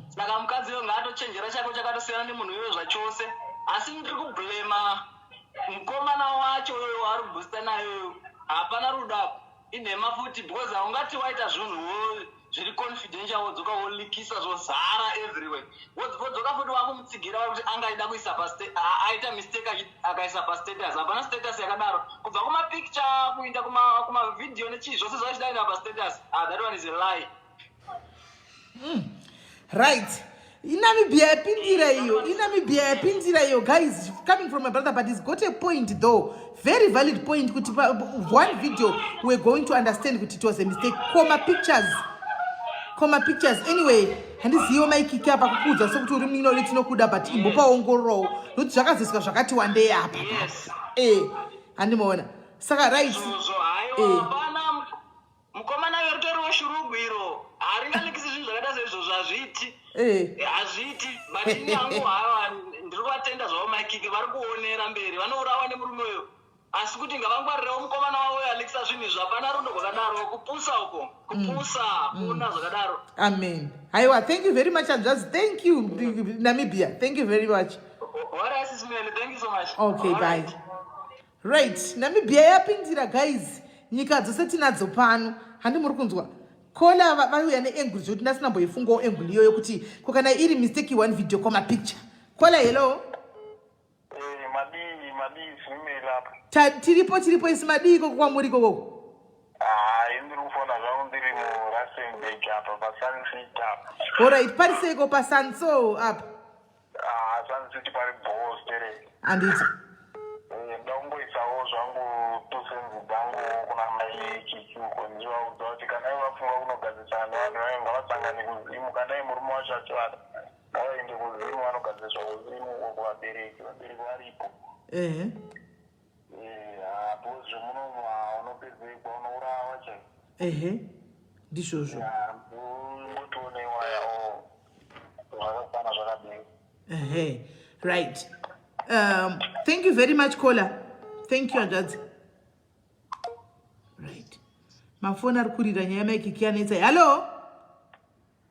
Speaker 9: Saka mukadzi uyo ngaatochenjera chako chakatosiyana nemunhu iyoyo zvachose. Asi ndiri kublema mukomana wacho uyo ari kuboosta nayo. Hapana rudapo inhema futi because haungati waita zvinhu zviri confidential wodzoka wolikisa zvozara everywhere. Wodzoka futi wakumutsigira kuti angaida kuisa aita mistake akaisa pastatus. Hapana status yakadaro kubva kumapicture kuinda kumavidhiyo nechii zvose zvachidaira pastatus. That one is a lie.
Speaker 1: Right. Namibia yapindira iyo guys, coming from my brother, but he's got a point though, very valid point. One video we're going to understand that it was a mistake. Comma pictures anyway. Handiziyo Mai Kikie apa kukudza sokuti uri mino letinokuda but imbopa ongoro nokuti zvakaziswa zvakati wandei apa. Handimaona saka right.
Speaker 9: Hapana mukomana yotoriwo shurugwiro haringanikisi zvinhu zvakaita sezvo zvazviti hazviti but inyangu hava ndiri kuvatenda zvavo Mai Kikie vari kuonera mberi vanourawa nemurume uyo. Asi kuti ngavangwarirawo mukomana wavo alikisa zvinhu izvi. Hapana rudo rwakadaro kupusa uko kupusa kuna zvakadaro.
Speaker 1: Amen. Aiwa, thank you very much Andras. Thank you Namibia. Thank you very much.
Speaker 9: What else is Melly? Thank you so much.
Speaker 1: Okay, bye. Right. Namibia yapindira guys. Nyika dzose tinadzo pano. Handi muri kunzwa. Kola vauya neangle zvoti ndasinamboifungawo angle iyoyo kuti kana iri mistake one video koma picture. Kola hello.
Speaker 8: Madii simeli apa.
Speaker 1: Tiripo isi madii koko kwamuri koko.
Speaker 8: Ndiri kufona zvangu ndiri muRustenburg apa paSunset apa.
Speaker 1: Alright, pariseko paSanso apa.
Speaker 8: Sunset pari boss tere.
Speaker 1: Anditi.
Speaker 8: Ndakungoisawo zvangu tosenzi dzangu kuna Mai Kikie uko ndivaudza kuti kana ivo vafunga kunogadzisana nevanhu vayo ngavasangane kuzimu. Kana murume wacho achivada ngavaende kuzimu vanogadziswa kuzimu uko kuvabereki varipo. Hapo zvomunomu unopedzekwa unourawa chaiko.
Speaker 1: Ndizvozvo.
Speaker 8: Ngotionewa yawo zvakasana zvakadini.
Speaker 1: Right. Thank you very much caller. Thank you Andras. Right. Mafoni ari kurira nyaya Mai Kikie anetsa. Hello.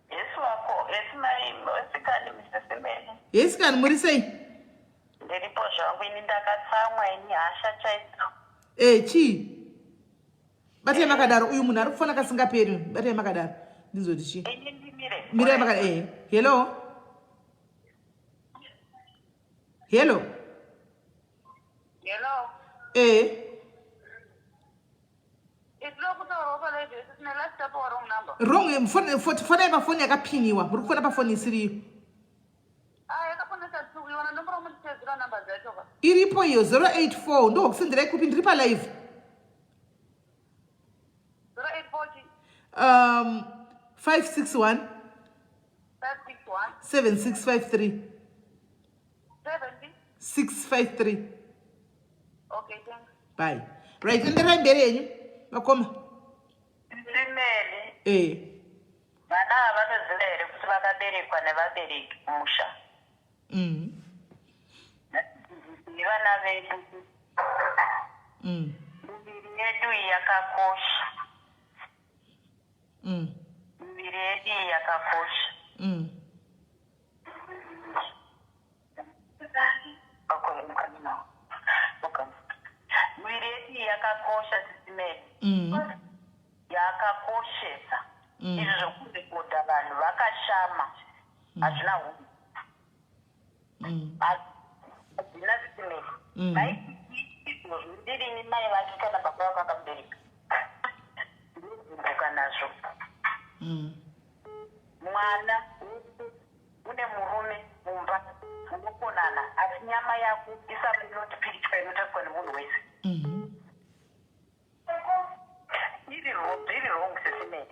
Speaker 2: Yes wako. Yes mai wesikani Mr. Semeli.
Speaker 1: Yes kan muri sei?
Speaker 2: Ndiripo zvangu ini ndakatsamwa ini hasha chaito.
Speaker 1: Chi? Batai makadaro uyu munhu ari kufona kasingaperi. Batai makadaro. Ndizoti chi? Mire makadaro. Hello. Hello.
Speaker 2: Hello. It's local over like this. It's my last step or wrong number.
Speaker 1: Wrong. Fona pafoni yakapiniwa. Muri kufona pafoni isiriyo.
Speaker 2: Yakapona tatu. You want a number of numbers that over.
Speaker 1: Iripo iyo 084 ndo kusendera ikupi ndiri pa live.
Speaker 2: 0840.
Speaker 1: 561 7653. 653.
Speaker 2: Okay, thanks.
Speaker 1: Bye. Right, ndera mbere yenyu. Vakoma.
Speaker 2: Simeli. vana havanoziva here kuti vakaberekwa nevabereki kumusha. Vana vedu miviri yedu yakakosha. Miviri yedu yakakosha. Miviri yedu yakakosha sisimeni. Yakakoshesa. Izvi zvokunze kuda vanhu vakashama. Hazvina hunhu. Hazvina sisimeni. Ndiri mai vake kana baba vake vakamubereka. Ndizvimbuka nazvo. Mwana une murume mumba munokonana asi nyama yako isati inotipiritswa inotariswa nemunhu wese. Iri wrong sesimene.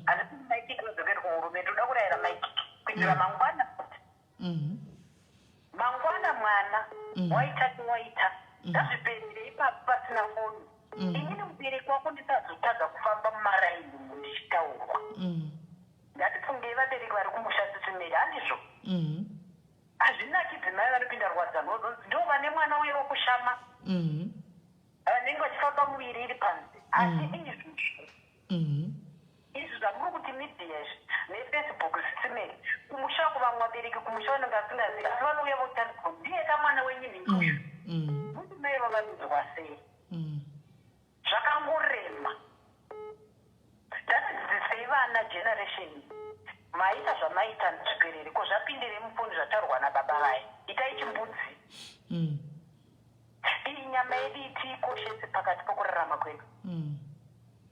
Speaker 2: Asi kuti maikiki vadzokere kumurume toda kurayira maikiki kuitira mangwana kuti mangwana mwana waita waita ngazviperere ipapo pasina foni. Inini mubereki wako ndisazotadza kufamba mumaraini ndichitaurwa. Ngatipfungei vabereki vari kumusha sisimeri handizvo. Hazvina chidzimai vanopinda rwadza ndo vane mwana uye wokushama. Vanenge vachifamba muviri iri panze. Asi izvi zvamuri kuti media nefacebook sisimeri kumusha kuvamwe vabereki kumusha vanenge vasingazivi asi vanouya votariswa ndiye kamwana wenyu nenyu. Kuti mai vavanonzwa sei? Zvakangorema. Tatidzidzisei vana generation maita zvamaita nzviperere ko zvapindire mufoni zvataurwa nababa vaye. Itai chimbudzi. Iyi nyama yedu itiikoshese pakati pokurarama kwedu.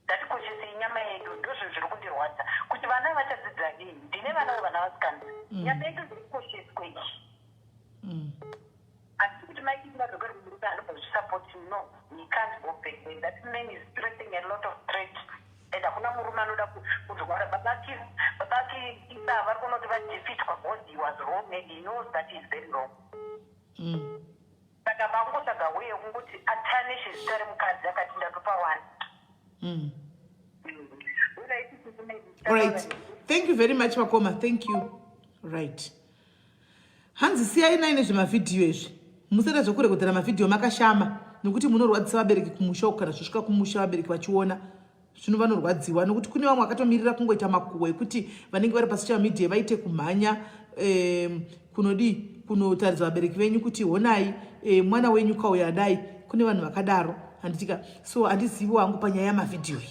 Speaker 2: Ngatikoshesei nyama yedu ndozvo zviri kundirwadza kuti vana vachadzidza hii. Ndine vana vana vasikana. Nyama yedu dzirikosheswe. Asi kuti maikiki vadzokere kumurume anobvazvisapoti no, he can't go back there. That man is stressing a lot of threat. And hakuna murume anoda kuzvara babaki isa vari kunoti vadefeatwa because he was wrong and he knows that he is very wrong. Saka vangotsvaga uye kunguti atanishe zita remukadzi akati ndatopa wani.
Speaker 1: Right. Thank you very much Makoma. Thank you. Right. Hanzi siyai naine zvemavidhiyo izvi. Musada zvokurekodhera mavidhiyo makashama nokuti munorwadzisa vabereki kumusha kana zvosvika kumusha vabereki vachiona zvinova norwadziwa nokuti kune vamwe vakatomirira kungoita makuhwa ekuti vanenge vari pasocial media vaite kumhanya kunotaridza vabereki venyu kuti honai mwana wenyu kauya dai. Kune vanhu vakadaro handitika so handizivi wangu panyaya yamavidhiyo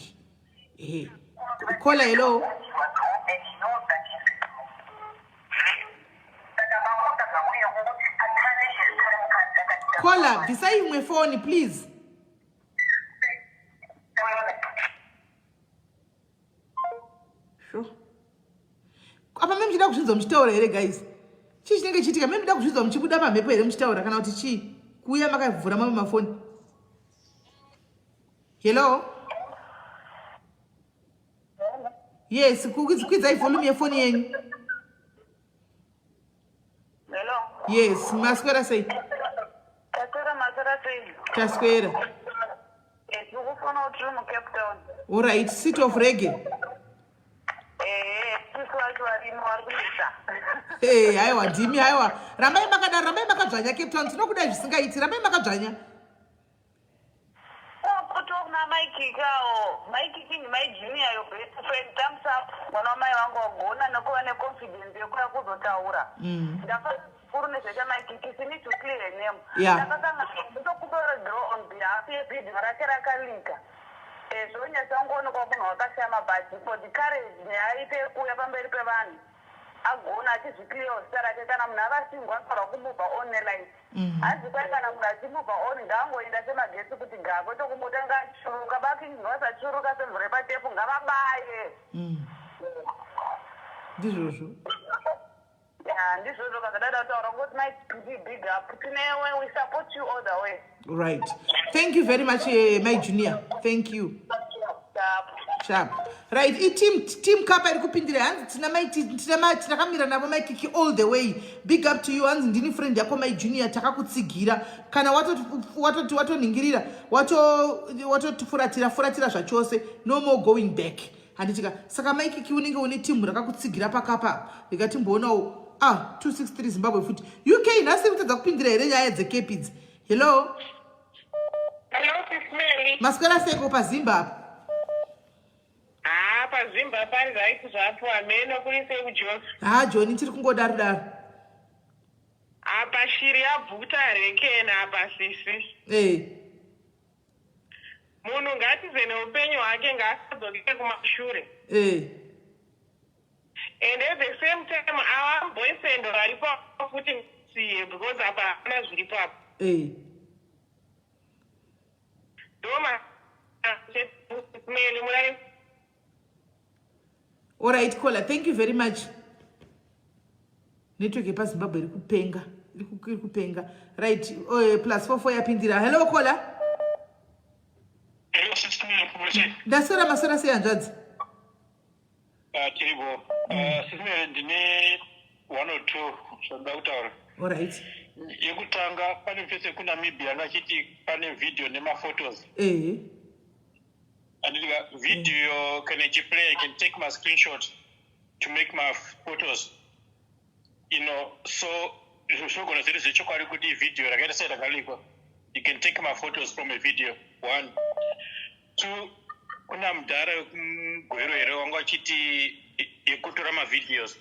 Speaker 1: iyi. Kola hello. Kola bvisai imwe foni please. Sure. Apa mimi ndida kuzvinzwa muchitaura here guys. Chii chinenge chiitika? Mimi ndida kuzvinzwa muchibuda pamhepo here muchitaura kana kuti chii? Kuuya makavhura mamwe mafoni. Hello? Yes, kwidzai volume yefoni yenyu.
Speaker 2: Hello?
Speaker 1: Yes, maswera sei? Taswera.
Speaker 2: Ndikufuna kuti uri muCape Town.
Speaker 1: All right, city of reggae.
Speaker 2: Tisu vacho varimo vari kuisa.
Speaker 1: Haiwa ndimi haiwa. Rambai makadaro, rambai makadzvanya Cape Town. Tinokuda zvisingaiti, rambai makadzvanya.
Speaker 2: Kutokuna maikikawo. Maikiki ni mai junior yo best friend thumbs up. Mwana mai wangu wagona nokuva neconfidence yokuya kuzotaura. Ndafa kuri nezvechamaikiki need to clear a name. Ndakasanga ndokutora draw on behalf yebhidhi rake rakalika. Zvonyatsangoonekwa munhu wakashama but for the courage neaipe kuuya pamberi pevanhu agona achizvikliyawo zita rake kana munhu avasingwa anofanirwa kumubva on neline. Hanzi kwai kana munhu achimubva on ngaangoenda semagetsi kuti gako tokumbotanga achuruka baki ngasachuruka semvura yepatepu ngavabaye.
Speaker 1: Ndizvozvo.
Speaker 2: Ndizvozvo kazadada kutaura ngoti my big up tinewe we support you all the way.
Speaker 1: Right. Thank you very much my junior. Thank you. Sharp. Right. Team Kapa iri kupindira hanzi tinakamira navo maikiki all the way. Big up to you hanzi ndini friend yako my junior takakutsigira kana watoningirira watofuratira zvachose no more going back. handitika saka maikiki unenge une timu rakakutsigira pakapa rikatimboonao 263 Zimbabwe futi UK nhasi kutadza kupindira here nyaya dzekepidzi. Hello
Speaker 6: SIS MELLY.
Speaker 1: maswera seiko paZimbabwe?
Speaker 6: paZimbabwe pani zvaiti zvapo hameno kuri sei kuJoni.
Speaker 1: Joni tiri kungodaro
Speaker 6: apa shiri yabvuta rekena apa sisi. Munhu ngatize neupenyu hwake ngaasadzokere kumashure. And at the same time our boyfriend varipo futi siye because apa hapana zviripo apa. Doma
Speaker 1: all right caller, thank you very much. Network yepaZimbabwe iri kupenga right. +44 yapindira. Hello caller.
Speaker 8: Hello SIS MELLY.
Speaker 1: Ndaswera maswera sei hanzvadzi?
Speaker 8: Tiribo. SIS MELLY ndine 1 or 2 zvoda kutaura.
Speaker 1: All right.
Speaker 8: Yekutanga pane mfese kuNamibia anachiti pane video nemaphotos. Andika video can play, I can take my screenshot to make my photos. You know, so gonna say this is a good video. Like I said, you can take my photos from a video. 1, 2. Kuna mdara gwero wanga chiti yekutora ma videos.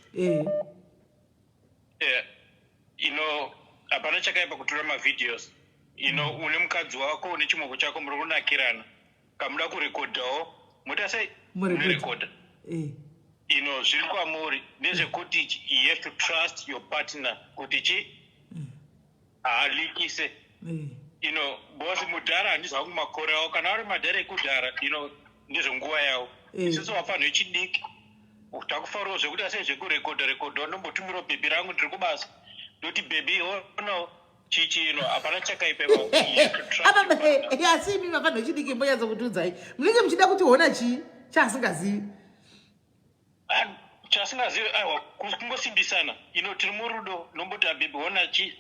Speaker 8: You know, apana chakaipa kutora ma videos. You know, une mukadzi wako une chimoko chako muri kunakirana. Kamuda kurekodhawo muta sei murekoda. You know, zviri kwamuri ndezvekuti you have to trust your partner kuti chi haalikise. You know, bosi mudhara handizva kumakore awo kana vari madhara ekudhara, you know, ndezvenguva yavo. Isusu vafanhu vechidiki takufarirawo zvekuti asei zvekurekodha ndombotumirawo bhebhi rangu ndiri kubasa ndoti bhebhi ono chichino hapana chakaipepa.
Speaker 1: Asi imi vafanhu vechidiki mboyatsokutudzai munenge muchida kuti hona chii chaasingazivi?
Speaker 8: Chasingazivi aiwa kungosimbisana. You know, tiri murudo nomboti bhebhi hona chi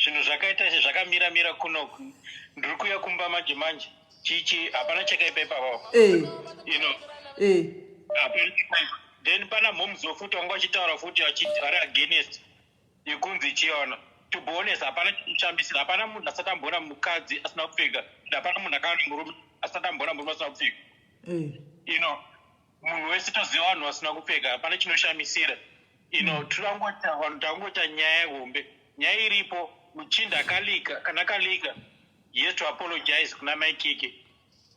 Speaker 8: zvinhu zvakaita sezvakamira kunoku ndiri kuya kumba manje chichi hapana chakaipepa vavo. You know, then pana mhomzo futi wanga vachitaura futi vari against yekunzi chiona. To be honest, hapana chichambisira, hapana munhu asati amboona mukadzi asina kupfeka, hapana munhu akaona murume asati amboona murume asina kupfeka. You know, munhu wese toziva vanhu vasina kupfeka, hapana chinoshamisira. You know, tangota nyaya hombe. Nyaya iripo, muchinda akalika, kana akalika, he has to apologize kuna mai Kikie.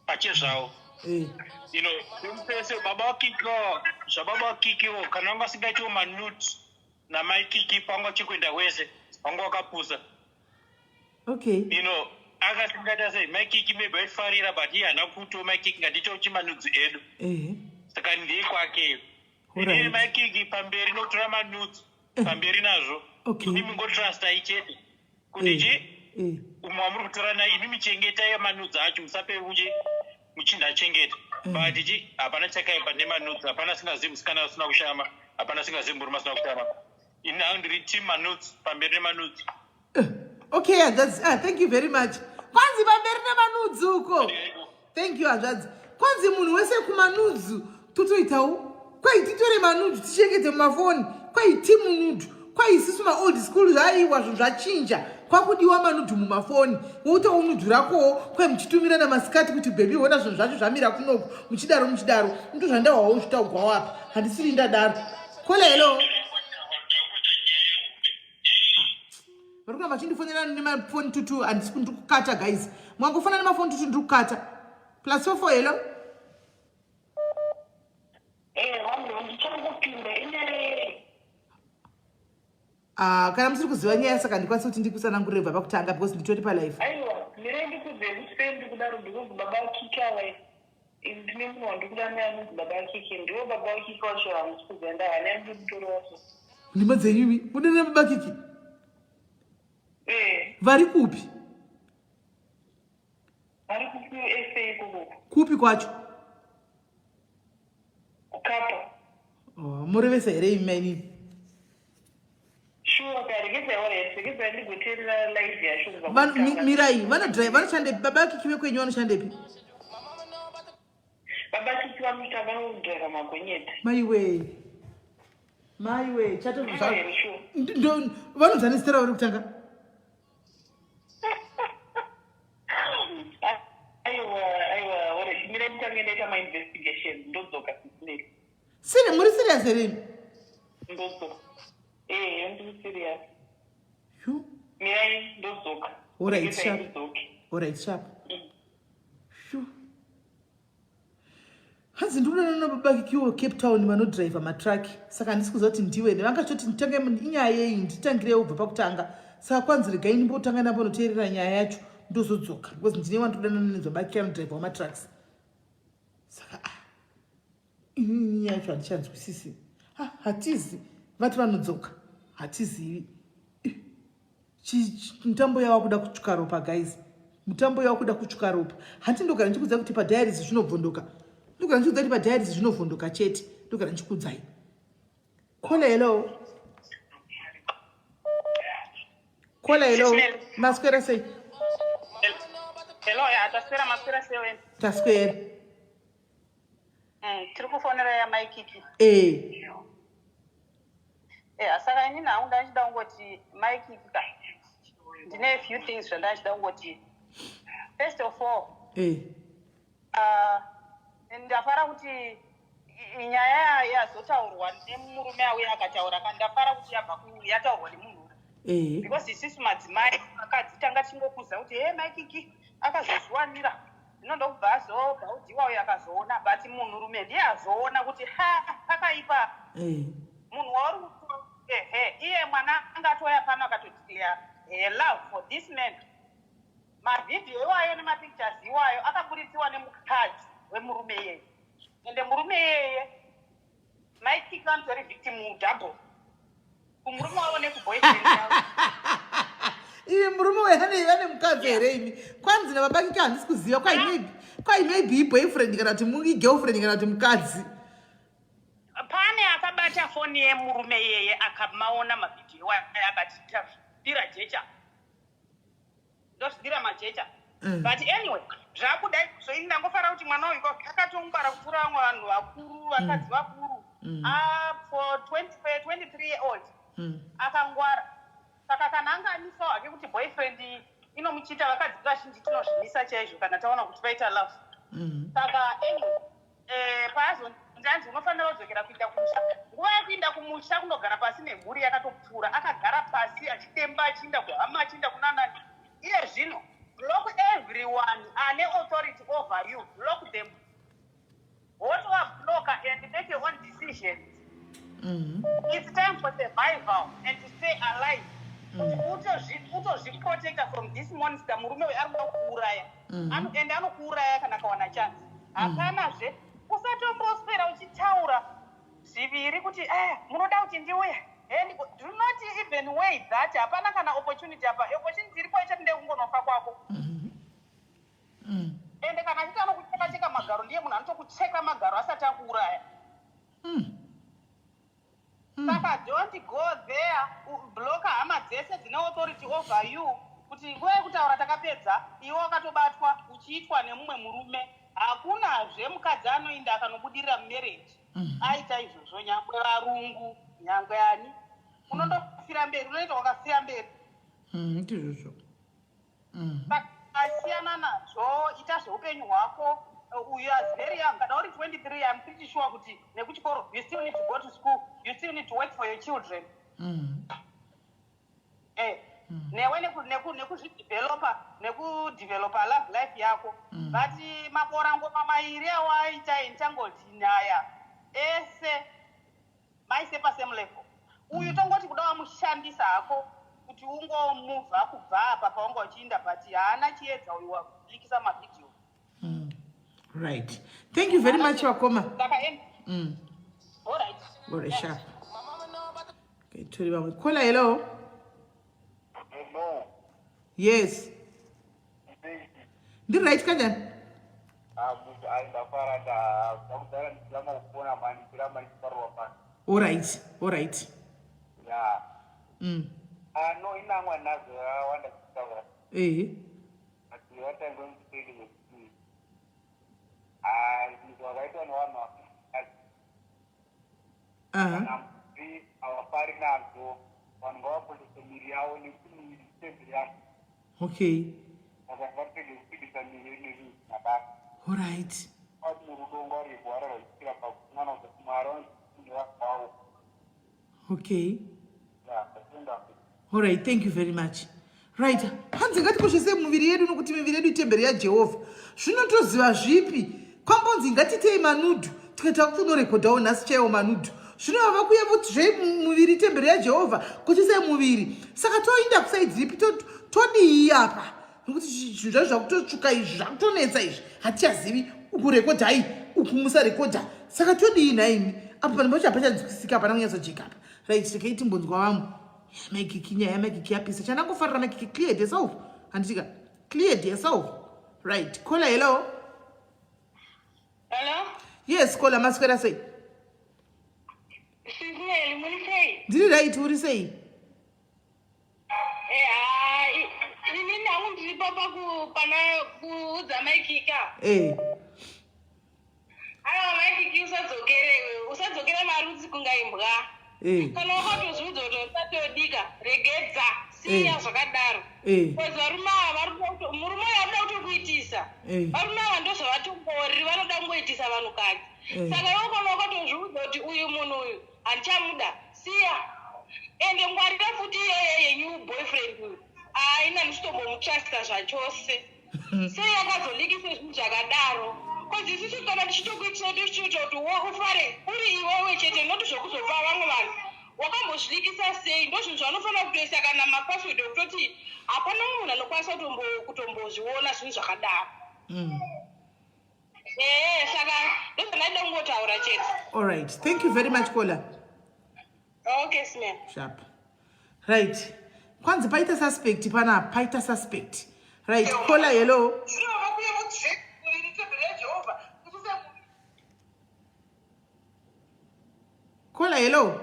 Speaker 8: Pache zvavo. You know, umupese baba wakiko, zvababa wakiko, kana wanga singaitiwo manudes na mai Kikie panga chikuenda wese, wanga wakapusa. You know, akatingata sei mai Kikie maybe waifarira but iye haana kuto mai Kikie ngatito chimanudes edu. Saka ndiye kwake. Ndiye mai Kikie pamberi notora manudes pamberi nazvo. Ini mungotrasta ichete. Kuti chi umwe wamuri kutora naye ini michengeta yemanudes acho musape uje muchinda chengeta. But ichi hapana chakaipa nemanudes, hapana singazivi musikana asina kushama, hapana singazivi murume asina kushama. Ini ndiri team manudes pamberi nemanudes.
Speaker 1: Okay, that's thank you very much. Kwanzi pamberi nemanudes uko. Thank you hanzvadzi. Kwanzi munhu wese kumanudes totoitawo. Kwai titore manudes tichengete mumafoni. Kwai team nude. Kwai isusu old school zvaiwa zvinhu zvachinja. Kwakudiwa manudhu mumafoni. Woutawo nudhu rakowo. Kwai muchitumirana masikati kuti bhebhi wona zvinhu zvacho zvamira kunoku. Muchidaro. Ndizvo zvandawawo zvitaugwa wapi. Handisiri ndadaro. Kola hello. Varikuwa vachindifonera nemafoni tutu handisi kukata guys. Mwangofona nemafoni tutu ndiri kukata. +44 hello. Kana musiri kuziva nyaya saka ndikwanisa kuti ndikusanangurira pakutanga because nditori palive.
Speaker 6: Aiwa, ndirendi kudzekusendi kudaro ndikuzi baba Kikie away. Ndine munhu wandikuda naye anonzi baba Kikie, ndiwo baba Kikie wacho hamusi kuzoenda hane ndimutoro wacho.
Speaker 1: Ndima dzenyuvi, mudana baba Kikie? Vari kupi?
Speaker 6: Vari kupi SA ikoko.
Speaker 1: Kupi kwacho?
Speaker 6: Kapa.
Speaker 1: Murevesa here imainini? Mirai, vanoshande baba Kikie kwenyu vanoshandepi?
Speaker 7: baba Kikie vamika vanodhara magonyeti.
Speaker 1: Maiwe, chato vanodzanisira uri kutanga.
Speaker 7: Aiwa, mira mtange ndaita ma investigation ndodzoka sisiri.
Speaker 1: Siri muri serious here?
Speaker 7: Ndodzoka. Ndiri serious.
Speaker 1: Shu?
Speaker 7: Mira ndodzoka.
Speaker 1: Alright, sharp. Shu. Hanzi ndinoona nababa Kikie Cape Town vanodrive matraki. Saka handisi kuzoti ndiwe nevangachoti nditange inyaya yei nditangire ubva pakutanga. Saka kwanzi regai ndimbotanga ndambonoteerera nyaya yacho ndozodzoka because ndine wandodana nezbaba Kikie mudrive wamatracks. Saka inyaya yacho handichanzwisisi. Hatizi vati vanodzoka. Hatizivi. Mutambo yava kuda kutsvuka ropa guys. Mutambo yava kuda kutsvuka ropa. Handindogara ndichikuudza kuti padiaries zvinobvondoka. Ndogara ndichikuudza kuti padiaries zvinovhondoka chete. Ndogara ndichikuudzai. Kola hello. Kola hello. Maswera sei?
Speaker 7: Hello, ya taswera maswera sei wena?
Speaker 1: Taswera.
Speaker 7: Tiri kufonera yaMai Kikie. Saka inini hangu ndachida kungoti Mai Kikie ka. Ndine few things zvandachida kungoti. First of all, ndafara kuti nyaya yazotaurwa nemurume auya akataura ndafara kuti yataurwa nemunhu. Because isusu madzimai akadzi tanga tingokuza kuti Mai Kikie akazozviwanira. Zvinoda kubva azobva udziwa uyo akazoona but munhurume ndiye azoona kuti akaipa. Munhu wauri iye mwana angatoya pano akatodeclare love for this man. Mavhidhiyo iwayo nemapictures iwayo akabuditsiwa nemukadzi wemurume iyeye. Ende murume iyeye Mai Kikie anotori victim double. Kumurume wavo nekuboyfriend yavo.
Speaker 1: Iye murume wehane vane mukadzi here imi. Kwanzi nababa Kikie handisi kuziva kwai maybe boyfriend kana kuti girlfriend kana kuti mukadzi.
Speaker 7: Pane akabata foni yemurume iyeye akamaona mavhidhiyo akati dira jecha. Ndozvidira majecha. But anyway, zvakudai zvoini ndangofara kuti mwana uyu akatongwara kupfuura vamwe vanhu vakuru, vakadzi vakuru. For 23 year old. Akangwara. Saka kana anga anisawo hake kuti boyfriend inomuchita vakadzi vazhinji tinozvimisa chaizvo kana taona kuti vaita love. Saka anyway, ndanzi unofanira kudzokera kuenda kumusha. Nguva yekuenda kumusha kunogara pasi nemhuri yakatopfuura. Akagara pasi achitemba achienda kuhama achienda kuna nani. Iye zvino block everyone ane authority over you. Block them. What you block and make your own decisions. It's time for survival and to stay alive. Utozviprotecta from this monster murume arikuda kuuraya. Ende anokuuraya kana kawana chance. Hakanazve usatomboswera uchitaura zviviri kuti munoda kuti ndiuye. Do not even wait that hapana kana opportunity apa. Opportunity iripo ichatinde kungonofa kwako. Ende kana chiti anokucheka magaro ndiye munhu anotokucheka magaro asati akuuraya. Saka don't go there block hama dzese dzine authority over you kuti nguva yekutaura takapedza iwe wakatobatwa uchiitwa nemumwe murume. Hakunazve mukadzi anoinda akanobudirira mumarriage aita izvozvo nyangwe varungu nyangwe ani unondofira mberi unoita wakafira mberi.
Speaker 1: Ndizvozvo.
Speaker 7: Asiyana nazvo ita zveupenyu hwako. You are very young. Kana uri 23, I'm pretty sure kuti nekuchikoro you still need to go to school, you still need to work for your children. Newe nekuzvidevelopa nekudevelopa love life yako. But makore ngoma mairi awaita entangoti Nyaya ese maise pasame level. Uyu tongoti kuda wamushandisa hako kuti ungomuvha kubva apa paunga uchiinda but haana chiedza uyu wakulikisa mavhidhiyo.
Speaker 1: Right. Thank you very much, Wakoma.
Speaker 7: All right,
Speaker 1: sharp. Okay, Kola, hello.
Speaker 8: Hello.
Speaker 1: Yes. The right Kajan. All right.
Speaker 8: Yeah.
Speaker 10: No, in that one, I want to cover. But what I'm going to tell you is, wakaitwa nevanhu
Speaker 1: Aha.
Speaker 10: kana kuti havafari nazo vanhu ngavapotese miri yavo nekuti temberi yacho
Speaker 1: Okay.
Speaker 10: saka ngatirege kupindisa miri nezvinhu zvinadaro.
Speaker 1: All right.
Speaker 10: ati murudo ngaurigwara rwachikira pakumwana kuti mwari vanofundira kwavo.
Speaker 1: Okay.
Speaker 10: Tatenda.
Speaker 1: All right, thank you very much. Right, hanzi ngatikoshese muviri yedu nokuti miviri yedu itemberi yaJehovha. Zvinotoziva zvipi? Kwambonzi ngatitei manudhu tikaita kutonorekodhawo nhasi chaiwo manudhu. Zvino vava kuya kuti muviri itemberi yaJehovha kuchise muviri. Saka toinda kusaidzi zipi todii apa? Nokuti zvinhu zvacho zvakutotsvuka izvi zvakutonetsa izvi hatichazivi ukurekodhai uku musarekodha. Saka todii naimi apo panhu pacho hapachadzikisika hapana kunyatsojeka apa. Right, tikaiti mbonzwa vamwe. Kikie, Nyaya, Kikie yapisa. Chana kufarira Kikie, cleared yourself. Antika, cleared yourself. Right. Caller, hello.
Speaker 7: Hello?
Speaker 1: Yes, caller, masquera say.
Speaker 7: SIS MELLY, what do you say?
Speaker 1: Did you right? What do you say?
Speaker 7: Nini nakundi papa kupana kuudza maikika. Ala maikiki usadzokere marudzi kungaimbwa. Kana wakatozvidza kuti usatodika regedza siya zvakadaro. Kwezi varume ava murume varuda kutokuitisa. Varume ava ndozvavatombori vanoda kungoitisa vanhukadzi. Saka iwe kana wakatozviudza kuti uyu munhu uyu handichamuda siya. Ende ngwarira futi yenyu boyfriend uyu. Haina ndichitombomutrasta zvachose. Sei akazolikise zvinhu zvakadaro. Kozi isusu kana tichitokuitisa tichitoita kuti ufare uri iwewe chete noti zvokuzopa vamwe vanhu. Wakambozvilikisa sei? Ndozvinhu zvanofanira kutoisa kana mapasword okutoti hapana munhu anokwanisa kutombozviona zvinhu zvakadaro. Saka ndozvanaida kungotaura chete.
Speaker 1: All right. Thank you very much, caller.
Speaker 7: Okay, Smith.
Speaker 1: Sharp. Right. Kwanzi paita suspect pana paita suspect. Right. Caller, hello. Caller, hello.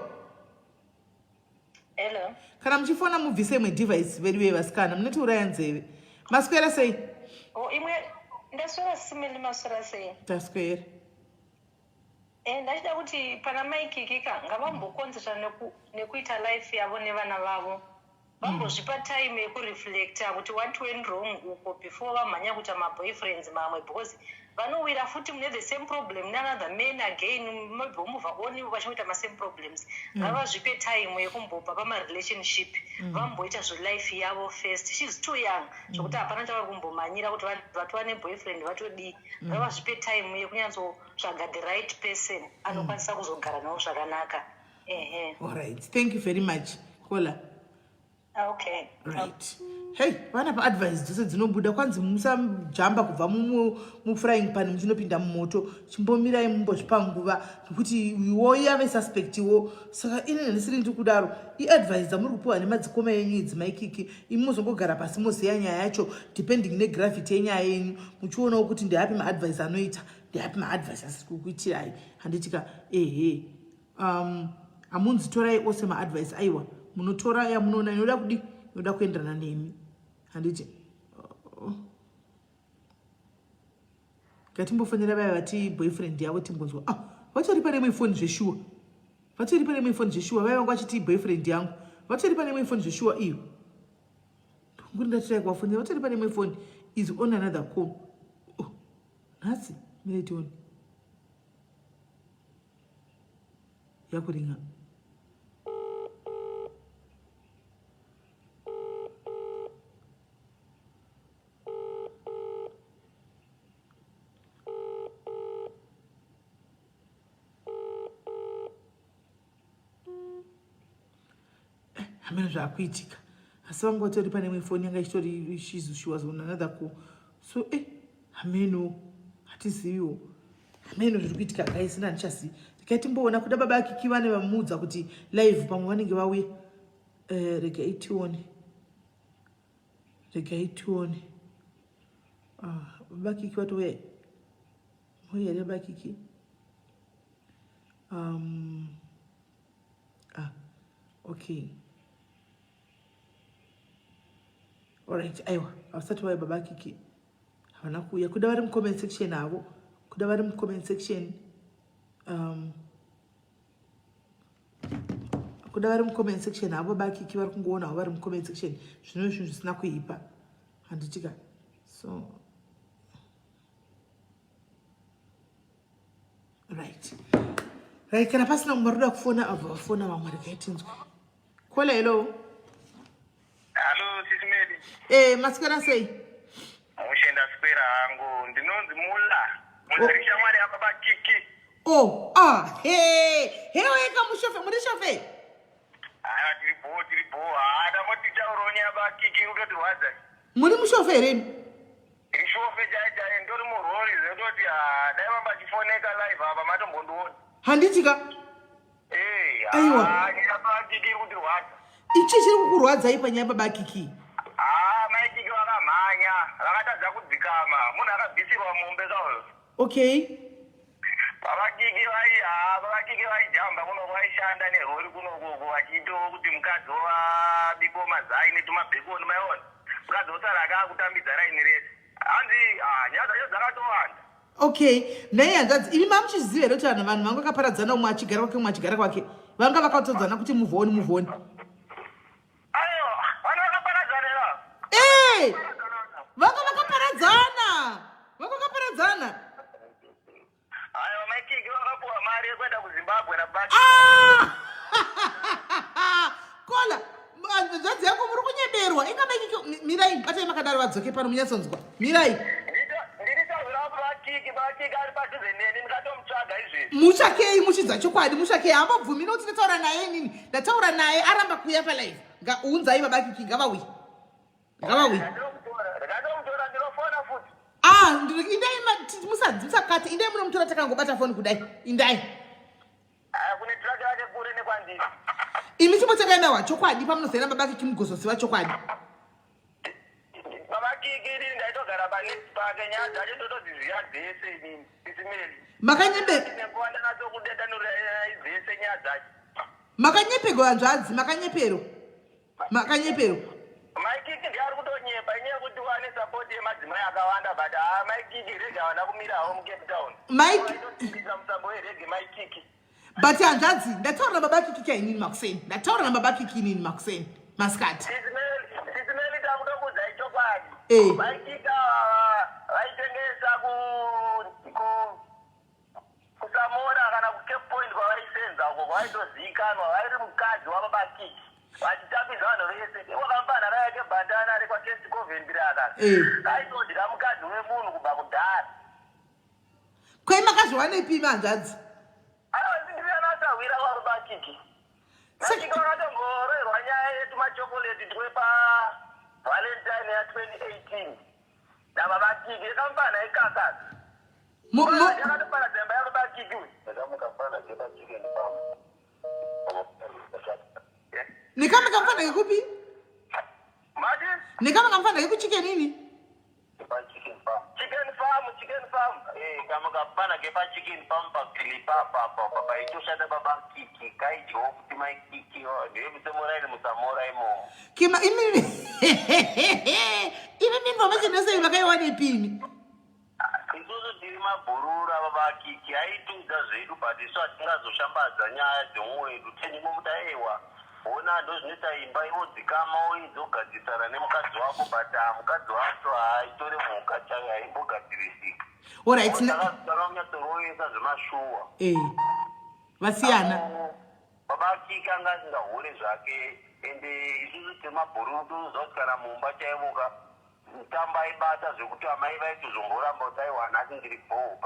Speaker 7: Hello.
Speaker 1: Kana mchifona mubvise mwe device veriwe vasikana munoti uraya nzeve. Maswera sei?
Speaker 7: Imwe ndaswera simili maswera sei?
Speaker 1: Taswera.
Speaker 7: Ndachida kuti pana maikikika ngavambokonzerwa nekuita life yavo nevana vavo. Vambozvipa time yekureflecta kuti what went wrong uko before vamhanya kuita maboyfriends mamwe because vanowira futi mune the same problem neanother men again mabhomuvha oni vachinoita masame problems. Ngavazvipe time yekumbopa pamarelationship vamboita zvelife yavo first. She's too young zvokuti hapana chava kumbomhanyira kuti vatova neboyfriend vatodii. Ngavazvipe time yekunyatsotsvaga the right person anokwanisa kuzogara navo zvakanaka.
Speaker 1: All right, thank you very much, caller.
Speaker 7: Okay.
Speaker 1: Right. Hey, vana pa advice dzose dzinobuda kwanzi musajamba kubva mufrying pan muchinopinda mumoto chimbomirai mumbozvipa nguva nokuti iwoya vesuspect wo. Saka inini ndisiri ndiri kudaro iadvice dzamuri kupiwa nemadzikoma yenyu idzi maikiki imi muzongogara pasi moziya nyaya yacho depending negravity yenyaya yenyu muchionawo kuti ndeapi maadvice anoita ndeapi maadvice asiri kukuitirai. Handitika amunzi torai ose maadvice aiwa munotora yamunoona inoda kudi inoda kuenderana nemi. Handiti ngatimbofonera vaya vati boyfriend yavo timbonzwa vatoripa nemwe phone zveshuwa vatoripa nemwe phone zveshuwa vaya vangu vachiti boyfriend yangu vatoripa nemwe phone zveshuwa iyo nguri ndatirai kuvafonera vatoripa nemwe phone is on another call. Nhasi miretioni yakuringa. Hameno zvakuitika asi vangu vatori pane imwe foni yanga ichitori she was on another call. So hameno hatiziviwo hameno zviri kuitika guys ndichazivi ndikaitimboona kuda baba Kikie vane vamuudza kuti live pamwe vanenge vauya. Regai tione baba Kikie vatouya mouya here baba Kikie. Okay. All right, aiwa, avasati vauya baba Kikie havana kuuya kuda vari mucomment section avo kuda vari mucomment section kuda vari mucomment section avo bakiki vari kungoona avo vari mucomment section zvino zvinhu zvisina kuipa handitika so right kana pasina mumwe roda kufona abva vafona vamwe rekaitinzwa kola hello
Speaker 8: SIS MELLY.
Speaker 1: masikana sei
Speaker 8: Mushenda square hangu ndinonzi mula muzirisha mwari apa bakiki.
Speaker 1: Weka mushofe muri shofe
Speaker 8: tiri bo ada moticha uronya bakiki utotirwadza
Speaker 1: muri mushofe here
Speaker 8: ishofe jai ndori murori zvetoti dai vamba chifoneka live apa matombondiona
Speaker 1: handitika aiwa
Speaker 8: bakiki kutirwadza
Speaker 1: ichi chiri kukurwadzai panyaya babakiki
Speaker 8: maikiki vakamhanya vakatadza kudzikama munhu akabvisirwa mombe kaho
Speaker 1: okay
Speaker 8: vavakiki vaijamba kunoko vaishanda nerori kunokoko vachito kuti mukadzi wabiko mazai netumabhekoni maiona mukadzi wosara akaakutambidza raini rese hanzi nyaya dzacho dzakatowanda
Speaker 1: okay nhai hanzvadzi imi mamuchiziva here kuti vanhu vanga vakaparadzana umwe achigara kwake umwe achigara kwake vanga vakatodzana kuti muvhoni
Speaker 8: aiwa vana vakaparadzanera
Speaker 1: vanga vakaparadzana
Speaker 8: aiwa maikiki vakapuwa mari yekuenda kuzimbabwe nabaki
Speaker 1: kola hanzvadzi yako muri kunyeberwa inga maikiki mirai batai makadaro vadzoke pano munyatsonzwa mirai
Speaker 8: bakiki ari padhuze neni ndikatomutsvaga izvezvi
Speaker 1: mutsvakei muchidza chokwadi mutsvakei hambobvumi nokuti ndataura naye nini ndataura naye aramba kuuya palive unzai babakiki ngavawi
Speaker 8: ndakatomutora ndinofona futi
Speaker 1: indai musakati indai munomutora takangobata foni kudai indai
Speaker 8: kune traki yake kure nekwandiri
Speaker 1: imi chimbotakaimawa chokwadi pamunozaira babakiki mugozosiva chokwadi
Speaker 8: babakiki iri ndaitogara paneti pake nyaya dzacho totodziziva dzese inini SIS MELLY
Speaker 1: makanyepekuwa
Speaker 8: ndanatsokudedanura dzese nyaya dzacho
Speaker 1: makanyepego hanzvadzi makanyepero
Speaker 8: maikiki ndiari kutonyepa inyaya yekuti wane sapoti yemadzimai akawanda but maikiki rega wana kumirawo mucape town maikitodzidzisa musambo werege maikiki
Speaker 1: but hanzvadzi ndataura babakiki chainini makuseni ndataura nababakiki inini makuseni masikati
Speaker 8: SIS MELLY takutokudzai chokwadi maikika vaitengesa kusamora kana kucape point kwavaisenza uko kwaitozivikanwa vairi mukadzi wababakiki vachitambidza vanhu vese wakamba nhara yake bhandana ari kwakesti coventry akati aitodya mukadzi wemunhu kubva kudhara
Speaker 1: kwai makazviwaneipi hanzvadzi
Speaker 8: ndirianasahwira wababakiki maikika vakatongorerwa nyaya yetumachokoleti twepa valentine ya2018 nababakiki ekambana ikakasa yakatopana dzemba yababakiki
Speaker 1: nekamukamfana kekupi nekamukamfana kekuchicken nini
Speaker 8: chicken farm kamukapana kepachicken farm paitoshanda babakiki kaidyawo kuti maikiki ndemusemoraini musamora imomo
Speaker 1: kima imi minvamachinasei vakaiwanepimi
Speaker 8: isusu tiri mabhurura babakiki aitudza zvedu but isu hatingazoshambadza nyaya dzemwedu tenimo mutaiwa ona ndozvinoita imba iwodzikama oidzogadzisana nemukadzi wako but mukadzi wacho haitore mhuka chayo haimbogadzirisika akaunyatsoroyesa zvemashuwa
Speaker 1: vasiyana
Speaker 8: babakiki anga asingahure zvake ende isusu temabhururu toziva kuti kana mumba chaivoka mutambo aibata zvekuti amai vaitozongoramba kuti aiwana asi ndiri bhoo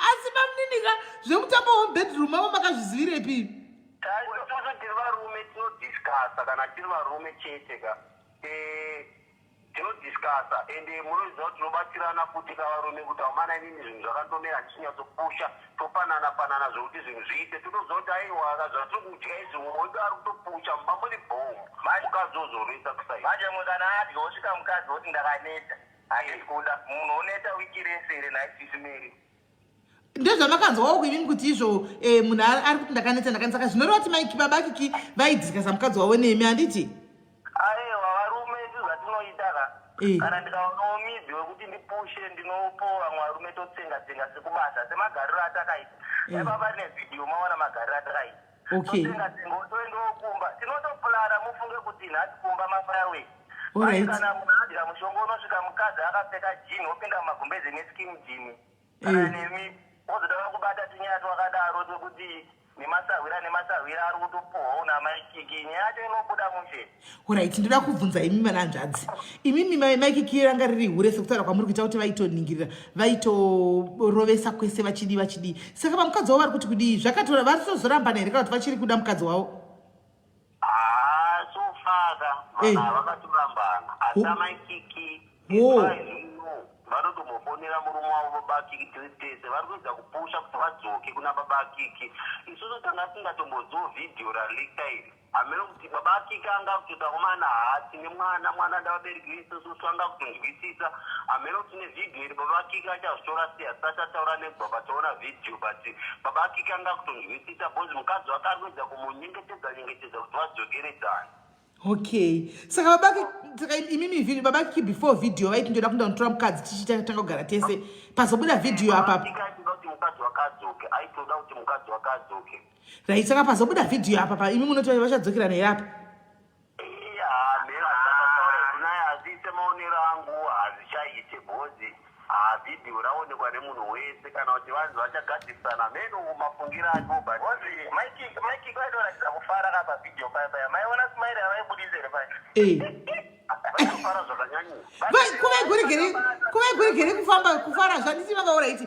Speaker 1: asi mamuninika zvemutambo womubedroom avo makazvizivirepi
Speaker 8: isusu tiri varume tinodhiskasa kana tiri varume cheteka tinodhiskasa ende munoziva kuti tinobatsirana kuti kavarume kuti amana inini zvinhu zvakandomera tichinyatsopusha topanana zvokuti zvinhu zviite totoziva kuti aiwa akazvatiri kudya izvi mumwe wedu ari kutopusha mubambori bhomu mukadzi ozorwisa kusai manje mukana adya osvika mukadzi oti ndakaneta handisi kuda munhu oneta wiki rese ere naSIS MELLY
Speaker 1: ndezvamakanzwawo kuimini kuti izvo munhu ari kuti ndakaneta saka zvinoreva kuti maiki babakiki vaidhiskasa mukadzi wavo nemi handiti
Speaker 8: aiwa varume izvi zvatinoita ka kana ndikaonawo midzi wekuti ndipushe ndinopowa mwarume totsenga-tsenga sekubasa semagariro atakaita epapa nevidhiyo maona magariro atakaita totsenga-tsenga toendokumba tinotopulana mufunge kuti nhati kumba mafireway kana munhu adya mushongo unosvika mukadzi akapfeka jini opinda mumagumbezi neskimu jini kana nemi wozoda kubata tinyaya twakadaro tokuti nemasawira ari kutopohwa una maikiki nyaya yacho inobuda mushe.
Speaker 1: Alright, ndoda kubvunza imi manhanzvadzi. Imimi maikiki ranga riri hure sekutaura kwamuri kuita kuti vaitoningirira, vaitorovesa kwese vachidi. Saka pamukadzi wavo vari kuti kudii? Zvakatora vari tozorambana here kana kuti vachiri kuda mukadzi wavo?
Speaker 8: Sofaka vana vakatorambana asi maikiki vanotomboffonera murume wavo babakiki tese vari kuedza kupusha kuti vadzoke kuna babakiki. Isusu tanga tingatombodziwo vhidhiyo ralika iri hamene kuti babakiki anga kutoda kumana hati nemwana ndavabereki isusu anga kutonzwisisa hamene kuti nevhidhiyo iri babakiki achazvitora sei asati ataura nebaba taona vhidhiyo but babakiki anga kutonzwisisa bhozi mukadzi wake ari kuedza kumunyengetedza kuti vadzokeredzana.
Speaker 1: Okay, saka saka imimi video babaki before video vaiti ndoda kunda kutora mukadzi tichitanga kugara tese pazobuda video apa
Speaker 8: aitoda kuti mukadzi wakadzoke.
Speaker 1: Right, saka pazobuda video apa imi munoti vachadzokera naye apa?
Speaker 8: Nyaya hazviite maonero angu hazvichaite bhozi vhidhiyo raonekwa nemunhu wese kana kuti vanhu vachagadzirisana meno mafungiro acho bhozi maiki vaidoratidza kufara kapa vhidhiyo paya maiona simairi avaibudisere paya vaifara zvakanyanyisa
Speaker 1: kuvaigorigere kufara zvandisi vakaora iti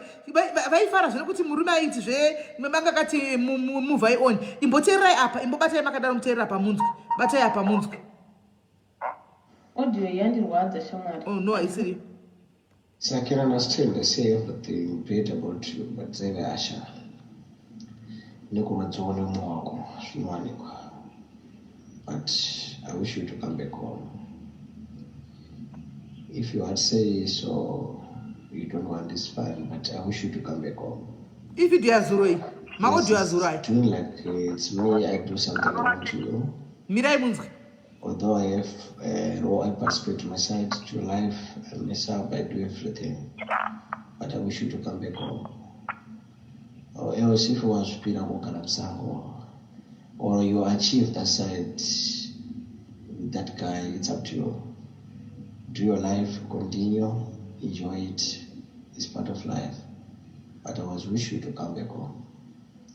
Speaker 1: vaifara zvino kuti murume aiti zvemanga kati muvhai on imboteererai apa imbobatai makadaro muteerera pamunzwi batai apa munzwi
Speaker 4: audio yandirwadza shamwari.
Speaker 1: Oh no, haisiri.
Speaker 5: So I can understand they say everything great about you, but they were Asha. But I wish you to come back home. If you had said so, you don't want this fine, but I wish you to come back home.
Speaker 1: If it is Zuroi, my audio is Zuroi.
Speaker 5: To me, like it's me, I do something wrong to you.
Speaker 1: Mirai Munzki.
Speaker 5: Although I have I participate to my side, to your life, and mess up, I do everything. But I wish you to come back home. Or else if you want to speak or you achieve that side with that guy, it's up to you. Do your life, continue, enjoy it. It's part of life. But I always wish you to come back home.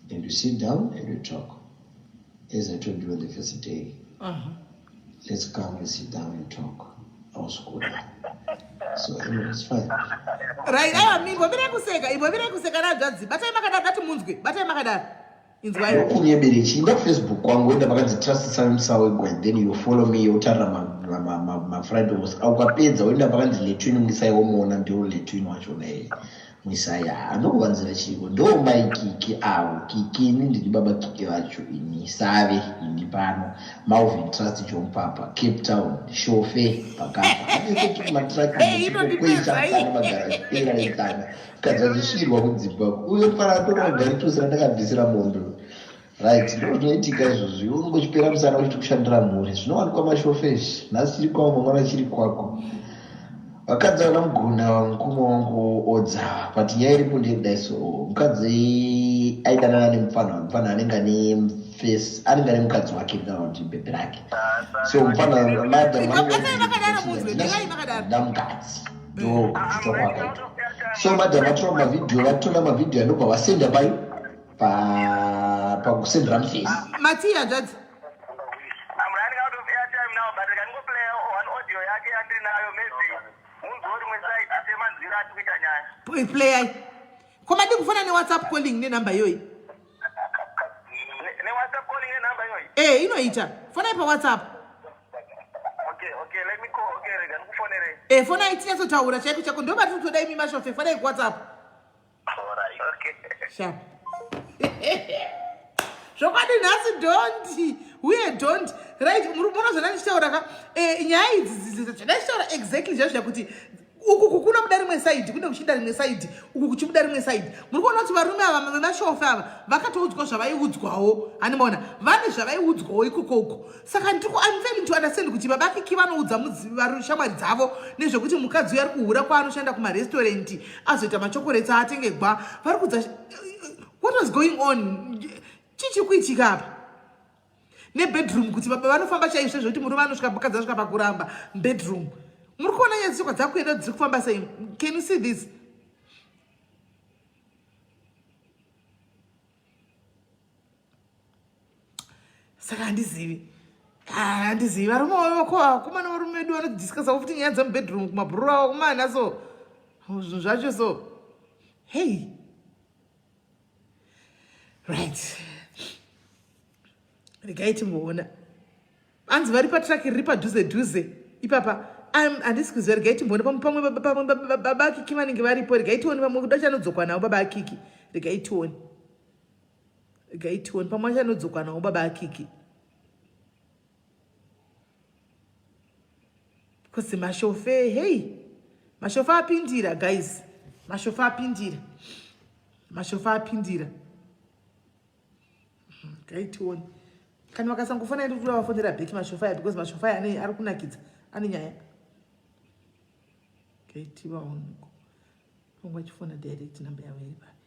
Speaker 5: And you sit down and you talk. As I told you on the first day. Let's come and sit down and talk. I was good. So anyway, it's fine.
Speaker 1: Right, I mean, what did I say? What did I say? But I'm not that Munzki. But I'm not that. In
Speaker 5: Facebook, when the trust some then you follow me, you tell my friend was our page, when the brand letting say woman and do letting watch on a Messiah. No one's a she would do my Kikie out, Kikie, the Baba Kikie in Savi, in the Pano, Mouth trust your papa, Cape Town, Chauffeur, Pacapa. I think my track. Hey, you don't be time. Kazazishirwa kudzibva uyo paratora gari tusirandaka bvisira mondo right ndotoitika izvozvo unongochipera musana uchiti kushandira mhuri zvinowanikwa mashofeshi nhasi chiri kwavo mangwana chiri kwako vakadzi vana muguna mukoma wangu odza but nyaya iripo ndiyedai so mukadzi aidanana nemufana anenge ane face anenge ane mukadzi wake kana kuti bhebhe rake so mufana madamukadzi ndo kuchitwa kwakaita so madam vatora mavidhiyo anobva vasenda pai pakusendera mufesi
Speaker 1: Matia judge play koma ndikufana neWhatsApp calling nenamba yoyi
Speaker 8: WhatsApp calling nenamba yoyi
Speaker 1: inoita fona pa WhatsApp.
Speaker 8: Okay, let me call. Okay, rega ndikufonere.
Speaker 1: Fona itinyaso taura chaiko chako ndo bati toda imi mashofe fona ku WhatsApp.
Speaker 8: Alright, okay.
Speaker 1: Sharp. Zvokwadi nhasi don't right murumona zvana ndichitaura ka nyaya idzi dzadachitaura exactly zvazvo kuti uku kuna muda rimwe side kune kuchinda rimwe side uku kuchibuda rimwe side muri kuona kuti varume ava vemashofa ava vakatoudzwa zvavaiudzwawo handimaona vane zvavaiudzwawo ikokoko saka I'm failing to understand kuti babakiki vanoudza shamwari dzavo nezvekuti mukadzi uyo ari kuhura kwaanoshanda kumarestaurant azoita machokoreti atenge gwa vari kudza what was going on chichikuitika apa nebedroom kuti baba vanofamba chaizvo zvokuti murume anosvika mukadzi asvika pakuramba bedroom muri kuona nyadzikwa dzakuenda dziri kufamba sei? Can you see this? Saka handizivi varume vakomana varume vedu vanodiscasa futi nyaya dzemubedroom kumabhururu avo kumana so zvinhu zvacho so hey right regai timboona anzi vari patraki riri padhuze ipapa handisi kuziva regai timboona pamwe baba akiki vanenge varipo regai tione pamwe kuda chanodzokwa navo baba akiki regai tione pamwe chanodzokwa navo baba akiki because mashofe hey mashofa apindira guys mashofa apindira gaitioni kana vakasangofanira kuti vafonera bheki mashofa aya because mashofa aya ari kunakidza ane nyaya gaitivaoneko pangwa chifona direct namba yavo iri papi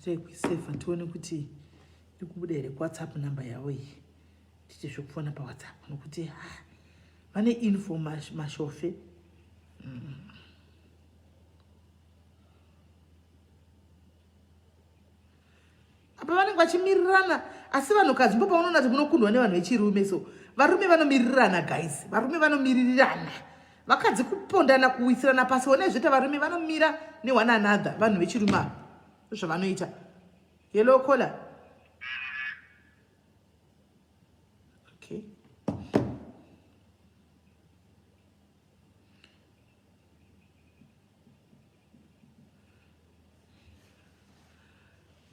Speaker 1: titai kuisefa tione kuti iri kubuda here kuwhatsapp namba yavo iyi tiite zvokufona pawhatsapp nokuti vane info mashofe apa vanenge vachimirirana asi vanhukadzi mbo paunoona kuti munokundwa nevanhu vechirume so varume vanomirirana guys varume vanomirirana vakadzi kupondana kuwisirana pasi one zvita varume vanomira ne one another vanhu vechirume ava zvavanoita yellow collar okay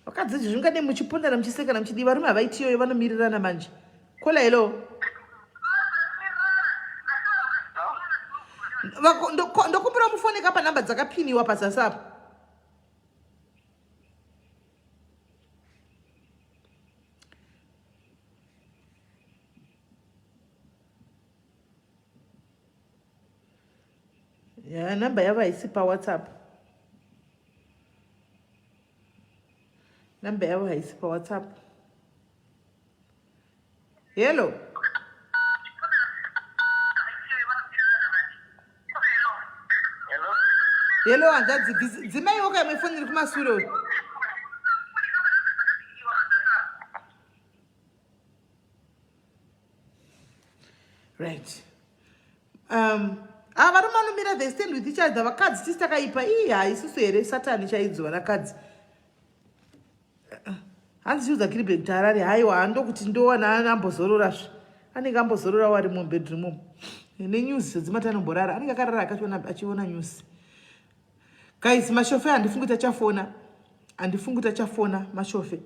Speaker 1: vakadzi zvingade muchipondana muchisekana muchidi varume havaitiyoyo vanomirirana manje kola yellow ndokumbira mufoneka panhamba dzakapiniwa pasasapo namba yavo haisi pawhatsapp hello hanzvadzi dzimaiwo kaimwefoneri kumasure right varume vanomira they stand with each other vakadzi tisi takaipa haisusu here satani chaidzo vanakadzi hanzi chiudza kiribek kuti harari haiwa handokuti ndowana anambozororasve anenge ambozororawo ari mubedroom nenyuzi dzimati anomborara anenge akarara achiona nyuzi guys mashofe handifungi tachafona mashofe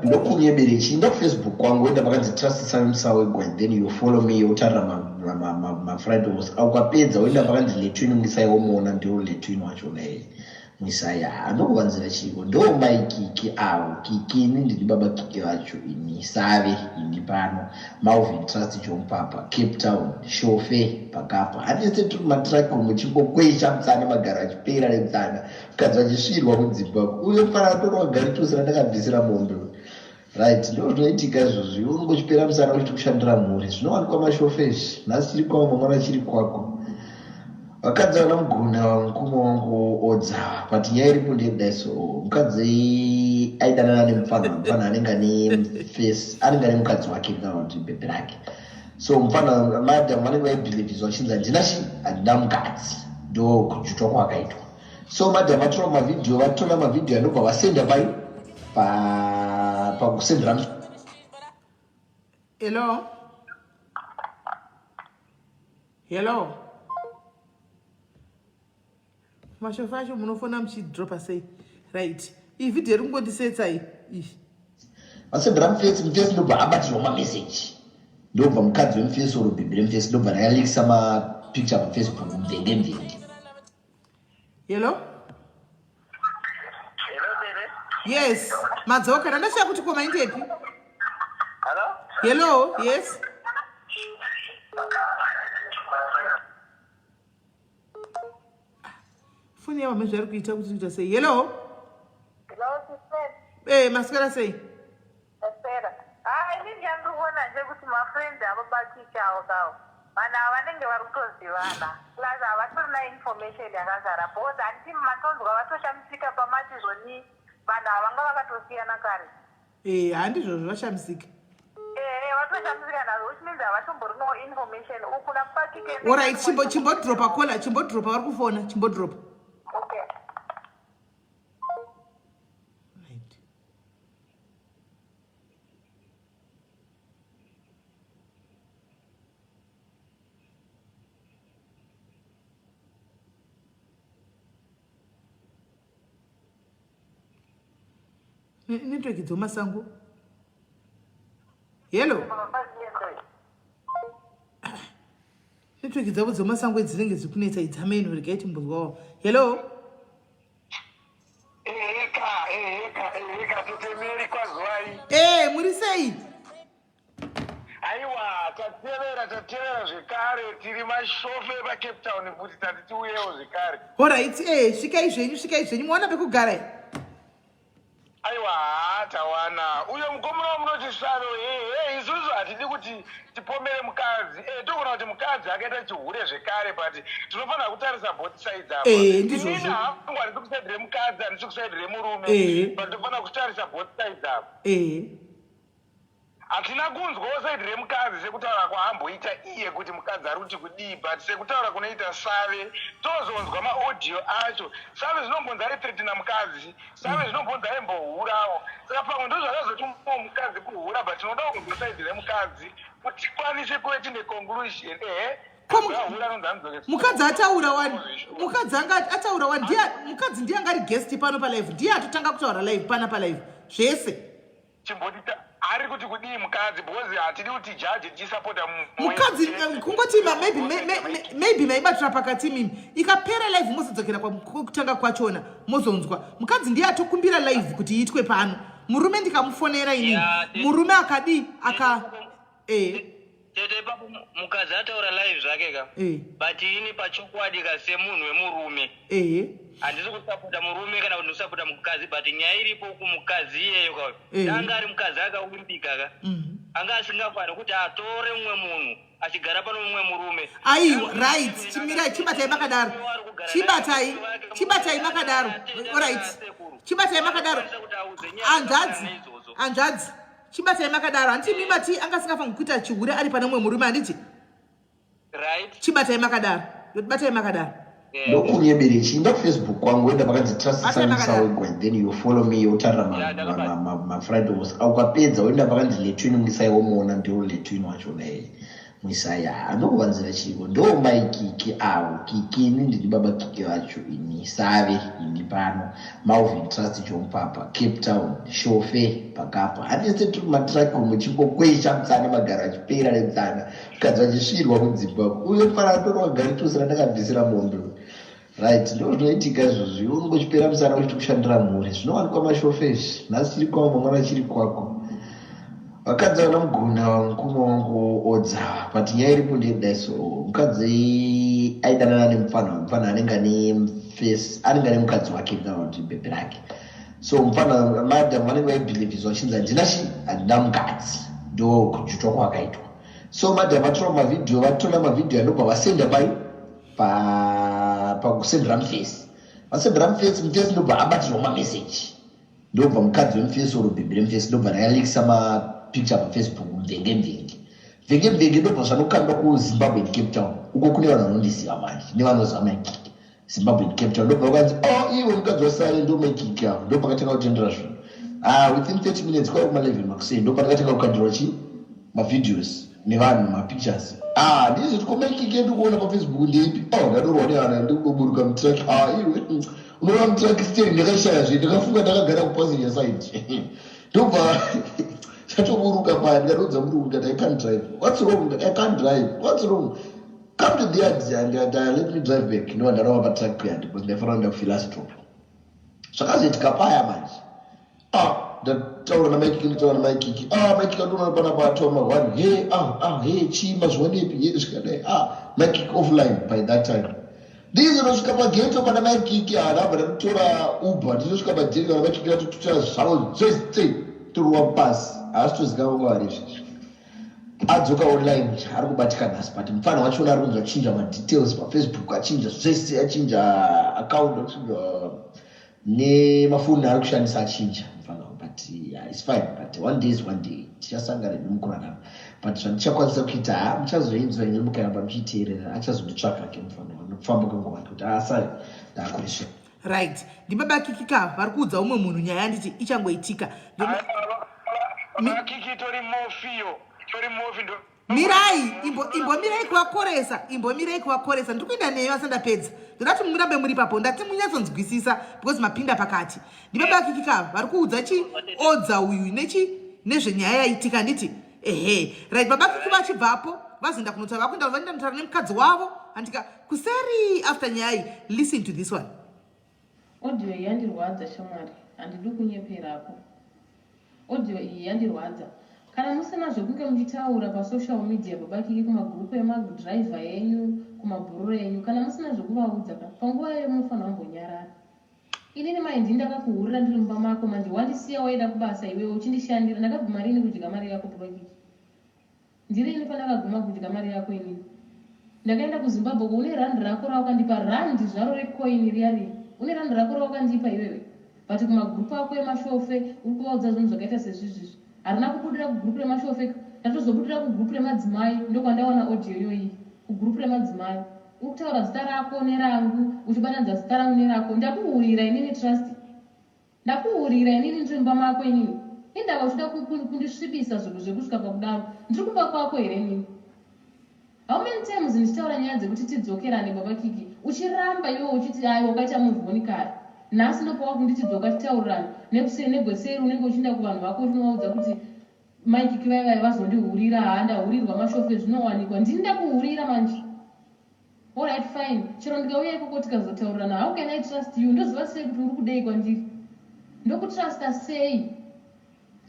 Speaker 3: ndokunyeberechi inda kufacebook kwangu wenda pakanzi trust sawe then you follow me utarira mafridos aukapedza wenda pakanzi letwini muisaiwomuona ndiwo letwini wachona muisaya handokuvanzira chiko ndo maikiki avo kiki ini ndini baba kiki vacho ini save ini pano malvin trust chomupapa cape town shofe pakapa handise turi matraki muchingokwesha mutsana magara achipera nemutsana kadzi vachisvirwa kudzimbako uye fana tonovagari tosira ndakabvisira mombe right ndo zvinoitika izvozvi unongochipera musana uchiti kushandira mhuri zvinowanikwa mashofeshi nhasi chiri kwavo mangwana chiri kwako vakadzi vanamugona mukoma wangu odza but nyaya iripo ndeyekudai so mukadzi aidanana nemufana anenge ane face anenge ane mukadzi wake kana kuti bhebhe rake so mfana madam vanenge vaibhilivhizwa vachinzi handina mukadzi ndo kujutwa kwakaitwa. So madam vatora mavidhiyo anobva vasenda pakusendera.
Speaker 1: Hello mashofa acho munofona muchidropa sei? Right, iyi vhidhiyo iri kungondisetsa iyi
Speaker 3: vasendera mufesi ndobva abatirwa mameseji, ndobva mukadzi wemufesi oro bhebhi remufesi ndobva rayalikisa mapikicha pafacebook mvenge.
Speaker 1: Hello yes madzoka ndandasiya kuti koma indepi? Hello yes foni yava mezvari kuita kuti kuita sei? Hello masikara sei?
Speaker 2: ndiyandikuona nje kuti mafrendi avabakichawo kawo vanhu ava vanenge vari kutozivana plus havatorina information yakazara because handiti matonzwa vatoshamisika pamatizoni vanhu ava vanga vakatosiyana kare.
Speaker 1: handizvozvo vashamisika
Speaker 2: vatoshamisika nazvo which means havatomborinawo information uku nakupakike.
Speaker 1: Alright, chimbodropa kola, chimbodropa vari kufona, chimbodropa.
Speaker 2: Okay.
Speaker 1: Network dzomasango. Hello. Network dzavo dzomasango dzinenge dzikunetsa idzameni uri gaiti mbuzwawo. Hello.
Speaker 8: tutemeri kwazwai.
Speaker 1: Muri sei?
Speaker 8: Aiwa, tateerera zvekare tiri mashofe paCape Town kuti tati tiuyewo zvekare.
Speaker 1: Alright, svikai zvenyu muona pekugara.
Speaker 8: Aiwa, tawana. Uyo mukomana munoti saro, isusu hatidi kuti tipomere mukadzi. Togona kuti mukadzi akaita chihure zvekare, but tinofanira kutarisa both sides apa.
Speaker 1: Ndizvozvo.
Speaker 8: Ini hangu handisi kusaidire mukadzi, handisi kusaidire murume. But tinofanira kutarisa both sides apa. Hatina kunzwawo saidi remukadzi sekutaura kwaamboita iye kuti mukadzi ari kuti kudii, but sekutaura kunoita Save tozonzwa maaudio acho. Save zvinombonzi ari threatina mukadzi, Save zvinombonzi aimbohurawo. Saka pamwe ndozvakazotuma mukadzi kuhura, but tinoda kunzwa saidi remukadzi kuti tikwanise kuve tine conclusion.
Speaker 1: Mukadzi ataura wani, mukadzi ataura wani, mukadzi ndiye angari guest pano palive, ndiye atotanga kutaura live pana palive zvese.
Speaker 8: Chimbodita ari kuti kudii mukadzi, because hatidi kuti jaji tisapota
Speaker 1: mukadzi kungoti maybe maibatira pakati mimi ikapera live mozodzokera kutanga kwachona mozonzwa mukadzi ndiye atokumbira live kuti iitwe pano, murume ndikamufonera inini murume akadi
Speaker 11: tete papo mukadzi ataura live zvake ka but ini pachokwadi ka semunhu wemurume handisi kusapota murume kana kuti ndisapota mukadzi, but nyaya iripo kumukadzi iyeyo ka danga ari mukadzi akaumbika ka anga asingafani kuti atore mumwe munhu achigara pano mumwe murume.
Speaker 1: Aiwa, right, chimirai chibatai makadaro, chibatai makadaro. Alright, chibatai makadaro, anjadzi chibatai makadaro, hanti mimati anga asingafani kuita chihure ari pana mumwe murume handiti?
Speaker 11: Right,
Speaker 1: chibatai makadaro, yotibatai makadaro.
Speaker 3: Ndokunyeberechi Facebook kwangu enda pakanzi trust Samuel, then you follow me utara ma friend was aukapedza uenda pakanzi letwini mwisaiwo muona ndio letwini wacho naye mwisaya ndokuvanzira chiko ndo maikiki awo kikini ndini baba Kikie wacho ini Save ini pano Malvin Trust chompapa Cape Town shofe pakapa handise turi matrack muchingokwesha mtsana magara achipera nemtsana mukadzi vachisvirwa mudzimbabwe uyo fana toro wagari tosira ndakabvisira mondo. Right, ndo zvinoitika izvozvi unongochipera musana uchiti kushandira mhuri zvinowanikwa mashofeshi nhasi chiri kwavo mangwana chiri kwako. Vakadzi vanomuguna mukoma wangu odza but nyaya iripo ndiyedai so mukadzi aidanana nemufana anenge ane mukadzi wake kana kuti bhebhe rake, so mufana madam vanenge vaibhilivhizwa vachinzi handina mukadzi ndo kujutwa kwakaitwa. So madam vatora mavidhiyo anobva vasenda pakusendera mufesi, vasendera mufesi ndobva abatirwa mameseji, ndobva mukadzi wemufesi oro bhebhi remufesi ndobva rayalikisa mapikicha pafacebook mvenge. vhege ndobva zvanokamba kuzimbabwe and cape town uko kune vanhu vanondiziva manje nevanoziva maikiki zimbabwe and cape town ndobva vakanzi iwe mukadzi wasare ndo maikiki avo ndo pakatanga kutendera zvinhu within 30 minutes kwava kuma11 makusei ndo patakatanga kukandirwa mavideos nevanhu mapictures ndizvo tikomaikiki ndikuona pafacebook ndeipi ndadorwa nevana ndikuburuka mutrack iwe unoona mutrack steri ndakashaya zve ndakafunga ndakagara kupassenger side ndobva chatoburuka paya ndikadodza murungu ndikati I can't drive. What's wrong? I can't drive. What's wrong? Come to the yard and let me drive back. No, ndarova patrack yard because ndafana ndakufila stop. Zvakazoitika paya manje. Ndataura namaikiki nditaura namaikiki. Maikiki andona pana patoma 1. Hey, chima zvonepi zvikadai. Maikiki offline by that time. Ndizosvika pageto pana maikiki ndabva ndatora Uber ndizosvika pajeri kana maikiki atotuta zvavo zvese turwa pasi asitozikanwa kwavari izvi adzoka online ari kubatika nhasi but mufana wachona ari kunzi achinja madetails pafacebook achinja zvese achinja account achinja nemafoni ari kushandisa achinja mufana but it's fine but one day tichasangana nemukurarama but zvandichakwanisa kuita muchazoinzwa ine mukaramba muchiteerera achazonditsvaka ke mufana nokufamba kwenguva kuti asari ndakurisha
Speaker 1: right ndibaba kikika vari kuudza umwe munhu nyaya nditi ichangoitika
Speaker 8: Kiki tori mofi ndo
Speaker 1: mirai imbomirai kuvakoresa ndiri kuenda neyo asandapedza ndodati murambe muri papo ndati munyatsonzwisisa because mapinda pakati ndibaba kikika vari kuudza odza uyu nezvenyaya yaitika nditi right baba kiki vachibvapo vazoenda kunotaura vakuenda vaenda kutaura nemukadzi wavo andika kuseri after nyaya listen to this one.
Speaker 4: Audio iyi yandirwadza shamwari handidi kunyeperapo. Audio iyi yandirwadza. Kana musina zvokunge muchitaura pasocial media babakiki kumagrupu emadriver yenyu kumabhururu yenyu kana musina zvokuvaudza panguva iyo munofanira kumbonyarara. Inini maindi ndakakuhurira ndiri mumba mako manje wandisiya waida kubasa iwewe uchindishandira ndakaguma rini kudya mari yako babakiki. Ndirini pandakaguma kudya mari yako inini. Ndakaenda kuZimbabwe une rand rako rawakandipa rand zvaro recoin riyari. Une rand rako rawakandipa iwewe. But kumagrupu ako emashofe urikuvaudza zvinhu zvakaita sezvizvi. Harina kubudira kugrupu remashofe ndatozobudira kugrupu remadzimai ndokwandaona audio iyoyi kugrupu remadzimai. Ukutaura zita rako nerangu uchibatanidza zita rangu nerako ndakuhurira inini trust. Ndakuhurira inini ndiri mumba mako inini. Indava uchida kundisvibisa zvinhu zvekusvika pakudaro. Ndiri kumba kwako here inini. How many times ndichitaura nyaya dzekuti tidzokerane baba kiki uchiramba iwe uchiti wakaita muvhoni kare nhasi ndopawa kunditi dzoka titaurirane negweseri unenge uchinda kuvanhu vako uchinovaudza kuti maikiki vaivai vazondihurira ndahurirwa mashofe zvinowanikwa ndini ndakuhurira manje. Alright fine chero ndikauya ikoko tikazotaurirana how can I trust you ndoziva sei kuti uri kudei kwandiri ndokutrusta sei.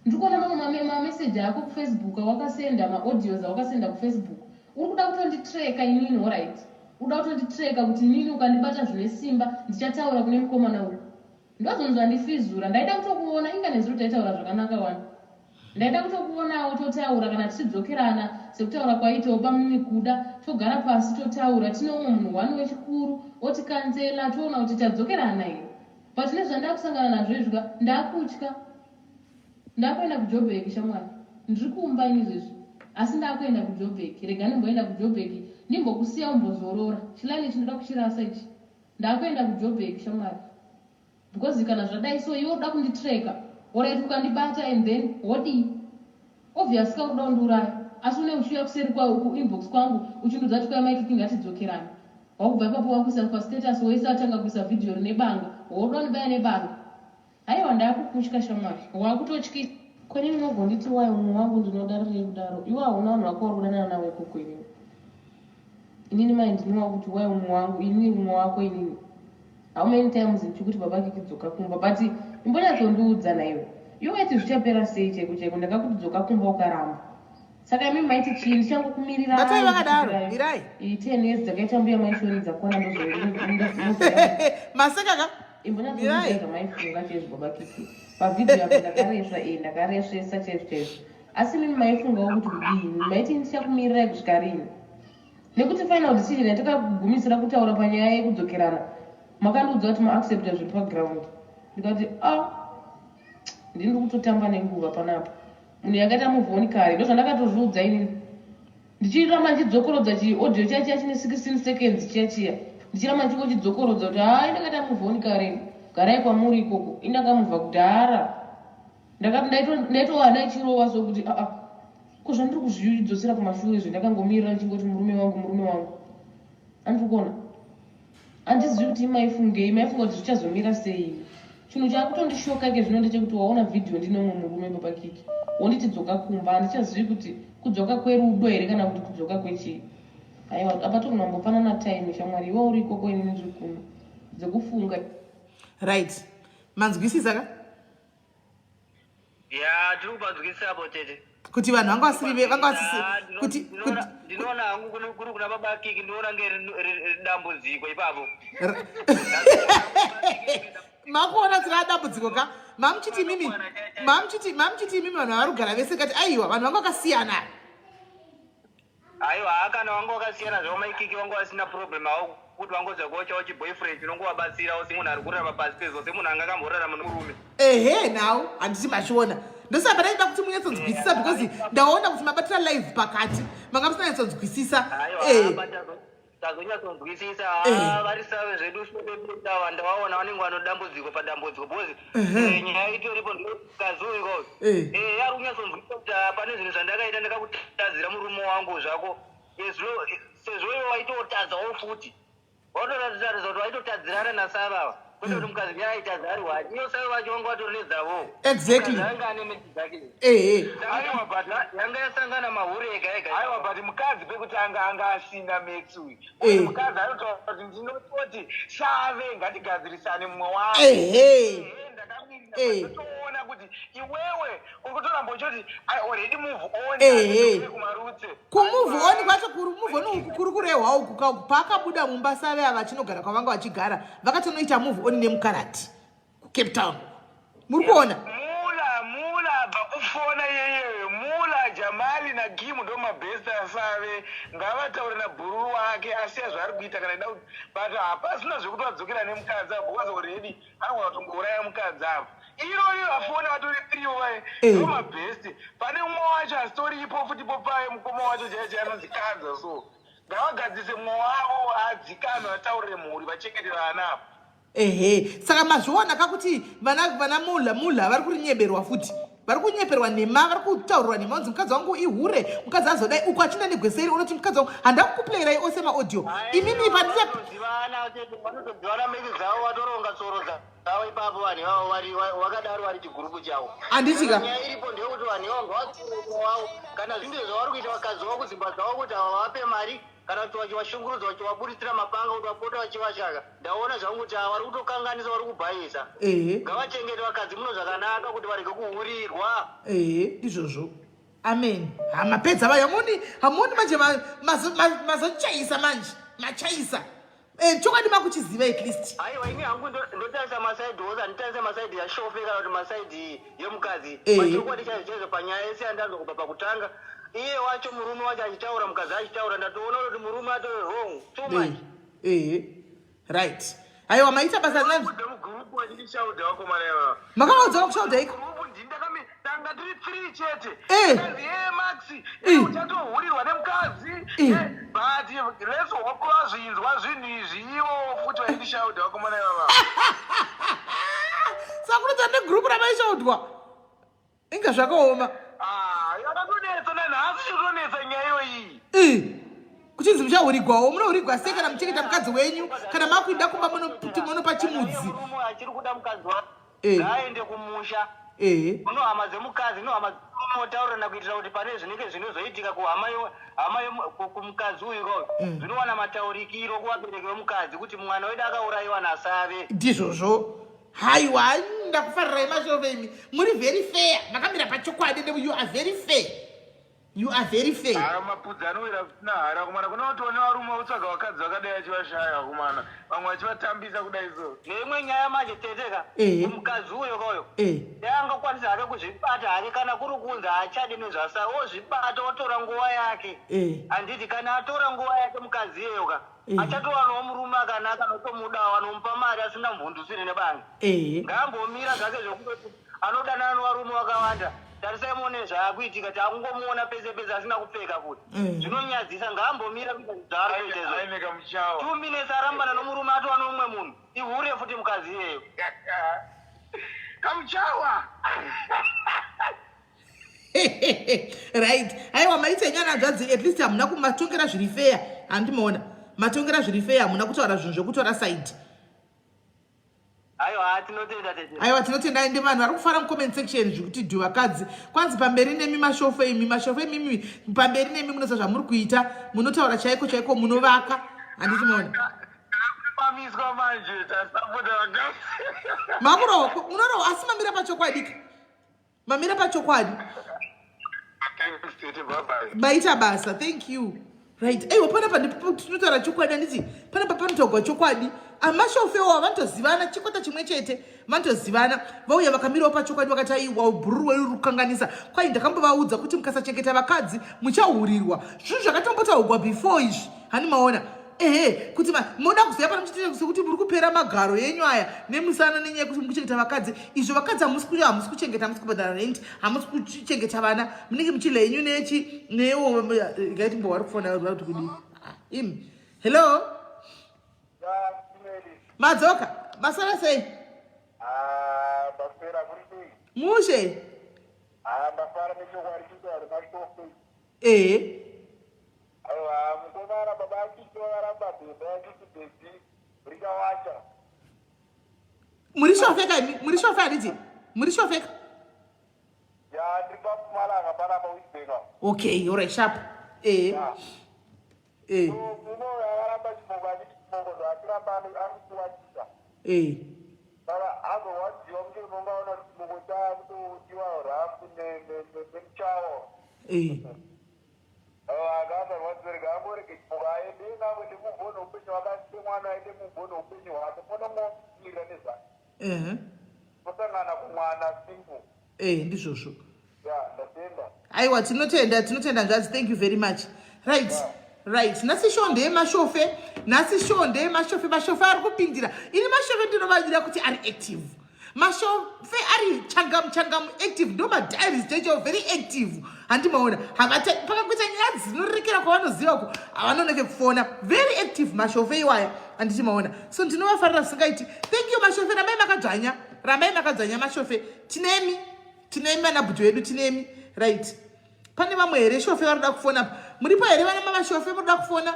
Speaker 4: Ndikuona mamwe mameseji ako kufacebook wakasenda maaudios awakasenda kufacebook uri kuda kutonditreka inini alright uda kutonditreka kuti inini ukandibata zvine simba ndichataura kune mukomana uyu ndozonzwa ndifizura ndaida kutokuona inga nezuro taitaura zvakanaka wani ndaida kutokuonawo totaura kana tichidzokerana sekutaura kwaitawo pamuni kuda togara pasi totaura tine umwe munhu wani wechikuru otikanzela toona kuti tadzokerana here but nezvandakusangana nazvo izvika ndakutya ndakuenda kujobheki shamwari ndiri kuumba inizvezvi asi ndakuenda kujobheki rega ndimboenda kujobheki ndimbokusiya umbozorora chilani chinoda kuchirasa ichi ndakuenda kujobheki shamwari because kana zvadai so iwe uda kunditreka alright ukandibata and then wodi obvious kauda kundiuraya asi une uchiuya kuseri inbox kwangu uchindudza kuti kwamaikiki ngatidzokerane wakubva ipapo wakuisa pastatus woisa watanga kuisa vhidhiyo rine banga woda kundibaya nebanga haiwa ndakukutya shamwari wakutotyisa kwenini unogonditi wai umwe wangu ndinodarirei kudaro iwe hauna vanhu vako vari kudanana nawe ikoko inini inini mai ndinowa kuti wai umwe wangu inini umwe wako inini how many times ndichikuti baba kikidzoka kumba but imbonyatsondiudza naiwe iwe waiti zvichapera sei chaiko chaiko ndakakuti dzoka kumba ukaramba saka imi maiti chii ndichangokumirira
Speaker 1: batai vakadaro mirai
Speaker 4: 10 years dzakaita mbuya maishoni dzakwana
Speaker 1: masekaka
Speaker 4: imbonyatsondiudza maifunga chaizvo baba kiki pavhidhiyo yako ndakaresvesa chaizvo asi mimi maifungawo kuti kudii maiti ndichakumirirai kusvika rini nekuti final decision yatakagumisira kutaura panyaya yekudzokerana makandiudza kuti maaccepta zviri paground ndikati ndiri kutotamba nenguva panapa munhu yakaita muvhoni kare ndo zvandakatozviudza inini ndichiramba ndichidzokorodza audio chachiya chine 16 seconds chachiya ndichiramba ndichingodzokorodza kuti hai ndakati muvhoni kare garai kwamuri ikoko indakamubva kudhara ndakati ndaitowana ichirowa sokuti ko zvandiri kuzvidzosera kumashure zvendakangomirira ndichingoti murume wangu andiri kuona handizivi kuti maifungei maifunga kuti zvichazomira sei chinhu chakutondishoka ke zvino ndechekuti waona vhidhiyo ndinomwe murume baba Kikie wonditi dzoka kumba handichazivi kuti kudzoka kwerudo here kana kuti kudzoka kwechii aiwa apa tokunambopanana time shamwari iwe uri ikoko inini ndiri kuno dzekufunga
Speaker 1: right manzwisisa ka
Speaker 11: ya tiri kupanzwisisapo tete
Speaker 1: kuti vanhu vanga vasisi kuti
Speaker 11: ndinoona hangu kuri kuna baba Kikie ndinoona ngedambudziko ipapo
Speaker 1: makuona tsika dambudziko ka mamuchiti mimi vanhu vari kugara vese kati aiwa vanhu vanga vakasiyana
Speaker 11: aiwa hakana vanga vakasiyana zvavo maikiki vanga vasina problem avo kuti vangozokochawo chiboyfriend chinongovabatsirawo semunhu ari kurarama pasi pezose munhu anga akamborarama nomurume
Speaker 1: ehe nawo handiti machiona ndosamba ndaida kuti munyatsonzwisisa because ndaona kuti mabatira live pakati manga musina nyatsonzwisisa
Speaker 11: tazonyatsonzwisisa vari save zvedu shobebetawa ndavaona vanenge vanodambudziko padambudziko because nyaya itoripo ndikazuiko ari kunyatsonzwisisa kuti pane zvinhu zvandakaita ndakakutadzira murume wangu zvako sezvo iwe waitotadzawo futi watoratidza kuti waitotadzirana nasavava kwete kuti mukadzi nyaya aitadzariwa iyo save vacho vanga vatori nedzavo
Speaker 1: exactly
Speaker 11: anga ane meti dzake
Speaker 8: aiwa but
Speaker 11: yanga yasangana mahuri ega ega
Speaker 8: aiwa but mukadzi pekuti anga asina metsi uyu mukadzi anotaura kuti ndinototi save ngatigadzirisane mumwe wako ndakatoona kuti iwewe ukutoramba uchoti I already move on kumarutse
Speaker 1: kumove on kwacho move on uku kuri kurehwa uku paakabuda mumba save ava chinogara kwavanga vachigara vakatonoita move on nemukarati kucape town muri kuona
Speaker 8: mula bakufona yeyeyo mula jamali na gimu ndo mabhesti asave ngavataure nabhururu wake asiya zvaari kuita kana ida kuti but hapasina zvekuti vadzokera nemukadzi avo because already anogona kutongouraya mukadzi avo irori vafona vatori iwai ndo mabhesti pane umwe wacho hastori ipo futi popaye mukoma wacho chaicho anonzi kanza so ngavagadzise mumwe wavo adzikano ataurire mhuri vachengetera ana avo
Speaker 1: saka mazviona kakuti vana mula vari kurinyeberwa futi vari kunyeperwa nhema vari kutaurirwa nhema unzi mukadzi wangu ihure mukadzi azodai uku achina negweseri unoti mukadzi wangu handakukuplayirai ose maaudio imimi
Speaker 11: vanotodzivana meki dzavo vatoronga tsoro dzavo ipapo vanhu ivavo vakadaro vari chigurupu chavo
Speaker 1: handitika
Speaker 11: nyaya iripo ndeyekuti vanhu ivavo ngavatsoroavo kana zvinde zvavari kuita vakadzi vavo kudzimba dzavo kuti ava vape mari kana kuti vachivashungurudza vachivaburitsira mapanga kuti vapota vachivashaka ndaona zvangu kuti ava vari kutokanganisa vari kubhayisa ngavachengete vakadzi muno zvakanaka kuti varege kuhurirwa
Speaker 1: izvozvo amen hamapedza vayo hamoni manje mazochaisa manje machaisa chokwadi makuchiziva at least
Speaker 11: aiwa ini hangu ndotarisa masaidhi ose handitarisa masaidhi yashofe kana kuti masaidhi yemukadzi chokwadi chaizvo panyaya yese yandazokubva pakutanga iye wacho murume wacho achitaura mukadzi achitaura ndatoona kuti murume atori wrong too much
Speaker 1: right aiwa maita basa
Speaker 8: mugurupu wachindishaudha wakomana ivava
Speaker 1: makavaudza kushaudha iko
Speaker 8: ndanga tiri 3 chete kazi maxi uchatohurirwa nemukadzi but leso wakozvinzwa zvinhu izvi ivo futi vaindishaudha wakomana ivava
Speaker 1: sakunoita negurupu ravaishaudwa inga zvakaoma
Speaker 8: yakatonetsa nanhasi chinotonetsa nyaya iyi
Speaker 1: kuchinzi muchahurigwawo munohurigwa sei kana muchengeta mukadzi wenyu kana makuinda kumba munopa chimudzi
Speaker 11: achiri kuda mukadzi wake ngaaende kumusha unohama dzemukadzi nohama dzinotaurana kuitira kuti pane zvinenge zvinozoitika kuhama kumukadzi uyu ikoyo zvinowana mataurikiro kuvabereki vemukadzi kuti mwana wedu akaurayiwa nasave
Speaker 1: ndizvozvo haiwa ndakufarirai mashove imi muri very fair makamira pachokwadi you are very fair you are very fair
Speaker 8: mapudzi anowira nahara kumana kuna kutone varume utsvaga vakadzi vakadai achivashaya kumana vamwe vachivatambisa kudai so
Speaker 11: neimwe nyaya manje teteka mukadzi uyo koyo yaangakwanisa hake kuzvibata hake kana kuri kunzi haachadi nezvasa ozvibata otora nguva yake handiti kana atora nguva yake mukadzi iyeyoka achatowanawo murume akanaka notomudawo anomupa mari asina mvundusiri nebanga ngaambomira zvake zvekutoti anodanana nevarume vakawanda tarisai muone zvaakuitika takungomuona pese pese asina kupfeka futi zvinonyadzisa ngaambomira kuaaimeka muchawa 2 minutes arambana nomurume atova nomumwe munhu ihure futi mukadzi iyeyo kamuchawa
Speaker 1: right aiwa maite nyana dzadzi at least hamuna kumatongera zviri fair handimaona matongera zviri fair hamuna kutaura zvinhu zvokutora side aiwa tinotenda ende vanhu vari kufara mucomment section zvekuti dhu vakadzi kwanzi pamberi nemi mashofe imimi pamberi nemi munoziva zvamuri kuita munotaura chaiko chaiko munovaka handitimaona
Speaker 11: mamiswa manje tasapoda
Speaker 1: makuroko unorawo asi mamira pachokwadi mamira pachokwadi baita basa thank you right aiwa panapa tinotaura chokwadi handiti panapa panotogwa chokwadi amashofewo vanotozivana chikwata chimwe chete vanotozivana vauya vakamirawo pachokwadi vakati aiwa bhururu weri rukanganisa kwai ndakambovaudza kuti mukasachengeta vakadzi muchahurirwa zvinhu zvakatombotaurwa before izvi handimaona kuti moda kuziva pana muchitira sekuti muri kupera magaro yenyu aya nemusana nenyaya yekuti mukuchengeta vakadzi izvo vakadzi hamusi kuchengeta hamusi kubhadhara rent hamusi kuchengeta vana munenge muchile yenyu nechi newo gaiti mbowari kufona kuti kudii imi hello madzoka masara sei mushe muri shofeka muri shofa handiti muri shofeka okay alright sharp ndizvozvo aiwa tinotenda nzvadzi thank you very much right nhasi shonde mashofe mashofe ari kupindira ini mashofe ndinovadira kuti ari active mashofe ari changamu active ndo madiaries techo very active handimaona pakakuita nyaya dzinorekera kwavanoziva ku havanooneke kufona very active mashofe iwaya handichimaona so ndinovafarira singaiti thank you mashofe ramai makadzanya mashofe tinemi vanabhuti vedu tinemi right pane vamwe here shofe varoda kufona muripo here vana mamashofe muroda kufona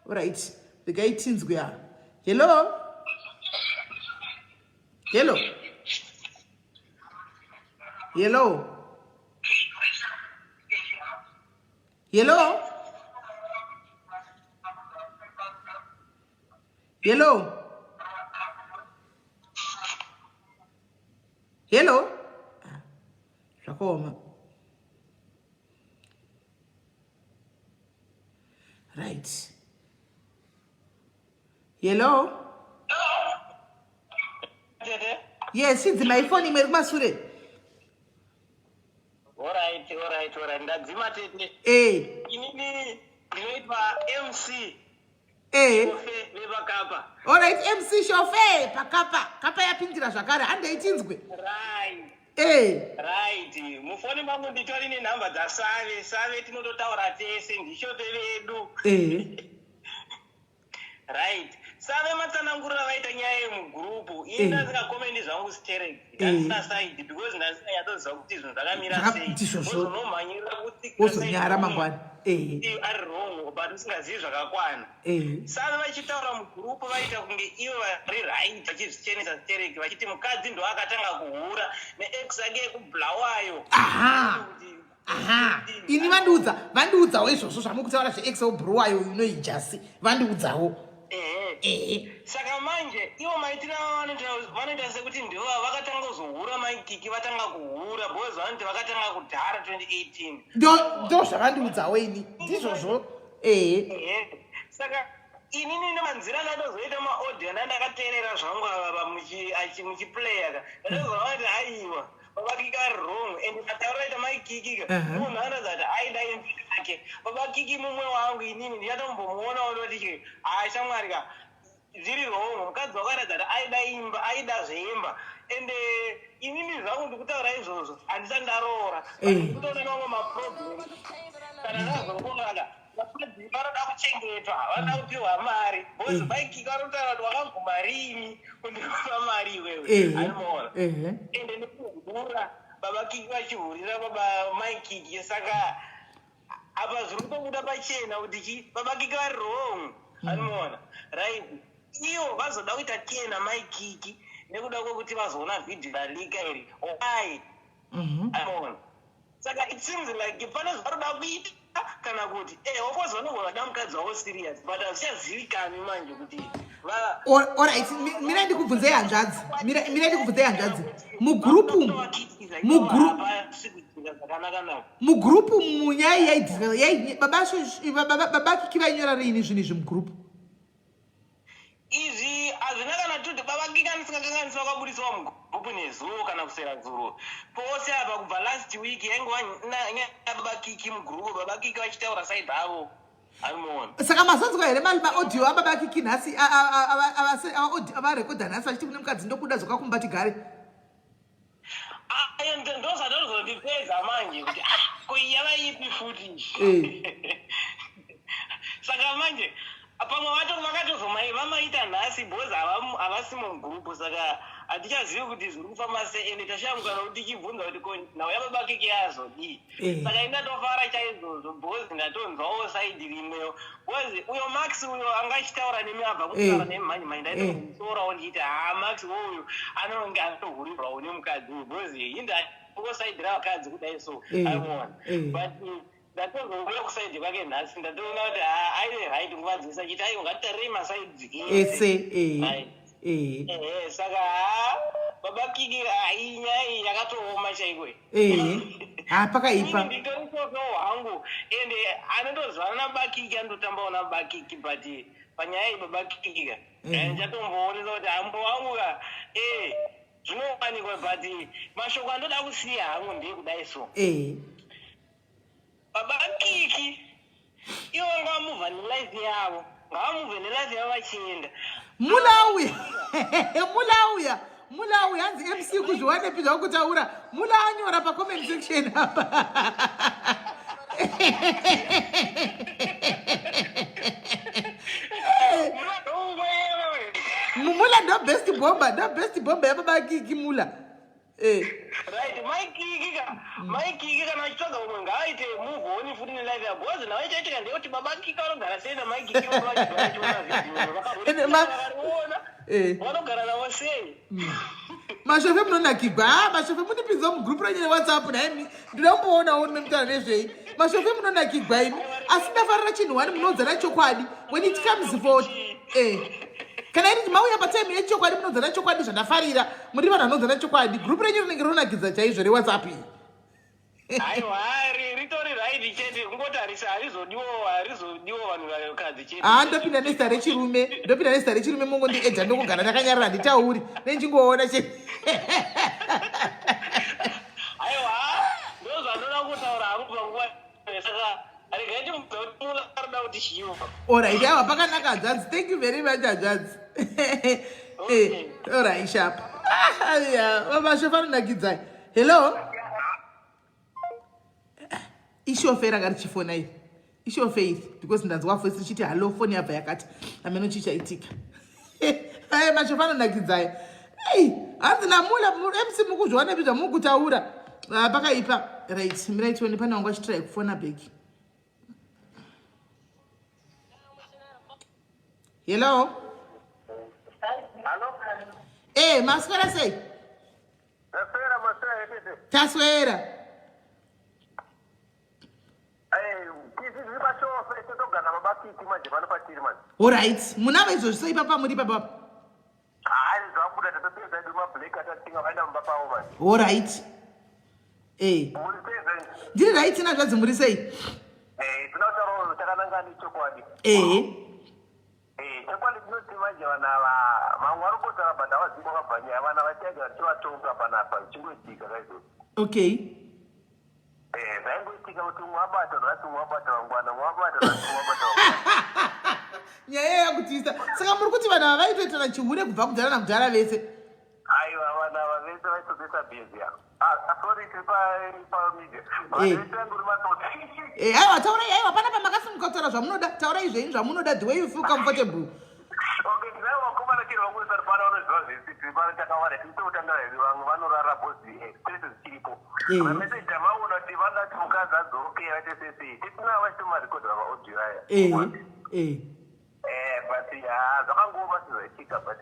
Speaker 1: right regai tinzwi ya hello zvakaoma right hello yes idzi maifoni imwe iri kumasure
Speaker 11: alright ndadzima tete inini ndinoitwa MC nevakapa
Speaker 1: alright MC shofe pakapa kapa yapindira zvakare handeitinzwe
Speaker 11: right mufoni mangu nditori nenhamba dzasave tinototaura tese ndishofe vedu right save matsanangurira vaita nyaya yemugurupu ini ndasingakomendi zvangu stereki ndasina saidi because ndasinganyatsoziva kuti zvinhu zvakamira sei ozonomhanyirira
Speaker 1: wozonyara mangwani
Speaker 11: ari wrong but usingazivi zvakakwana save vachitaura mugurupu vaita kunge ivo vari right vachizvichenesa stereki vachiti mukadzi ndo akatanga kuhura neex ake ekubhlawayo
Speaker 1: ini vandiudzawo izvozvo zvamukutaura zveex obhruwayo inoijasi vandiudzawo
Speaker 11: saka manje ivo maitira vanoita sekuti ndivo vakatanga kuzohura maikiki vatanga kuhura boys vanoti vakatanga kudhara 2018
Speaker 1: ndo zvavandiudzawo ini ndizvozvo
Speaker 11: saka inini nemanzira ndatozoita maaudio ndandakateerera zvangu ava muchiplaya ndatozoona kuti aiwa babakiki ari wrong and atauraita maikikika munhu anozati aida imbi yake babakiki mumwe wangu inini ndichatombomuona unoti shamwarika zviri wrong mukadzi wakaratidza kuti aida imba aida zveimba
Speaker 7: and inini zvangu ndikutaura izvozvo handisati ndaroora kutoona mamwe maproblem kana ndazorongana vakadzi vanoda kuchengetwa vanoda kupiwa mari bhozi maikiki vanotaura kuti wakaguma rini kundipa mari iwewe anoona ende nekuvhura baba kiki vachihurira baba maikiki saka apa zviri kutobuda pachena kuti chi baba kiki vari wrong anoona right ivo vazoda kuita tena maikiki nekuda kwekuti vazoona vhidhiyo ralika iri why anoona saka it seems like pane zvaroda kuita kana kuti of course vanogona vada mukadzi wavo serious but hazvichazivikani manje kuti
Speaker 1: alright mira ndikubvunzei hanzvadzi mugrupu munyaya baba kiki vainyora rini zvinhu izvi mugrupu
Speaker 7: izvi hazvina kana tuti baba kiki anisingakanganiswa kwabudiswa mugrupu nezuvo kana kusera zuro pose apa kubva last week yaingova baba kiki mugrupu baba kiki vachitaura saidi avo anoona
Speaker 1: saka mazonzwa here mali maaudio ababa kiki nhasi avarekodha nhasi vachiti kune mukadzi ndokuda zokakumba tigare
Speaker 7: ndozvatozondipedza manje kuti koiyavaipi futi saka manje pamwe vakatozomai vamaita nhasi bhozi havasi mugrupu saka hatichazivi kuti zviri kufamba sei ende tashamukana kuti tichibvunza kuti nhau yababa kiki yazodii saka indatofara chaizvozvo bhozi ndatonzwawo saidi rimwewo bhozi uyo max uyo anga achitaura nemi abva kutaura nemhanyi ndaitomusorawo ndichiti max uyu anonge atohurirwawo nemukadzi uyu bhozi indaosaidira vakadzi kudai so aiona but ndatozouya kusaidi kwake nhasi ndatoona kuti aine right nguva dzese achiti aiwa ngatitarei masaidzi saka baba kiki inyaya yakatooma chaiko
Speaker 1: pakaipa
Speaker 7: nditorisoso hwangu ende anondozvana nababa kiki anototambawo nababa kiki but panyaya iyi baba kiki ndichatomboonesa kuti hambo wangu zvinowanikwa but mashoko andoda kusiya hangu ndeye kudai so baba kiki ivo ngavamuvha nelife yavo ngavamuvhe nelife yavo vachienda
Speaker 1: mulauya hanzi mc kuzviwanepi zvakutaura mula anyora pacomment section apa mula ndo best bomba yababa kiki mula
Speaker 7: right maikiki kana achitsvaga umwe ngaaite muvhoni futi nelife yavo bhozi nawo ichaitika ndeyekuti baba kiki vanogara sei namaikiki vachivakariona vanogara navo sei
Speaker 1: mashofe munonakigwa mashofe munipinza mugrupu renyene whatsapp naimi ndinomboonawo nemutaura nezvei mashofe munonakigwa imi asi ndafarira chinhu wani munodzana chokwadi when it comes for kana iri mauya patime yechokwadi munodzana chokwadi zvandafarira muri vanhu vanodzana chokwadi grupu renyu rinenge ronakidza chaizvo rewhatsapp iyi
Speaker 7: aiwa ritori raidi chete kungotarisa harizodiwo vanhu vakadzi chete
Speaker 1: ndopinda nezita rechirume mongondiedha ndokugara ndakanyarara nditauri nenchingoona chete
Speaker 7: aiwa ndozvanoda kutaura hangu panguva saka regaiti muzautimularida kuti chiyo
Speaker 1: alright aiwa pakanaka hanzvadzi thank you very much hanzvadzi alright sharp vamashofa anonakidzai hello ishofe ranga richifona iri ishofe iri because ndanzwa voice richiti hallo foni yabva yakati ameno chichaitika mashofa anonakidzai hanzi namula mc mukuzviwanepi zvamukutaura pakaipa right miraitioni pane wangu achitrai kufona bheki hello maswera sei taswera alright munava izvozvi sei papa muri papapa alright ndiri right nazvadzi muri sei
Speaker 8: chokwadi tinoti manje vana vamwe vari kutaura but havazivi kwakabvanyaya vana vachaga vachivatonga panapa vichingoitika kaizvozvo
Speaker 1: okay
Speaker 8: zvaingoitika kuti umwe abata rati umwe abata vangwana umwe abata rati umwe abata vangwana
Speaker 1: nyaya yakutisa saka muri kuti vanhu vavaitoitana chihure kubva kudhara nakudhara vese
Speaker 8: aiwa vana pamabhizi sorry media
Speaker 1: aiwa taurai aiwa pana pamakasimuka kutaura zvamunoda taurai zvenyu zvamunoda the way you feel comfortable.
Speaker 8: Okay, ndaiwa komana chiri vamwe pana vanoziva zvesiti pana takawanda titotangara vamwe vanorara bhozi stress zvichiripo mameseji amaona kuti vangati mukadzi adzokera tesese tisina vachitomarekodha vamaaudio aya but zvakangoma sizvaitika but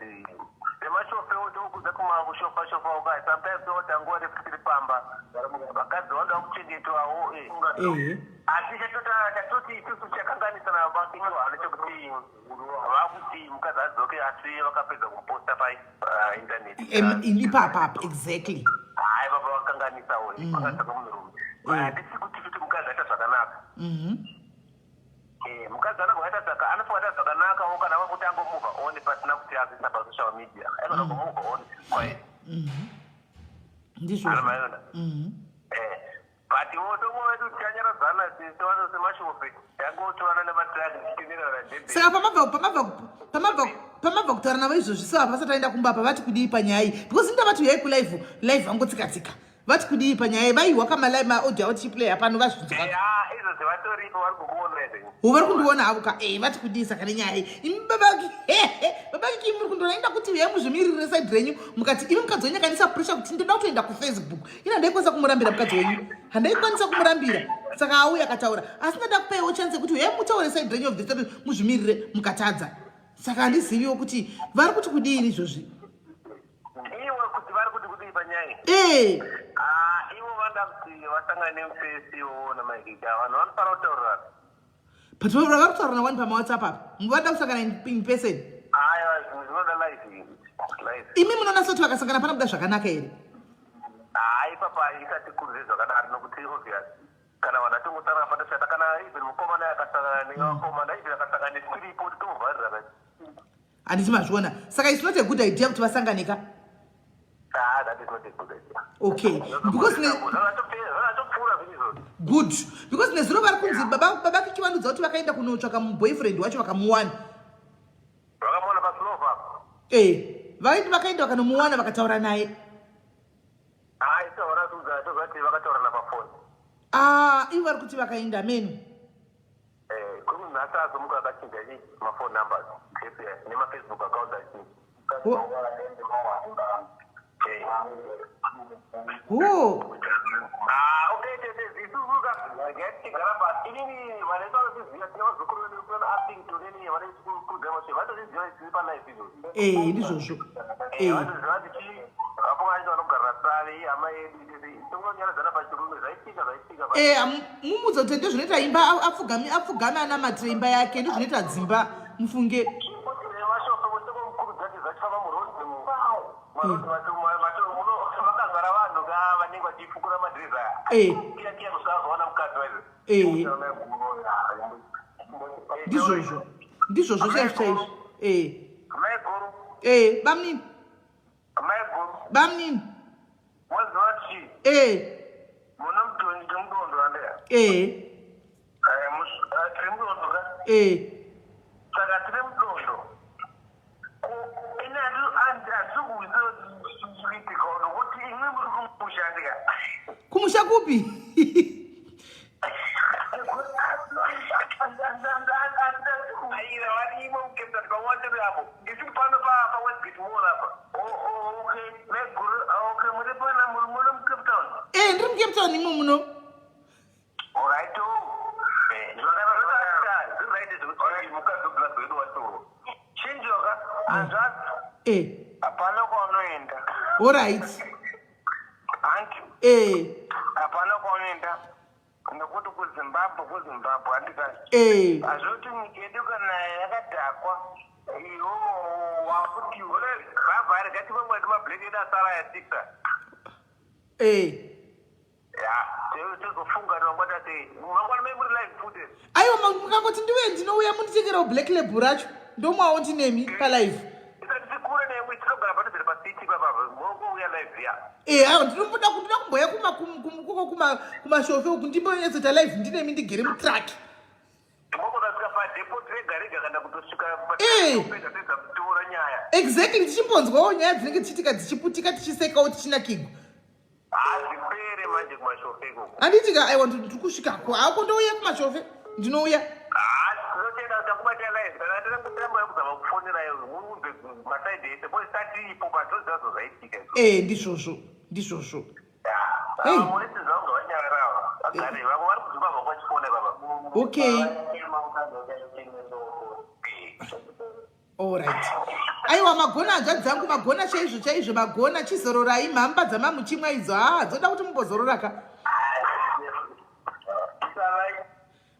Speaker 8: semashofa tokudza kumashofa ukai sometimes otanguva tiri pamba vakadzi vanoda kuchengetwawo asi chatoti isusu chakanganisana vakiwana chokuti vakuti mukadzi adzoke asi vakapedza kuposta paintaneti
Speaker 1: ipapapa exactly
Speaker 8: hai vava vakanganisawo vakataka munhurume hatisi kuti mukadzi aita zvakanaka mukadzi anogona aita anofanira aita zvakanakawo kana vakuti angomuva one pasina kuti azisa pasocial media anogona kumuva one quiet
Speaker 1: ndizvo
Speaker 8: anomaona but wotomovedu tichanyaradzana tovano semashofe yangotovana nematraki tichitenderana debe
Speaker 1: saka pamabva kutaura navo izvozvi so havasati aenda kumbapa vati kudii panyaya because inda vati uyai kulive vangotsika-tsika vati kudii panyaya vaiwa maaudio avo tichiplaya pano vazvinzwa
Speaker 8: izvo zvevatoripo vari kukuona
Speaker 1: vari kundiona havo ka vati kudii saka nenyaya babaki muri kundiona inda kuti uyai muzvimirire saidi renyu mukati imi mukadzi wenyu akanisa pressure kuti ndoda kutoenda kufacebook ina ndaikwanisa kumurambira mukadzi wenyu handaikwanisa kumurambira saka auya akataura asi ndada kupaiwo chance kuti uyai mutaure saidi renyu of the story muzvimirire mukatadza saka handiziviwo kuti vari kuti kudini izvozvi
Speaker 8: iwe kuti vari kuti kudii panyaya ivo vanda kuti vasangane nemufesiwo namaikika vanhu vanofanira kutaurana
Speaker 1: but vari kutaura nawani pamawhatsapp apa vada kusangana in person
Speaker 8: aiwa zvinoda live
Speaker 1: imi munoona soti vakasangana pana kuda zvakanaka here
Speaker 8: ipapa isatikuruze zvakadaro nokuti obvious kana vanhu atongosangana patashata kana even mukomana yakasangana nevakomana even akasangana netiripo titovharira
Speaker 1: handiti mazviona saka it's not a good idea kuti vasanganika
Speaker 8: that is not a good idea
Speaker 1: okay because good because nezuro vari kunzi baba kichivandudza kuti vakaenda kunotsvaka muboyfriend wacho vakamuwana
Speaker 8: vakamuwana paslova
Speaker 1: vaiti vakaenda vakanomuwana vakataura naye
Speaker 8: tozati vakataurana pafoni
Speaker 1: ivo vari kuti vakaenda menu
Speaker 8: kuri nhasi azomuka akachinja mafoni numbers nemafacebook accounts
Speaker 1: ndizvozvo mumudza kuti ndozvinoita imba apfugame anamatire imba yake ndozvinoita dzimba mufunge makagara vanhu vanenge vachifukura madhireza usazoona mukadzi waizo ndizvozvo chaizvo maiguru bamnini bamnini wazivati muna mudhoni temudondo andeya tiri mudondo ka saka tiri mudondo ine handikuitika nokuti imwe muri kumusha ndika kumusha kupi aira varimo mukeptani pamwatiri apo ndisiri pano pawestgate muona apa meguru muri pana muri muno mucape town ndiri mucape town imo muno oright zvakaaaizviraiti zvekuti mukadzoglas wedu watoro chinjoka hanzvadzi hapana kwaunoenda oright hanti hapana kwaunoenda nekuti kuzimbabwe handikati hazvoti nyika yedu kana yakadhakwa iwo wakuti bhabha regativamwadi mableki edu asara yasiksa tozofunga navangwada sei mangwana mai muri live footage aiwa mukangoti ndiwe ndinouya munditengerawo black lab racho ndomwawo ndinemi palive tikure nemwe tinogara padozere pasiti papapa mokouya live ya aiwa ndinoda kumboya kumashofe uku ndimbonyatsota live ndinemi ndigere mutraki mokonasvika padepo rega rega kana kutosvika paapedza kutora nyaya exactly tichimbonzwawo nyaya dzinenge tichitika dzichiputika tichisekawo tichinakigwa
Speaker 8: Azipere manje kumashofe koko.
Speaker 1: Anditika I want to kusvikako. Akondouya kumashofe. Ndinouya.
Speaker 8: Tinotenda kuti akubatira live kana tiri kutemba yekuzama kufonera unze masaidi ese bosi tati ipo pazozazo zaitika.
Speaker 1: Ndizvozvo.
Speaker 8: Hey. Muleti zangu wanyarawa. Agare vamwe vari kuzvibva kwachifone baba.
Speaker 1: Okay. Alright. Aiwa magona dzangu magona chaizvo magona chizororai mhamba dzamamuchimwa idzo dzoda kuti mumbozorora ka.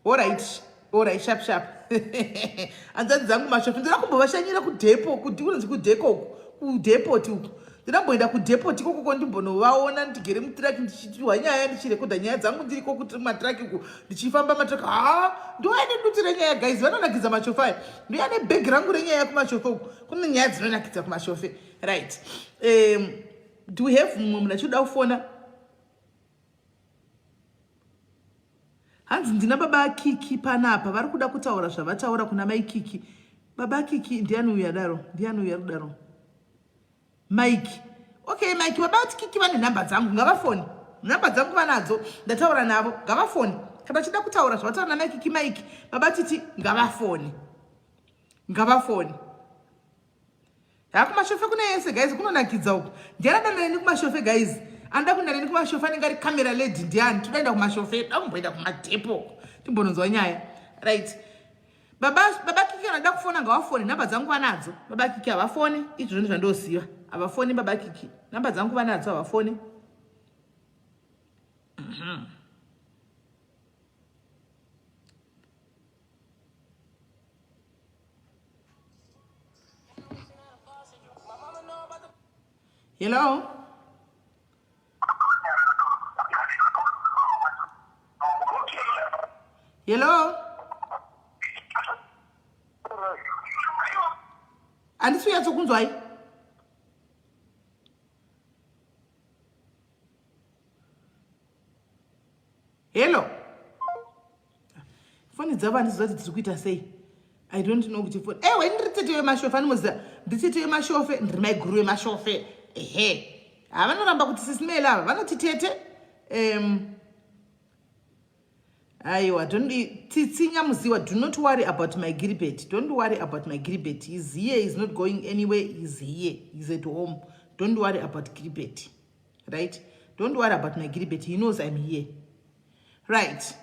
Speaker 1: Alright sharp. Anzanzi dzangu mashofi ndira kumbovashanyira kudhepo kunzi kudhepoti uku. Ndinamboenda kudhepoti koko ndimbonovaona ndigere mutiraki ndichitiwa nyaya ndichirekodha nyaya dzangu ndiriko kuti matiraki uku ndichifamba matiraki ndoya neduti renyaya guys vanonakidza mashofi aya ndoya nebhegi rangu renyaya kumashofi uku kune nyaya dzinonakidza kumashofi right. Do we have mumwe munhu achida kufona? Hanzi ndina baba Kiki panapa vari kuda kutaura zvavataura kuna mai Kiki. Baba Kiki ndiani uya rudaro? Mike. Okay Mike, baba Kiki vane nhamba dzangu ngavafoni. Nhamba dzangu vanadzo ndataura navo ngavafoni. Kana chida kutaura zvavataura na mai Kiki Mike, baba Titi ngavafoni. Kumashofe kuna yese guys kunonakidza uku. Ndiana nani kumashofe guys. Anda kunani kumashofe anenge camera lady ndiani tunaenda kumashofe amboenda kumadhepo timbononzwa nyaya right. Baba Kiki anoda kufona ngavafoni nhamba dzangu vanadzo. Baba Kiki havafoni izvo ndizvo zvandosiva havafoni baba Kiki nhamba dzangu vanadzo havafoni. Hello? Andisi uyatsokunzwa hai? Hello? Foni dzava handizoti dziri kuita sei? I don't know kuti foni. Ndiri wemashofe anomuziva. Ndiri wemashofe, ndiri maiguru wemashofe. Vanoramba kuti SIS MELLY ava vanoti tete. Aiwa, Tsinya Muziwa, do not worry about my Gilbert. Don't worry about my Gilbert. He's here, he's not going anywhere, he's here. He's at home. Don't worry about Gilbert. Right? Don't worry about my Gilbert. He knows I'm here. Right.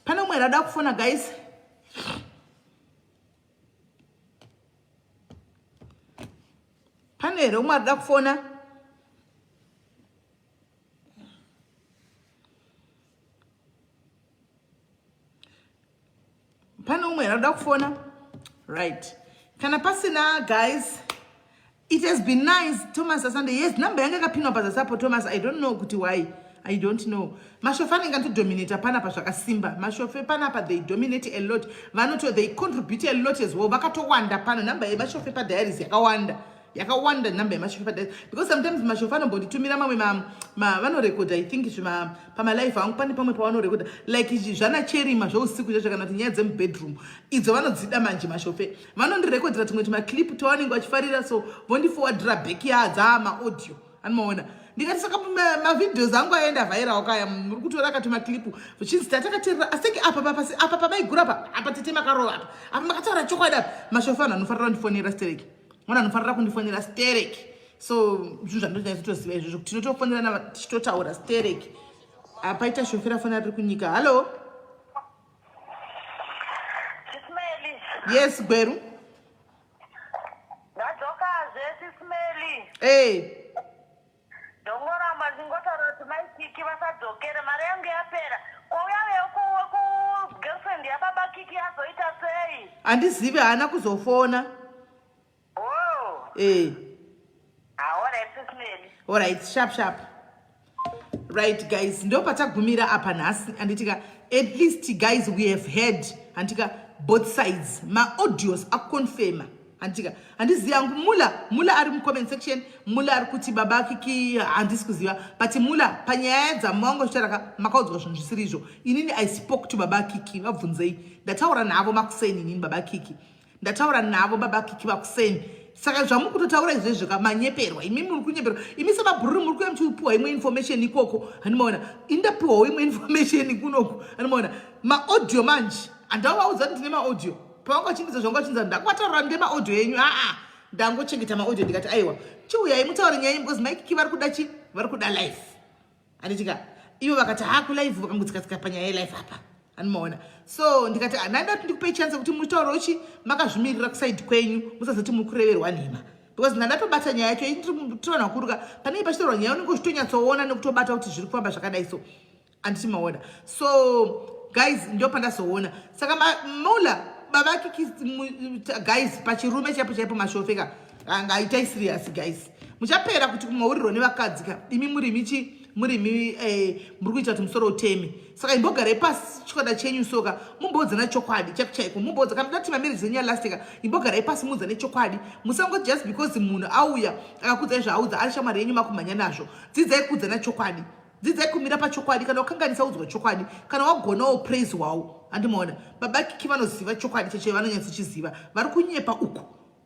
Speaker 1: Pana mwe rada kufona guys. Pana ero mwe rada kufona. Pana umwe rada kufona. Right. Kana pasina guys. It has been nice. Thomas Asande. Yes, namba yanga kapinwa pa support Thomas. I don't know kuti why. I don't know. Mashofe anenge to dominate panapa zvakasimba. Mashofe panapa they dominate a lot. Vanoto they contribute a lot as well. Vakatowanda pano namba yemashofe pa diaries yakawanda namba yemashofe pa diaries. Because sometimes mashofe anobonditumira mamwe vanorecorda I think pama life angu pane pamwe pavanorecorda like zvana cherima zvousiku zvakana kuti nyaya dzemubedroom idzo vanodzida manje mashofe vanondirekodera tumwe tumaclip twavanenge vachifarira so vondiforwardira back yadza maaudio anomaona ndikati saka mavideos angu aenda viral kaya muri kutora kati maclip zvichinzi tatakateerera asenge apa pamaigura apa tete makarova apa makataura chokwadi apa mashofe anhu anofarira kundifonera stereki mwana anofarira kundifonera stereki so zvinhu zvandonyatsotoziva izvozvo kuti tinotofonerana tichitotaura stereki apaita shofera fona riri kunyika. Hallo?
Speaker 2: SIS MELLY.
Speaker 1: Yes, Gweru.
Speaker 2: Ndadzokaze SIS MELLY. Ndongoramba ndingotaura kuti mai Kiki vasadzokere mari yangu yapera. Kwauyaveyo ku-girlfriend yababa Kiki yazoita sei?
Speaker 1: Handizivi haana kuzofona.
Speaker 2: Alright, SIS MELLY.
Speaker 1: Alright, sharp. Right guys, ndo patagumira apa nhasi anditika at least guys we have heard antika both sides ma audios akonfirma antika handizivi yangu mula ari mucomment section mula ari kuti baba Kiki handisi kuziva but mula panyaya dzamango chitaraka makaudzwa zvinhu zvisiri izvo. Inini I spoke to baba Kiki vabvunzei ndataura navo makuseni inini baba Kiki ndataura navo baba Kiki vakuseni saka zvamukutotaura izvezvo kamanyeperwa imi muri kunyeperwa imi semabhururi muri kuya muchipiwa imwe information ikoko handimaona indapiwawo imwe information kunoku handimaona maaudio manje handauvaudza kuti ndine maaudio pavangachindidza zvangachinza ndakwataura ndemaaudio yenyu ndangochengeta maaudio ndikati aiwa chiuyai mutaure nyaya because maikiki vari kuda chi vari kuda life handitika ivo vakati kulive vakangotsikatsika panyaya yelife apa handimaona so ndikati ndanda kuti ndikupei chance kuti mutaure uchi makazvimirira kusaidi kwenyu musazoti muri kureverwa nhema because ndandatobata nyaya yacho itoona kuruka panei pachitaurwa nyaya unenge uchitonyatsoona nekutobata kuti zviri kufamba zvakadai so handiti maona so guys ndio pandazoona saka mula babaki guys pachirume chaipo chaipo mashofeka angaitai serious guys muchapera kuti kumaurirwa nevakadzi ka imi muri kuita kuti musoro uteme saka imbogarai pasi chikwada chenyu soka mumboudza chokwadi chaiko mumboudza kana dati mamiriri zenyu yalastika imbogarai pasi muudza nechokwadi musango just because munhu auya akakudzai zvaaudza ari shamwari yenyu makumhanya nazvo dzidzai kuudza nachokwadi dzidzai kumira pachokwadi kana wakanganisa udzwa chokwadi kana wagonawo praise wawo handimaona babakiki vanoziva chokwadi cheche vanonyatsochiziva vari kunyepa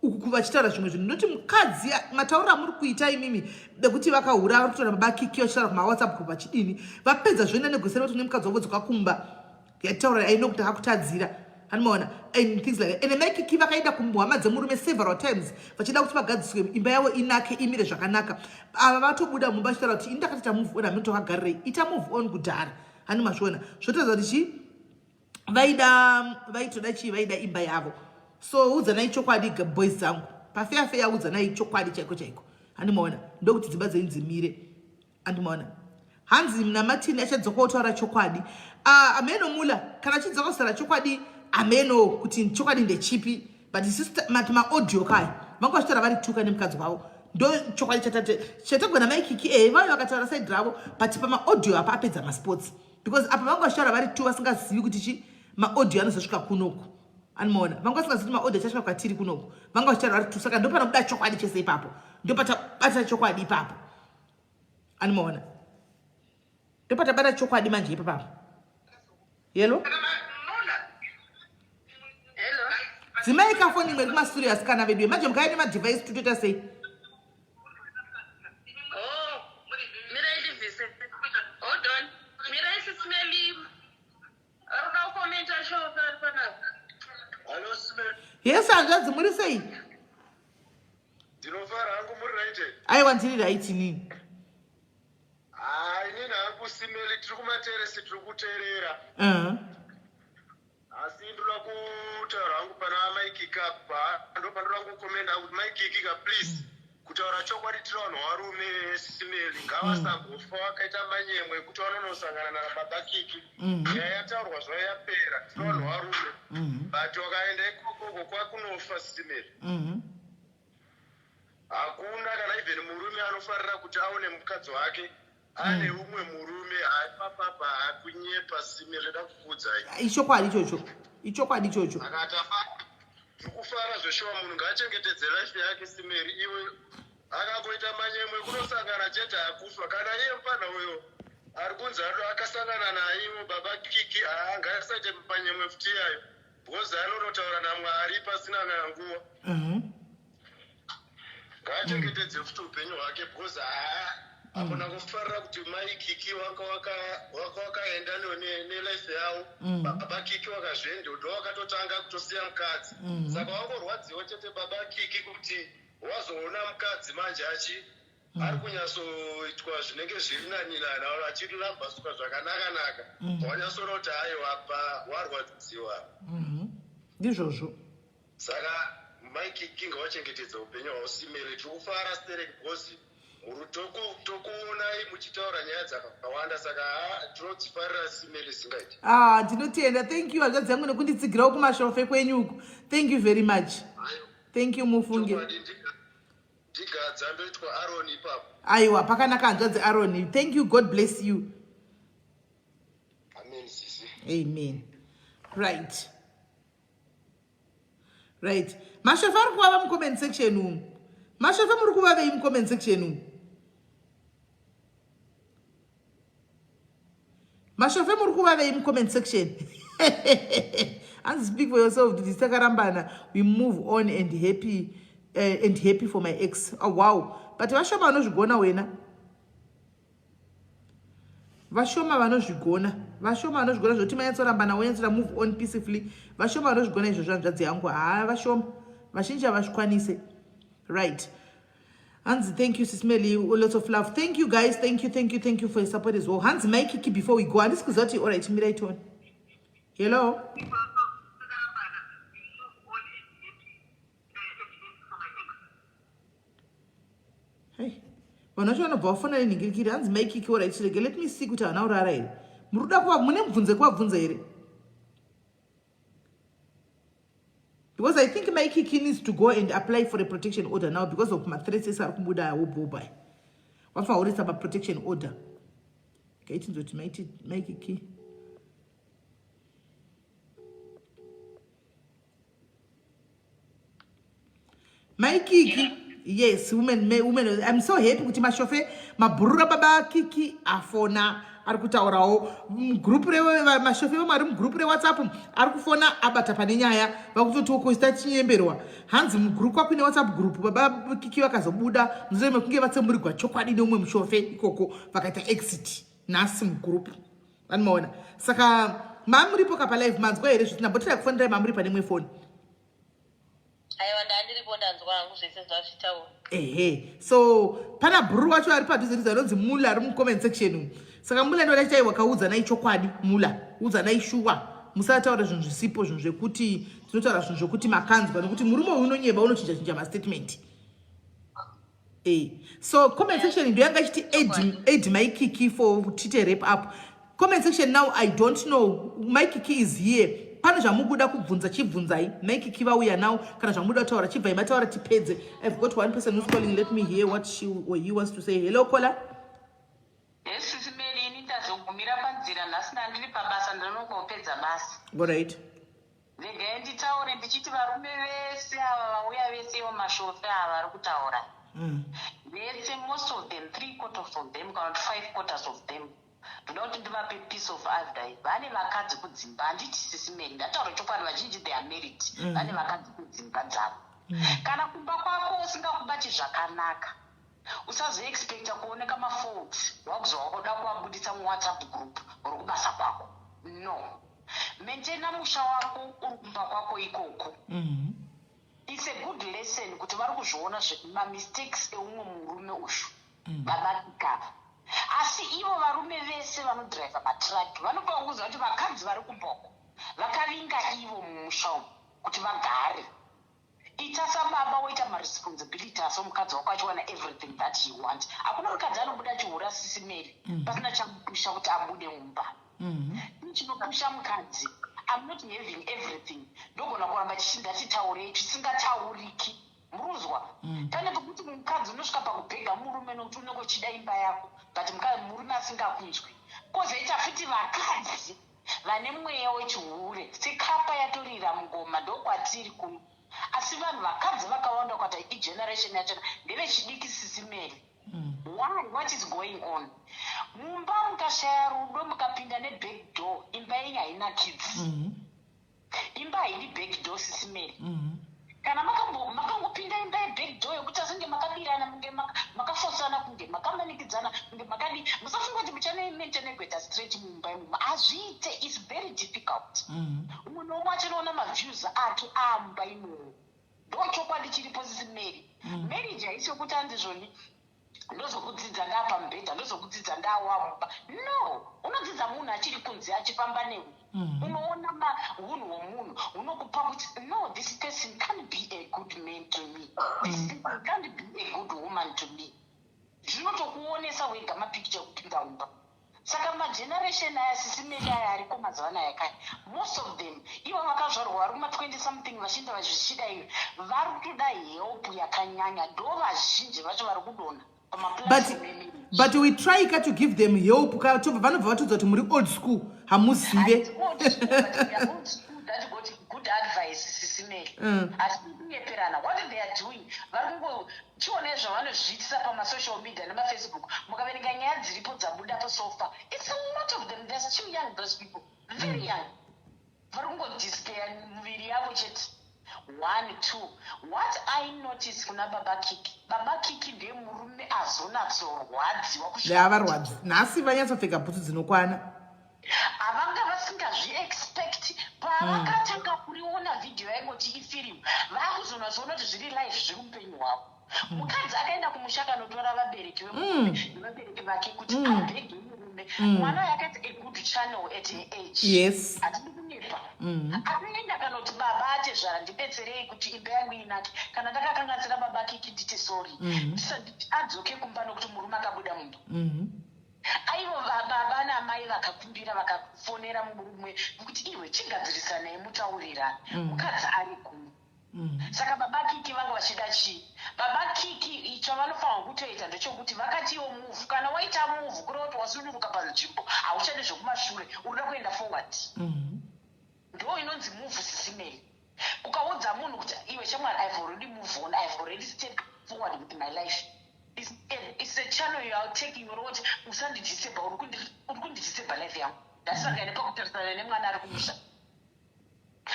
Speaker 1: uku vachitaura zvimwe zvinhu noti mukadzi matauriro amuri kuita imimi bekuti vakahura vari kutora babakiki vachitaura kumawhatsapp group vachidini vapedza zvoenda negosera kuti nemukadzi wavo dzokakumba yataura aino kuti akutadzira handimaona and things like that and maikiki vakaenda kuhama dzemurume several times vachida kuti vagadziswe imba yavo inake imire zvakanaka ava vatobuda mumba vachitaura kuti indakatita move on hamino tokagarirei ita move on kudhara handimazviona zvotaridza kuti chi vaitoda chii vaida imba yavo so udzanai chokwadi boys dzangu pafeafeya udzanai chokwadi chaiko chaiko handimaona ndokuti dzimba dzenyu dzimire handimaona hanzi namatini achadzoka kutaura chokwadi ameno mula kana achidzoka kutaura chokwadi ameno kuti chokwadi ndechipi but mati maaudio kaya vanga vachitaura vari tuka nemukadzi wavo ndo chokwadi chatagona maikiki vanhu vakataura side ravo but pamaaudio apa apedza masports because apa vanga vachitaura vari tu vasingazivi kuti chi maaudio anozosvika kunoku handimaona vanga vasingazivi kuti maaudio achasvika kwatiri kunoku vanga vachitaura vari tu saka ndo panobuda chokwadi chese ipapo ndo patabata chokwadi ipapo handimaona ndo patabata chokwadi manje ipapapo yelo dzimai kafoni imwe kumaserious kana vedu manje mukaine madevice tutoita sei yes hanzvadzi muri sei
Speaker 8: ndinofara hangu muri raite
Speaker 1: aiwa ndiri raiti nini
Speaker 8: inini hangu simeli tiri kumateresi tiri kuteerera asi ndoda kutaura hangu pana maikikapa ndo pandoda kukomenda kuti maikikika please kutaura chokwadi tiri vanhu varume simeli ngavasagofa vakaita manyemwe ekuti vanonosangana namabakiki nyaya yataurwa zvavo yapera tiri vanhu varume but wakaenda ikokoko kwakunofa simeli hakuna kana even murume anofarira kuti aone mukadzi wake ane umwe murume aipapapa hakunyepa simeli da kukudzai
Speaker 1: ichokwadi ichocho
Speaker 8: kufara zveshuwa munhu ngaachengetedze life yake simeri iwe akangoita manyemwe kunosangana chete akufa kana iye mufana uyo ari kunzi akasangana naiwo baba kiki ngasaite manyemwe futi yayo because anonotaura namwari pasina nguva ngaachengetedze futi upenyu hwake because hakuna kufarira kuti maikiki wakaenda nelife yavo baba kiki wakazvende ndo wakatotanga kutosiya mukadzi saka wangorwadziwa chete baba kiki kuti wazoona mukadzi manje ari kunyatsoitwa zvinenge zviri naninana achirambasuka zvakanaka wanyatsoona kuti aiwapa warwadziwa
Speaker 1: ndizvozvo
Speaker 8: saka maikiki ngawachengetedza upenyu hwavo simere tiri kufara stereki because tokuonai muchitaura nyaya dzakawanda saka tinodzifarira simeli singaiti
Speaker 1: ndinotenda thank you hanzvadzi yangu nekunditsigirawo kumashofe kwenyuku thank you very much thank you mufunge
Speaker 8: ndigadza ndoitwa aron ipapo
Speaker 1: aiwa pakanaka hanzvadzi aron thank you god bless you
Speaker 8: amen sisi
Speaker 1: amen right mashofe ari kuvava mucomment section umu mashofe muri kuvavei mucomment section umu mashofe muri kuvavei mucomment section and speak for yourself kuti takarambana we move on and happy and happy for my ex. Oh wow. But vashoma vanozvigona wena. Vashoma vanozvigona. Vashoma vanozvigona zvoti manyatsorambana woyanzira move on peacefully. Vashoma vanozvigona izvozvo hanzvadzi yangu. Vashoma. Vazhinji havazvikwanise. Right. Hans, thank you, Sis Melly. Lots of love. Thank you, guys. Thank you for your support as well. Hans, my Kikie before we go. And this is all right. Hello. Hey. Hans, my Kikie all right. Let me see what I know. Because I think my Kikie needs to go and apply for a protection order now because of my threats. What for about protection order? Okay, it's to make Kikie. My Kikie, yes, women. I'm so happy with my chauffeur. My brother baba Kikie afona. Arikutaurao group re mashofe mari group re WhatsApp arikufona abata pane nyaya vakutotoko stachiemberwa hanzi mugroup kwako ne WhatsApp group baba Kikie vakazobuda muzeme kunge vatsemurigwa chokwadi neumwe mushofe ikoko vakaita exit nasi mugroup vanoona saka mamuri poka pa live manzwa here zvitina botira kufonera mamuri pane mwe phone
Speaker 2: aiwa ndandiripo ndanzwa hangu zvese zvazvitaura
Speaker 1: so pana buru wacho ari padhuze rizanonzi mula ari mu comment section saka mula ndo lachitai wakaudza nai chokwadi mula udza nai shuwa musataura zvinhu zvisipo zvinhu zvekuti tinotaura zvinhu zvekuti makanzwa nokuti murume unonyeba unochinja ma statement so comment section ndo yanga chiti aid my Kikie for tite rap up comment section now I don't know my Kikie is here pana zvamubuda kubvunza chibvunzai my Kikie vauya now kana zvamubuda kutaura chibvai mataura tipedze. I've got one person who's calling. Let me hear what she or he wants to say. Hello caller.
Speaker 9: Yes, SIS MELLY ndazogumira panzira nhasi ndandiri pabasa ndinongopedza basa.
Speaker 1: All right.
Speaker 9: Regai nditaure ndichiti varume vese ava vauya vese ivo mashofe ava vari kutaura. Vese most of them 3/4 of them kana 5/4 of them. Ndoda kuti ndivape piece of advice. Vane vakadzi kudzimba handiti SIS MELLY ndataura chokwadi vazhinji they are married. Vane vakadzi kudzimba dzavo. Kana kumba kwako usingakubati zvakanaka usazoexpecta kuoneka mafaults wakuzwa wakuda kuwabudisa muWhatsApp group uri kubasa kwako. No, maintaina musha wako uri kumba kwako ikoko. It's a good lesson kuti vari kuzviona zvemamistakes eumwe murume ushu vabatikava. Asi ivo varume vese vanodhiraivha matraki vanopa kuuza kuti vakadzi vari kumboko vakavinga ivo mumusha umu kuti vagare. Ita sababa waita maresponsibility aso mukadzi wako achiwana everything that he want. Hakuna mukadzi anobuda chihura SIS MELLY pasina chamupusha kuti abude mumba. Chinopusha mukadzi I'm not having everything. Ndogona kuramba ndachitaurei chisingatauriki. Muruzwa pane pekuti mukadzi unosvika pakubhega murume nokuti unenge uchida imba yako but murume asingakunzwi. Kozoita futi vakadzi vane mweya wechihure sekapa yatorira mungoma ndokwatiri kuno. Asi vanhu vakadzi vakawanda kwata igeneration yacho ndevechidiki SIS MELLY. Why? What is going on? Mumba mukashaya rudo mukapinda neback door imba yenyu haina kids. Imba haidi back door SIS MELLY. Kana makangopinda imba yeback door yokuti asinge makabirana munge makafosana kunge makamanikidzana kunge makadi musafunga kuti muchanegweta straight mumba imomo hazviite. It's very difficult. Umwe nomwe achinoona maviews ake amba imomo ndochokwadi chiripo SIS MELLY. Marriage haisi yokuti andizvoni ndozokudzidza ndapamubhedha ndozokudzidza ndawamumba. No, unodzidza munhu achiri kunze achifamba newe. Unoona hunhu hwomunhu hunokupa kuti no, this person can't be a good man to me. This person can't be a good woman to me. Zvinotokuonesa wega mapicture ekupinda mumba. Saka mageneration aya SIS MELLY aya ariko mazuva anaya kaya most of them ivo vakazvarwa vari kuma20 something vachienda vazvichida iyo vari kutoda help yakanyanya ndo vazhinji vacho vari kudona.
Speaker 1: But we try to give them help. Vanobva vatudza kuti muri old school hamuzive.
Speaker 9: Good advice SIS MELLY. Asi kunyeperana what they are doing vari kungochione zvavanozviitisa pamasocial media nemafacebook mukaverenga nyaya dziripo dzabuda pasofa. It's a lot of them. They're still young, those people, very young. Vari kungodisplaya miviri yavo chete
Speaker 12: 1 2 what I notice kuna baba Kikie ndiye murume azonatsorwadziwa
Speaker 1: kusvika nhasi vanyatsopfeka bhutsu dzinokwana
Speaker 12: avanga vasingazvi-expect pavakatanga kuriona vhidhiyo yaingoti ifirimu vakuzonazvoona kuti zviri live zviri upenyu hwavo. Mukadzi akaenda kumusha kanotora vabereki nevabereki vake kuti abhege murume mwana yakati a good channel at her age.
Speaker 1: Yes.
Speaker 12: Hatidi kunyepa. Akaenda kanoti baba atezvara ndibetserei kuti imba yangu inake kana ndakakanganisira baba Kikie nditi sorry adzoke kumba nokuti murume akabuda mumba. Aivo baba namai vakakumbira vakafonera murume kuti iwe chigadzirisana mutaurirana mukadzi ari gumi. Saka baba Kikie vanga vachida chii? Baba Kikie chavanofanwa kutoita ndechekuti vakatiwo move kana waita move kureva kuti wasuduruka panzvimbo hauchade zvekumashure urida kuenda forward. Ndo inonzi move sisimeli. Ukaudza munhu kuti iwe shamwari I've already moved on, I've already stepped forward with my life. It's a channel you are taking road usandidiseba uri kundidiseba life yangu. Ndasangane pakutarisana nemwana ari kumusha.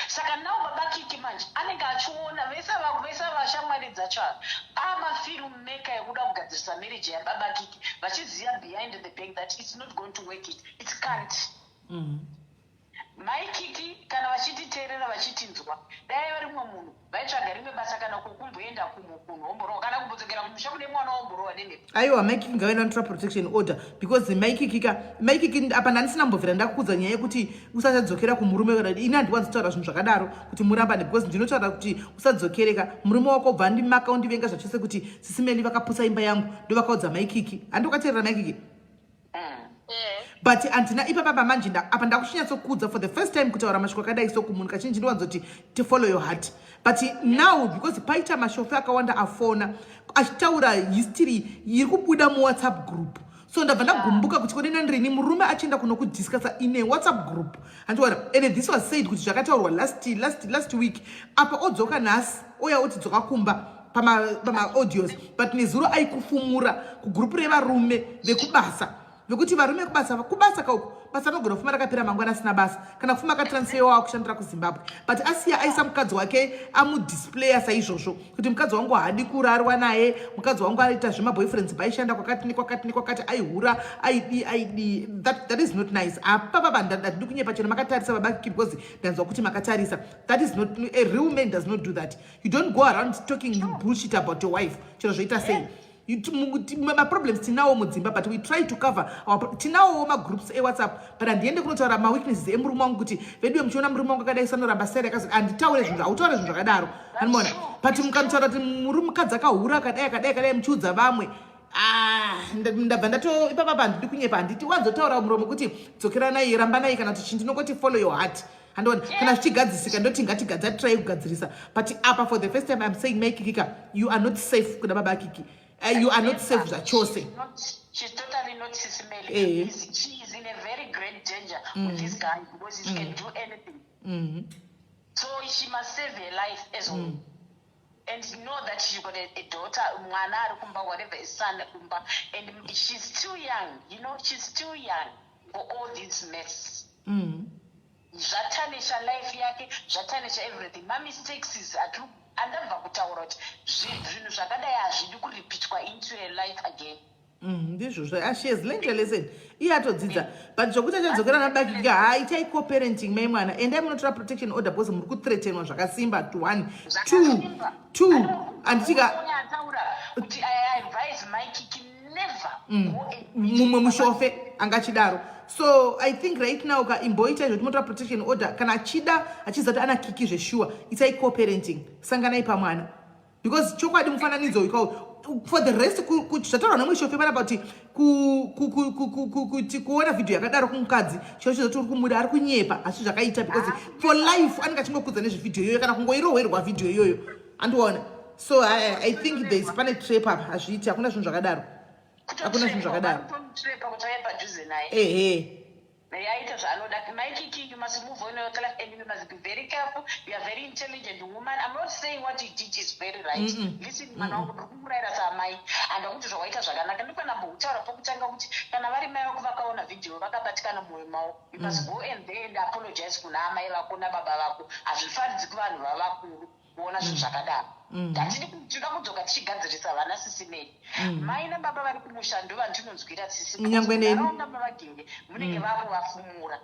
Speaker 12: Saka nao baba Kikie manje anenge achiona vese vashamwari dzacho amafilmmaker ekuda kugadzirisa marriage yababa Kikie vachiziva behind the back that it's not going to work it can't. Mai Kikie kana vachititeerera vachitinzwa dai vari mumwe munhu vaitsvaga rimwe basa kana kumboenda kunomborowa kana kumbodzokera kumusha kune mwana womborowa nemhepo.
Speaker 1: Aiwa Mai Kikie ngavaenda notora protection order because Mai Kikie apa ndandisina mbobvira ndakukudza nyaya yekuti usachadzokera kumurume kana ini handiwanzi kutaura zvinhu zvakadaro kuti murambane because ndinotaura kuti usadzokereka murume wako obva andimaka undivenga zvachose kuti sisimeli vakapusa imba yangu ndovakaudza Mai Kikie handikateerera Mai Kikie. But antina ipapa manje apa ndakushinyatsokudza for the first time kutaura mashoko akadai so kumunhu kazhinji ndinowanzoti to follow your heart. But now because paita mashofu akawanda afona achitaura history iri kubuda muWhatsApp group. So ndabva ndagumbuka kuti kodena ndirini murume achienda kunokudiscussa in a WhatsApp group. And this was said kuti zvakataurwa last week. Apa odzoka nhasi oya oti dzoka kumba pama audios but nezuro aikufumura kugroup revarume vekubasa. Vekuti varume kubasa kauko basa nogona kufuma rakapera mangwana asina basa kana kufuma akatransferiwa kushandira kuZimbabwe but asiya aisa mukadzi wake amudisplaya saizvozvo kuti mukadzi wangu haadi kurarwa naye mukadzi wangu aita zvemaboyfriends baishanda kwakati aihura aidi that is not nice. Apa ndadi kunyepa chero makatarisa baba Kikie because ndanzwa kuti makatarisa. That is not a real man does not do that. You don't go around talking bullshit about your wife chero zvoita sei. My problems tinawo mudzimba but we try to cover our tinawo groups WhatsApp but andiende kunotaura ma weaknesses emurume wangu kuti vedu muchiona murume wangu akadai sanoramba sere akazi anditaure zvinhu autaure zvinhu zvakadaro anmona but mukanotaura kuti mukadzi akahura akadai muchiudza vamwe ndabva ndato ipapa handidi kunyepa handiti wanzotaura muromo kuti dzokeranai rambanai kana kuti ndinongoti follow your heart handona kana zvichigadzisika ndoti ngatigadzatrai kugadzirisa but apa for the first time I'm saying Mai Kikie you are not safe kuna baba Kikie. You are not safe zvachose.
Speaker 12: She's totally not sisimeli. She is in a very great danger with this guy because he can do anything. So she must save her life as well. And know that she got a daughter, mwana ari kumba, whatever, a son kumba, and she's still young. You know, she's still young for all this mess. Zvatanisha life yake, zvatanisha everything. My mistakes is andabva kutaura kuti zvinhu zvakadai hazvidi kuripitwa into a life again.
Speaker 1: Ndizvo she has learned a lesson. Iye atodzidza but zvokuti achadzokera nababa Kikie haitai co-parenting mai mwana and munotora protection order because muri kuthreatenwa zvakasimba 1 2 anditika
Speaker 12: kuti I advise Mai Kikie never
Speaker 1: mumwe mushofe angachidaro. So I think right now imboita izvo timotora protection order kana achizati ana Kikie zvesure itai co-parenting sanganai pamwana because chokwadi mufananidzo ikao for the rest zvataurwa nomwe shofe panapa kuti kuona video yakadaro kumukadzi chozoti uri kumuda ari kunyepa asi zvakaita because for life anenge achingokudza nezvevidhio iyoyo kana kungoirohwerwa vidhio iyoyo andiona. So I think there is pane trap apa hazviiti hakuna zvinhu zvakadaro. Hakuna zvinhu zvakadaro.
Speaker 12: Yaita zvanoda. Mai Kikie, you must move on your life and you must be very careful. You are a very intelligent woman. I'm not saying what you did is very right. Listen, mwana wangu kumurayira samai andakuti zvawaita zvakanaka ndikana mutaura pokutanga kuti kana vari mai vako vakaona video vakabatikana mumwe mavo you must go and there and apologize kuna amai vako nababa vako hazvifaridzi kuvanhu vavakuru kuona zvinhu zvakadaro. Tinoda kudzoka tichigadzirisa vana SIS MELLY. Mai nababa vari kumushando vandinonzwira tsitsi. Munharaunda mavagenge munenge vavo vafumura.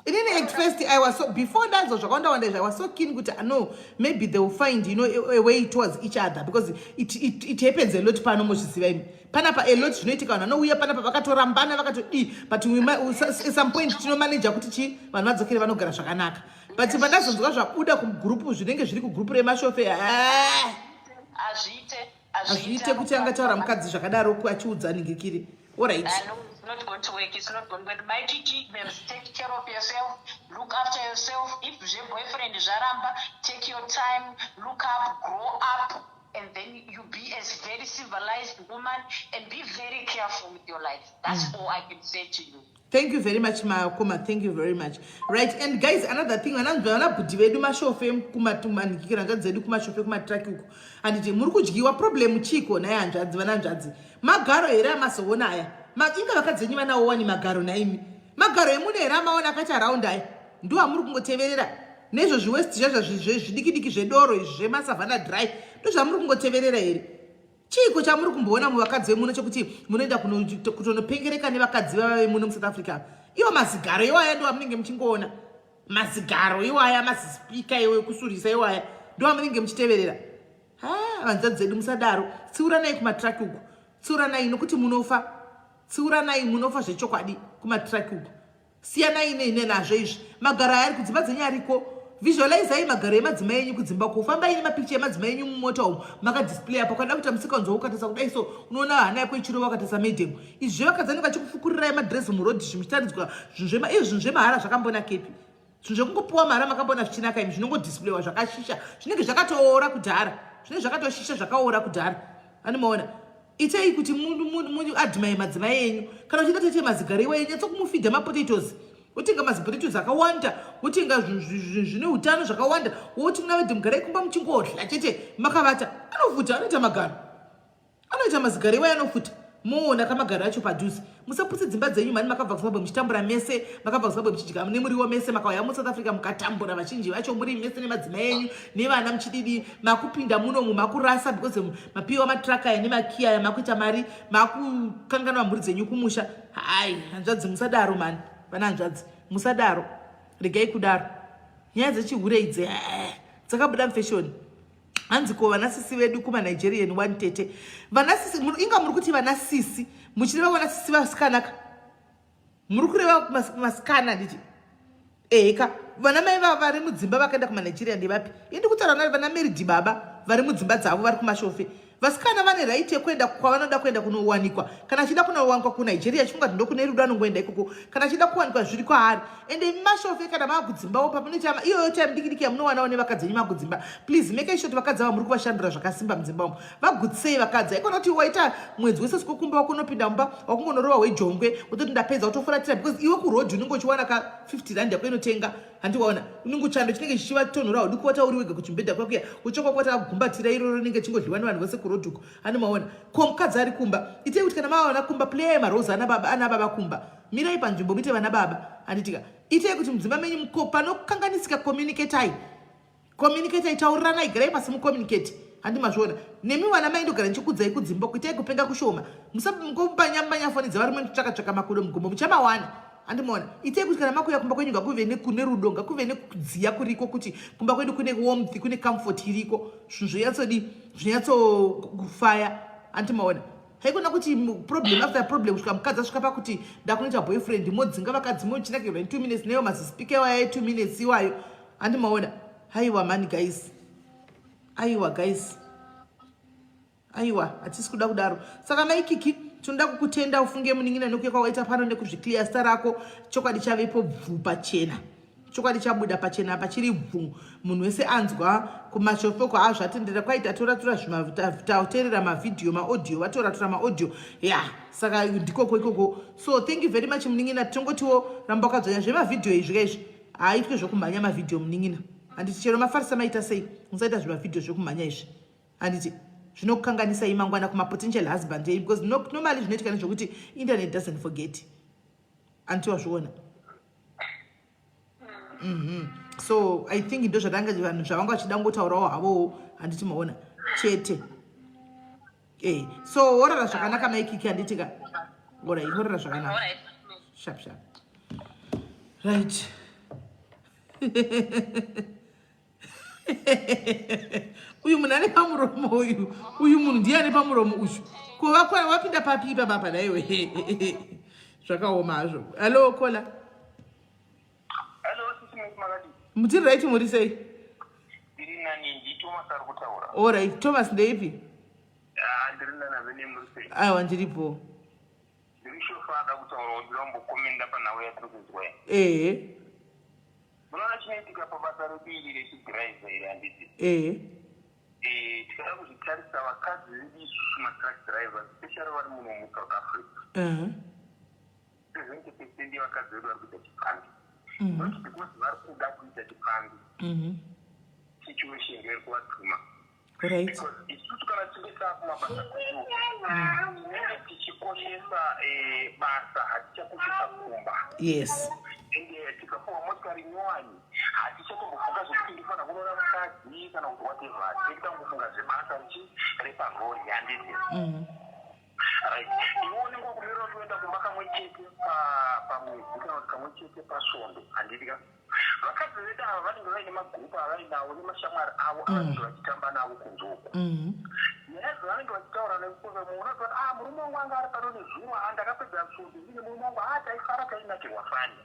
Speaker 1: Inini at first I was so before that I was so keen to know maybe they will find a way towards each other because it happens a lot pano mozviziva panapa a lot zvinoitika vanhu vanouya panapa vakatorambana vakatodi but at some point tinomanaja kuti chi vanhu vadzokere vanogara zvakanaka but pandazonzwa zvabuda kugrupu zvinenge zviri kugrupu remashofe azviite kuti angataura mukadzi zvakadaro achiudza ningekiri alright.
Speaker 12: Not going to work, it's not going to work. My Kiki, take care of yourself, look after yourself. If your boyfriend is Jaramba, take your time, look up, grow up, and then you be a very civilized woman and be very careful with your life. That's all I can say to you.
Speaker 1: Thank you very much, Makoma. Thank you very much. Right, and guys, another thing, and problem chiko na yanjadzi vananjadzi magaro era masoona aya inga vakadzenyi vanawo wani magaro naimi magaro emune era maona akati around aya ndo amuri kungoteverera nezvo zviwest zvazvo zvidikidiki zvedoro izvi zvemasavana dry ndo zvamuri kungoteverera here chiko chamuri kumboona muvakadzi vemuno chekuti munoenda kutonopengereka nevakadzi vave muno muSouth Africa iwo mazigaro iwaya ndo amunenge muchingoona mazigaro iwaya mazispika iwe kusurisa iwaya ndo amunenge muchiteverera vanzadzi dzedu musadaro tsiuranai kumatraki uku tsiuranai nokuti munofa tsiuranai munofa zvechokwadi kumatraki uku siyanai nenazvo izvi magaro aya ari kudzimba dzenyu ariko visualizai magaro emadzimai enyu kudzimba kufambai nemapicha emadzimai enyu mumota umu makadisplay apo kana kuti musika unzwa ukatasa kudai so unoona hana yako ichiro wakatasa medhem izvi zvevakadzani vachikufukurirai madresi murodhi zvimuchitaridzwa izvi zvinhu zvemahara zvakambona kepi zvinhu zvekungopuwa mahara makambona zvichinaka imi zvinongodisplayiwa zvakashisha zvinenge zvakatoora kudhara zvinenge zvakatoshisha zvakaora kudhara animaona itei kuti adhimai madzimai enyu kana uchida tete mazigaro iwenyu nyatsokumufidha mapotatoes wotenga mazipotatoes akawanda wotenga zvine utano zvakawanda woti muna vedhi mugarai kumba muchingodhla chete makavata anofuta anoita magaro anoita mazigaro iwaya anofuta moona kamagaro acho padhuze musaputse dzimba dzenyu mani makabva kuzimbabwe muchitambura mese makabva kuzimbabwe muchidya nemuriwo mese makauya muSouth Africa mukatambura vazhinji vacho muri mese nemadzimai enyu nevana muchididi makupinda munomu makurasa because mapiwa matraka aya nemakia aya makuita mari makukanganwa mhuri dzenyu kumusha hai hanzvadzi musadaro mani vana hanzvadzi musadaro regai kudaro nyaya dzechihure idzi dzakabuda mufashoni hanzi ko vana sisi vedu kumaNigerian 130 vana sisi inga muri kuti vana sisi muchireva vana sisi vasikanaka muri kureva masikana nditi eka vana mai vava vari mudzimba vakaenda kumaNigeria ndevapi indi kutaura vana married baba vari mudzimba dzavo vari kumashofe vasikana vane right yekuenda kwavanoda kuenda kunowanikwa kana achida kunowanikwa kuNigeria chifunga ndo kune rudo anongoenda ikoko kana achida kuwanikwa zviri kwaari ende mashofe kana makudzimbawo pamunoita iyoyo time dikidiki yamunowanawo nevakadzi venyu makudzimba please make sure kuti vakadzi ava muri kuvashandura zvakasimba mudzimba umo vagutsei vakadzi aikona kuti waita mwedzi wese sikokumba wakunopinda mumba wakungonorova hwejongwe wototi ndapedza wotofuratira because iwe kurodhi unenge uchiwana ka 50 rand yako inotenga handiwaona unenge chando chinenge chichivatonhora udi kuwata uri wega kuchimbedha kwakuya uchokwata kugumbatira iroro rinenge chingodliwa nevanhu vose kurodhuko ani maona ko mukadzi ari kumba itei kuti kana maona kumba play marosa ana baba kumba mirai panzvimbo muite vana baba anditika itei kuti mudzimba menyu mukopa nokukanganisika communicate taurirana garai pasi mucommunicate handi mazviona nemi vana mai ndogara ndichikudzai kudzimba kuitai kupenga kushoma musambanyambanya foni dzevari mutsvaka makudo mugombo muchamawana andimona itei kuti kana makuya kumba kwenyu ngakuve nekune rudo ngakuve nekudziya kuriko kuti kumba kwedu kune warmth kune comfort iriko zvinhu zvinyatsokufaya andimaona haikona kuti problem after problem kusvika mukadzi asvika pakuti ndakunoita boyfriend modzinga vakadzi mochinakirwa 2 minutes neyo mazispika iwayo 2 minutes iwayo andimaona haiwa mani guys aiwa guys aiwa hatisi kuda kudaro saka maikiki tinoda kukutenda ufunge muningina nokuya kwawaita pano nekuzviclear star rako chokwadi chavepo bvu pachena chokwadi chabuda pachena pachiri bvu munhu wese anzwa kumashofoko azvatendera kwaita toratora zvimavitaoterera mavidhiyo maaudio vatoratora maaudio saka ndikoko ikoko so thank you very much muningina tinongotiwo ramba wakadzonya zvemavidhiyo izvi izvi haitwe zvokumhanya mavidhiyo muningina handiti chero mafarisa maita sei musaita zvimavidhiyo zvokumhanya izvi handiti zvinokukanganisai mangwana kumapotential husband because normally zvinoitika nezvokuti internet doesn't forget antiwazviona So I think ndo zvadanga vanhu zvavanga vachida ngotaurawo havo handiti maona chete. So orara zvakanaka maikiki handitika. Alright, orara zvakanaka. Sharp. Right. Uyu munhu ane pamuromo uyu munhu ndiye ane pamuromo uyu. Kuva wapinda papipa baba naiwe. Zvakaoma hazvo. Hello Kola.
Speaker 8: Hello sisi Makadi.
Speaker 1: Mutiri right muri sei?
Speaker 8: Ndiri nani ndi Thomas ari kutaura.
Speaker 1: Alright, Thomas ndeipi?
Speaker 8: Ndiri nana vane muri sei?
Speaker 1: Aiwa ndiripo.
Speaker 8: Ndiri shofa ada kutaura ndiri komenda panhau yatiri kuzwa. Munoona chinoitika pabasa repiri rechidhiraivha iri handiti? Tikada kuzvitarisa vakadzi vedu isusu matruck drivers especially vari muno muSouth Africa. 70% yevakadzi vedu vari kuita chipandi. Not because vari kuda kuita chipandi. Situation iri kuvatuma. Because isusu kana tichinge taakumabasa kwedu tinenge tichikoshesa basa hatichakoshesa kumba.
Speaker 1: Yes.
Speaker 8: Tikapuwa motikari nyowani hatichatombofunga zvekuti ndifana kunoona mukadzi kana kuti whatever tinotangofunga sebasa reparori handiti. Ione ngokumirira toenda kumba kamwe chete pamwedzi kana kuti kamwe chete pasvondo handitika. Vakadzi vedu ava vanenge vaine magrupu avainawo nemashamwari avo avanenge vachitamba navo kunzoko. Nyaya dzavanenge vachitaura nekufunga muona kuti murume wangu anga ari pano nezuva ndakapedza svondo ndine murume wangu taifara tainakirwa fani.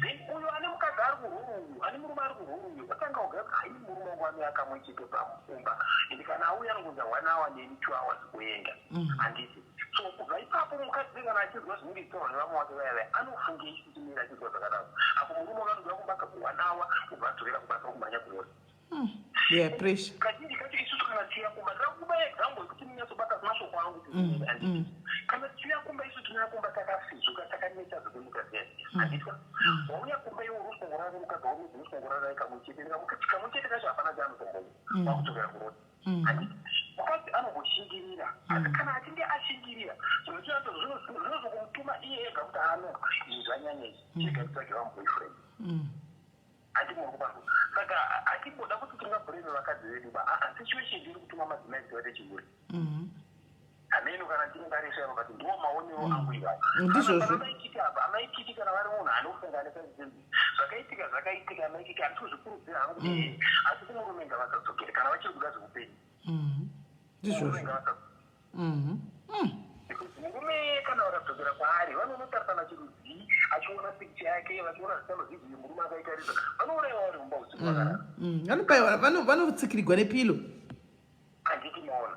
Speaker 8: Then uyu ane mukadzi ari kuhuru ane murume ari kuhuru atanga kugara kuti haini murume wangu ane akamwe chete pamumba ende kana auya anongonza 1 hour neni 2 hours kuenda handiti. So kubva ipapo mukadzi kana achizwa zvinenge zvitaurwa nevamwe wake vaya anofunge ichitimira achizwa zvakadaro. Apo murume wakanozoya kubasa ku1 hour kubva adzokera kubasa kumhanya kunori.
Speaker 1: Yeah, pressure.
Speaker 8: Kazhinji kacho isusu kana tiya kumba ndakuba example yekuti munyatsobata mashoko angu kana tiya kumba isusu tinya kumba takafizuka takaneta zvekemukadzi handitwa. Wauya kumba iwo rusongorara mukadzi wauya rusongorara kamwechete kamwechete kacho hapana chaanotombonya wakudzokera kuroti. Mukadzi anomboshindirira asi kana achinge ashingirira zvinochinato zvinozokumutuma iye ega kuti izvi zvanyanya izvi chega titsvagira muboyfriend. Andimurikubantu saka atimboda kuti tingabhurire vakadzi vedu situation iri kutuma madzimai dzivate chiguri. Ameno kana tingarisha vakati ndiwo maonero angu iwayo. Amaikiti kana vari munhu anofunga nesazizembi zvakaitika amaikiti handitozvikurudzira hangu kuti asi kumurume ngavasadzokere kana vachiri kuda zvekupenyu. Murume ngavasadzokere. Murume kana vakadzokera kwaari vanonotarisana chirudzi achiona pikicha yake vachiona zitano zivhiyo murume akaitarisa vanouraiwa vari mumba usiku vakarara.
Speaker 1: Vanotsikirirwa nepilo.
Speaker 8: Handiti maona.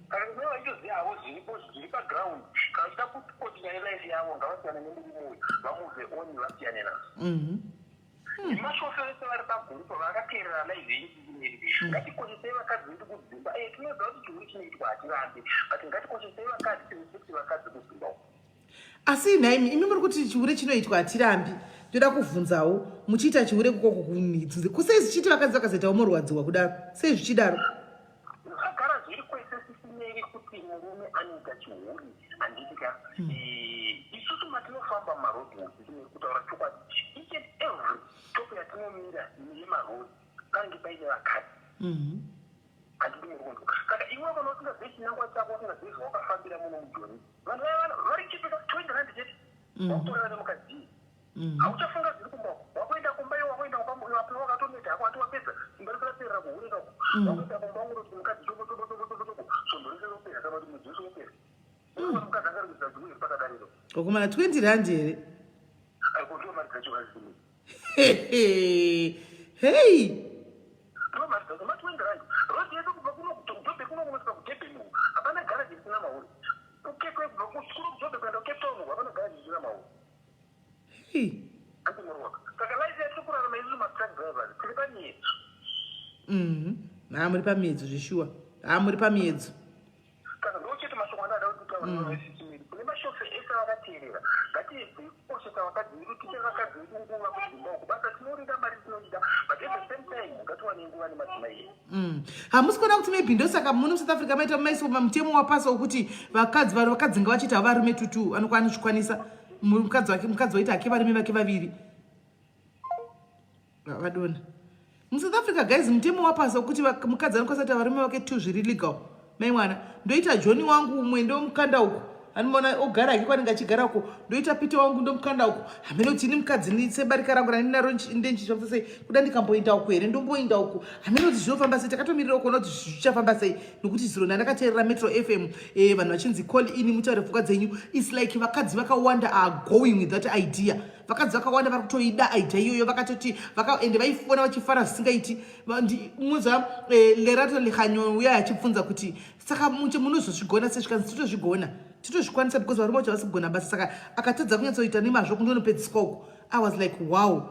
Speaker 8: Kana kumwe vachizoziva havo zviripo zviri paground kana vachida kukotinya life yavo ngavasiyane nemurume uyu vamuve oni vasiyane nazo. Nemashofa vese vari pagurupa vakateerera live yechiineri ngatikoshesei vakadzi vedu kudzimba. Tinoziva kuti chiuri chinoitwa hatirambi but ngatikoshesei vakadzi tinosekuti vakadzi kudzimba uko.
Speaker 1: Asi naimi imi muri kuti chiure chinoitwa hatirambi ndoda kubvunzawo muchiita chiure kukoko kunidzi kusei zvichiti vakadzi vakazoitawo murwadziwa kudaro sei zvichidaro?
Speaker 8: Zvagara zviri kwese sisinei kuti murume anoita chiuri handitika. Isusu matinofamba mumarodhi kutaura chokwadi each and every topo yatinomira yemarodi pange paine vakadzi. Handiti murume saka iwe kana usingazivi chinangwa chako usingazivi zvawakafambira muno mujoni vanhu vari chipika 20 rand chete wakutorera nemukadzi. Hauchafunga zviri kumba wakuenda kumba iwo wakuenda kumba wapiwa wakatoneta hako ati wapedza simba rikuraperera kuhurika uko wakuenda kumba ungoti mukadzi chokotokotokotoko svondo rese ropera kana kuti mudzi wese ropera. Uno mukadzi angari kuita kuti uri pakadariro
Speaker 1: okumana 20 rand here
Speaker 8: aikondiwo mari dzacho kazini.
Speaker 1: Hey
Speaker 8: ndo mari dzacho ma20 rand rodi yedu kubva kuno kutobe kuno kunosvika kutebhenu hapana garaji risina mauri. Ukekwe kubva kuskuru kutobe kuenda kucape town hapana garaji risina mauri. Andimurwa saka life yatiri kurarama isusu matruck drivers tiri pamiedzo.
Speaker 1: Muri pamiedzo zvishuwa muri pamiedzo.
Speaker 8: Saka ndochete mashoko andada kuti tauraisimiri kune mashofe ese vakateerera ngatikoshesa vakadzi vedu tiche vakadzi vedu nguva kudzimba uko basa tinorinda mari tinoida but at the same time ngatiwane nguva nemadzimai edu.
Speaker 1: Hamusi kuona kuti maybe ndosaka muno muSouth Africa maita maiso mutemo wapasa wokuti vakadzi nga vachiita varume tutu anokwanisa mukadzi waita hake varume vake vaviri. vadona muSouth Africa guys mutemo wapasa kuti mukadzi anokwanisa kuti varume vake 2 zviri legal maimwana ndoita John wangu umwe ndomukanda uko anoona ogara ake kwaninga achigara uko ndoita Peter wangu ndomukanda uko hameno tini mukadzi nisebarika rangu raninaro ndenjizvafamba sei kuda ndikamboenda uko here ndomboenda uko hameno kuti zvinofamba sei takatomirira uko kuti zvichafamba sei nokuti ziro ndakateerera Metro FM vanhu vachinzi call in mutaure pfungwa dzenyu is like vakadzi vakawanda are going with that idea vakadzi vakawanda vari kutoida idea iyoyo vakatoti ende vaifona vachifara zvisingaiti muza lerato lihanyo uya achibvunza kuti saka munozozvigona sezvikanzi titozvikwanisa because varume vacho vasigona basi saka akatadza kunyatsoita nemazvo kundonopedziswa uko I was like wow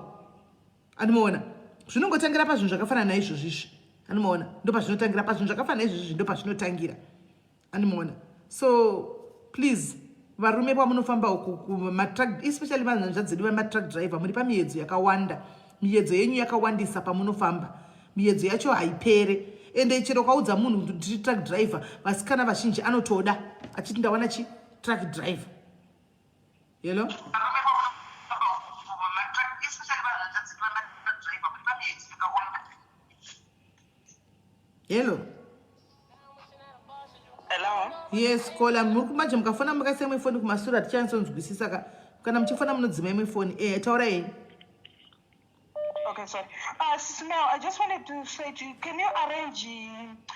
Speaker 1: anomaona zvinongotangira pazvinhu zvakafanana naizvozvo izvi anomaona ndopazvinotangira pazvinhu zvakafanana naizvozvo ndopazvinotangira anomaona so please varume pamunofamba uku especially vanhanzva dzedu vamatruck driver muri pamiedzo yakawanda miedzo yenyu yakawandisa pamunofamba miedzo yacho haipere ende chero kaudza munhu kuti truck driver vasikana vazhinji anotoda achiti ndawana chi truck driver hello hello
Speaker 7: hello
Speaker 1: yes kola muri kumanje mukafona makaisa imwe foni kumasura tichansonzwisisa kana muchifona munodzima imwe foni taurai.
Speaker 7: Okay, sorry. Now, I just wanted to say to you, can you arrange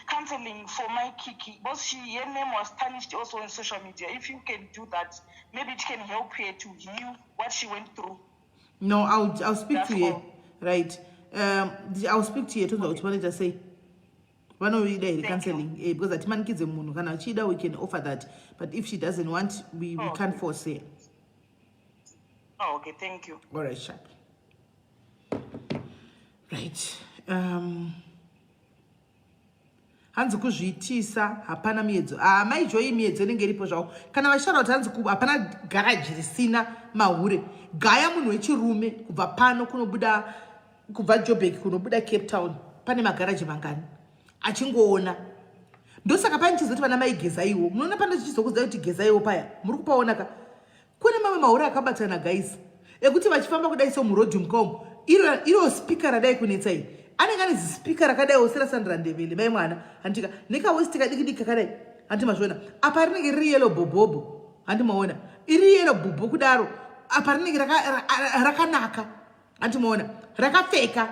Speaker 7: counseling for my Kikie? Because her name was tarnished also on social media. If you can do that, maybe it can help her to heal what she went through.
Speaker 1: No, I'll speak to you. Right. I'll speak to you. What did I say? One of the counseling because that man kids a moon. Can Chida we can offer that, but if she doesn't want, we can't force her.
Speaker 7: Oh, okay. Thank you.
Speaker 1: All right, sharp. Right. Hanzi kuzviitisa hapana miedzo. Maijoi miedzo inenge iripo zvavo. Kana vashara kuti hanzi hapana garaji risina mahure. Gaya munhu wechirume kubva pano kunobuda kubva Joburg kunobuda Cape Town. Pane magaraji mangani. Achingoona. Ndosaka pani chizoti vana maigezaiwo. Munoona pano chizokudzai kuti gezaiwo paya. Muri kupaona ka. Kune mamwe mahure akabatana guys. Ekuti vachifamba kudai so murodhi mukaomo. Iro speaker radai kunetsai. Anenge ane speaker rakadai osera Sandra Ndebele mai mwana. Andika nika west kadiki kadai. Andi mazvona. Apa rinenge riri yellow bobobo. Andi maona. Iri yellow bobo kudaro. Apa rinenge rakanaka. Andi maona. Rakapfeka.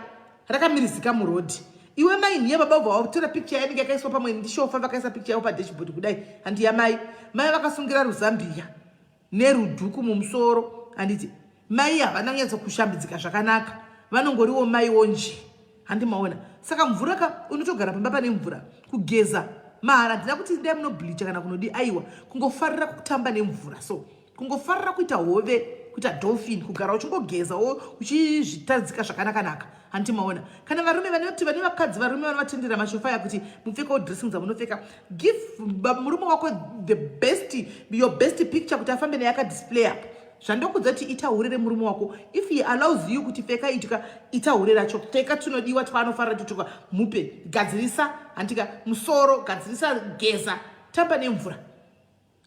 Speaker 1: Rakamirizika murodhi. Iwe mai niye baba vao tora picture yanenge yakaiswa pamwe ndishofa vakaisa picture yao pa dashboard kudai. Andi ya mai vakasungira ruzambia nerudhuku mumusoro. Anditi mai havana kunyatsa kushambidzika zvakanaka vanongoriwo mai wonje handi maona saka mvura ka unotogara pamba pane mvura kugeza mara ndina kuti ndai munobleach kana kunodi aiwa kungofarira kutamba nemvura so kungofarira kuita hove kuita dolphin kugara uchingogeza uchizvitadzika zvakanaka naka handi maona kana varume vanoti vane vakadzi varume vanovatendera mashofa yakuti mupfeka dressing munopfeka give murume wako your best picture kuti afambe naye akadisplay up zvandokudza kuti itaurire murume wako if he allows you kuti pfeka itika itaurira cho pfeka tunodiwa twanofarira tutuka mupe gadzirisa andika musoro gadzirisa geza tamba nemvura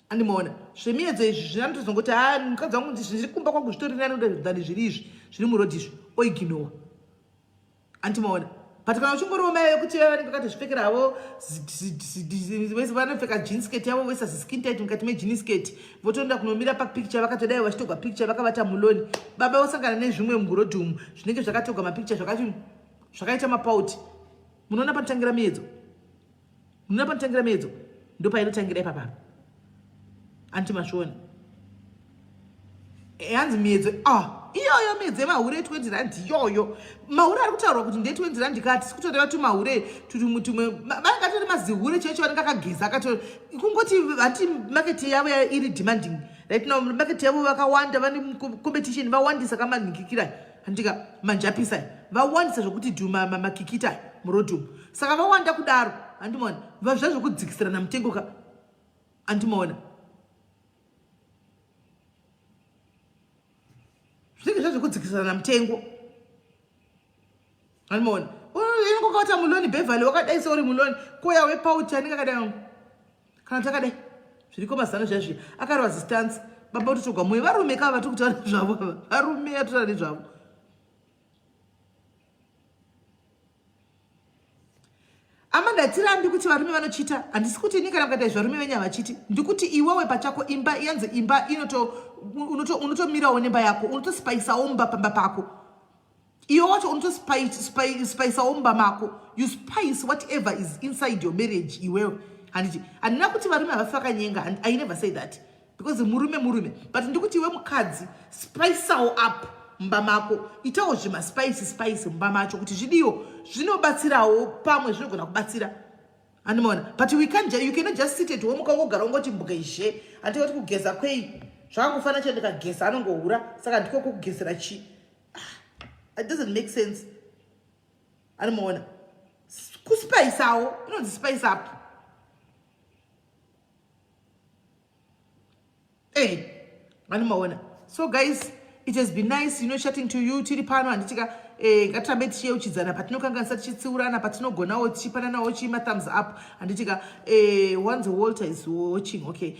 Speaker 1: andimoona zvemiedzo izvi zvinandozongoti mukadzi wangu zviri kumba kwangu zvitori nani zviri izvi zviri murodhi izvi oiginowa andimoona but kana uchingoriwo mai vekuti vanenge vakatozvipfekera havo vese vanopfeka jean skirt yavo vese skin tight mukati mejean skirt votoenda kunomira papicture vakatodai vachitogwa picture vakavata muloni baba vosangana nezvimwe murodhi umu zvinenge zvakatogwa mapicture zvakaita mapauti munoona panotangira miedzo ndopainotangira ipapa antimazviona hanzi miedzo iyoyo miedzo yemahure 20 rand iyoyo mahure ari kutaurwa kuti ndee 20 rand kati sikutoreva tu mahure tumwe vangatori mazihure checho vanenge akageza akatori kungoti hati maketi yavo iri demanding right now maketi yavo vakawanda vane competition vawandisa kamanhingikira handika manjapisa vawandisa zvokuti dhuma makikita murodhumu saka vawanda kudaro handimoona zvazvokudzikisirana mutengo ka handimoona zvinenge zvazvokudzikisirana mutengo handimoona ingokavata muloni bevhali wakadai seuri muloni koya wepauti anenge akadai kana takadai zviriko mazano zvazvi akarwa zistansi baba utotogwa mwe varume kava vatokutaura zvavo varume atotaura nezvavo Amanda tirambi kuti varume vanochita handisi kuti ni kana mukati zvarume venya vachiti ndikuti iwewe pachako imba yanze imba unotomirawo nemba yako unotosipaisawo mba pamba pako iwe wacho unotosipaisawo mba mako you spice whatever is inside your marriage iwewe handina kuti varume havafaka nyenga I never say that because murume but ndikuti iwe mukadzi spiceawo up mba mako itawo spice mba macho kuti zvidiyo zvinobatsirawo pamwe zvinogona kubatsira andimona but you cannot just sit at home ukangogara ungoti mbukeshe antikoti kugeza kwei zvakangofana chete ndikageza anongohura saka ndiko kugezera chi it doesn't make sense andimona kuspaisawo inonzi spice up andimona so guys it has been nice chatting to you tiri pano handitika ngatirambe tichiyeuchidzana patinokanganisa tichitsiurana patinogonawo tichipananawo chima thumbs up handitika once Walter is watching okay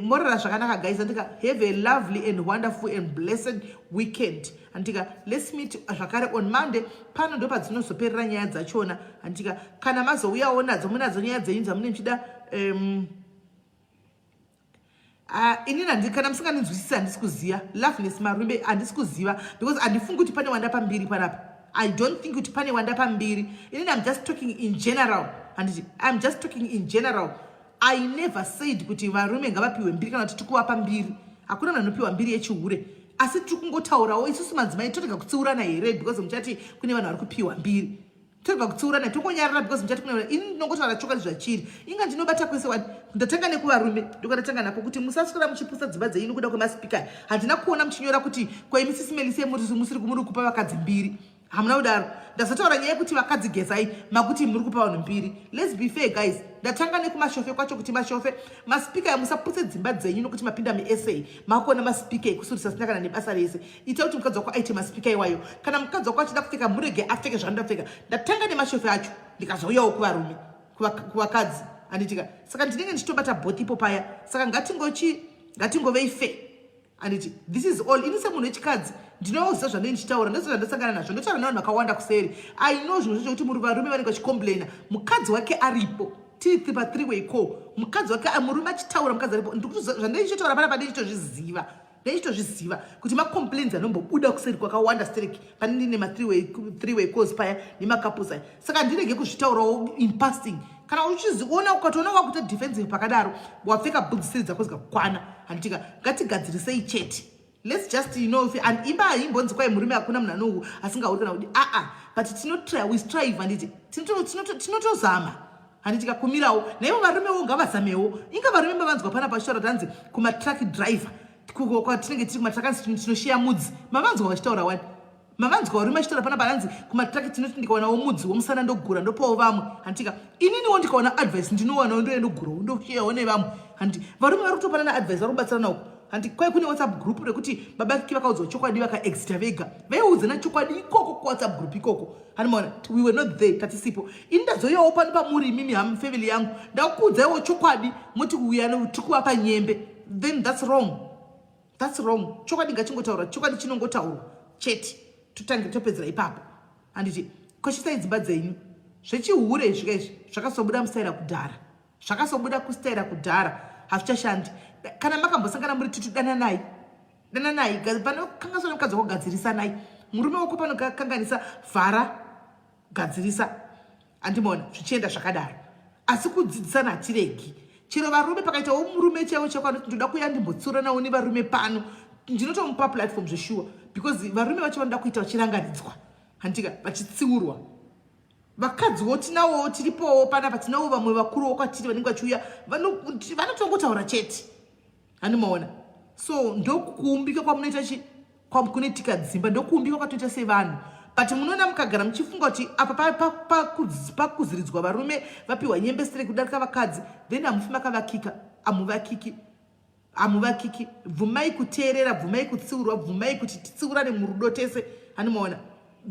Speaker 1: morara zvakanaka guys handika have a lovely and wonderful and blessed weekend handika let's meet zvakare on Monday pano ndo padzinozoperera nyaya dzachona handika kana mazouyawo nadzo munadzo nyaya dzenyu dzamune muchida inini kana musinganinzwisisi handisi kuziva loveness marume handisi kuziva because handifungi kuti pane wanda pambiri panapa I don't think kuti pane wanda pambiri inini I'm just talking in general handiti I'm just talking in general I never said kuti varume ngavapiwe mbiri kana kuti tikuvapa mbiri hakuna munhu anopiwa mbiri yechihure asi tiri kungotaurawo isusu madzimai totoga kutsiurana here because muchati kune vanhu vari kupiwa mbiri totoga kutsiurana tongonyarara because muchati kune vanhu ini ndinongotaura chokwadi zvachiri inga ndinobata kwese ndatanga nekuvarume ndokandatanga napo kuti musaswera muchipusa dzimba dzenyu kuda kwemaspika handina kuona muchinyora kuti SIS MELLY muri kupa vakadzi mbiri hamuna kudaro ndazotaura nyaya yekuti vakadzi gezai makuti muri kupa vanhu mbiri let's be fair guys ndatanga nekumashofe kwacho kuti mashofe maspika musaputse dzimba dzenyu nokuti mapinda muSA makona maspika ekusurisa sina kana nebasa rese ita kuti mukadzi wako aite maspika iwayo kana mukadzi wako achida kupfeka murege apfeke zvandapfeka ndatanga nemashofe acho ndikazouyawo kuvarume kuvakadzi handitika saka ndinenge ndichitobata bhoti ipo paya saka ngatingovei fair handiti this is all ini semunhu wechikadzi ndinoziva zvandei ndichitaura ndozvo zvandasangana nazvo ndotaura navanhu vakawanda kuseri I know zvinhu zvokuti varume vanenge vachicomplaina mukadzi wake aripo tiri pa 3-way call mukadzi wake murume achitaura mukadzi aripo zvandei ndichitaura panapa ndeichitozviziva kuti macomplaints anombobuda kuseri kwakawanda stereki pane ndine ma3-way calls paya nemakapusi aya saka ndirege kuzvitaurawo in passing kana uchiziona ukatoona wakuita defensive pakadaro wapfeka boots dzako dzikakwana handitika ngatigadzirisei chete let's just and imba haimbonzi kwai murume hakuna munhu anohu asingauri kana kuti but we strive handiti tinotozama handitika kumirawo naivo varumewo ngavazamewo inga varume mavanzwa pana pashitaura tanzi kumatruck driver kwatinenge tiri kumatruck tinoshiya mudzi mavanzwa vachitaura wani mavanzwa varume vachitaura pana paranzi kumatruck tinoti ndikaonawo mudzi womusana ndogura ndopawo vamwe handitika ininiwo ndikaona advice ndinowanawo ndoenda ndogurawo ndoshiyawo nevamwe handiti varume vari kutopana naadvice vari kubatsirana uko handiti kwai kune WhatsApp group rekuti babaki vakaudzwa chokwadi vakaexita vega vaiudzana chokwadi ikoko kuWhatsApp group ikoko handimaona we were not there tatisipo ini ndazoyawo pano pamuri mimi family yangu ndakuudzaiwo chokwadi moti uyano tikuvapa nyembe then that's wrong chokwadi ngachingotaura chokwadi chinongotaurwa chete tutange topedzera ipapo handiti koshisai dzimba dzenyu zvechihure izvika izvi zvakazobuda kustaira kudhara hazvichashandi kana makambosangana muri tutu dananai panokanganiswa nemukadzi wakugadzirisanai murume wako panokanganisa vhara gadzirisa handimona zvichienda zvakadaro asi kudzidzisana hatiregi chero varume pakaitawo murume chaiwo chakanoti ndoda kuya ndimbotsuranawo nevarume pano ndinotomupa platform zveshuwa because varume vacho vanoda kuita vachiranganidzwa handika vachitsiurwa vakadziwo tinawo tiripowo panapa tinawo vamwe vakuruwo kwatiri vanenge vachiuya vanotongotaura chete handimaona so ndokuumbika kwamunoita kunoitika dzimba ndokuumbika kwatoita sevanhu but munoona mukagara muchifunga kuti apa pakuziridzwa varume vapiwa nyembe stere kudarika vakadzi then hamufi makavakika hamuvakiki bvumai kuteerera bvumai kutsiurwa bvumai kuti titsiurane murudo tese handimaona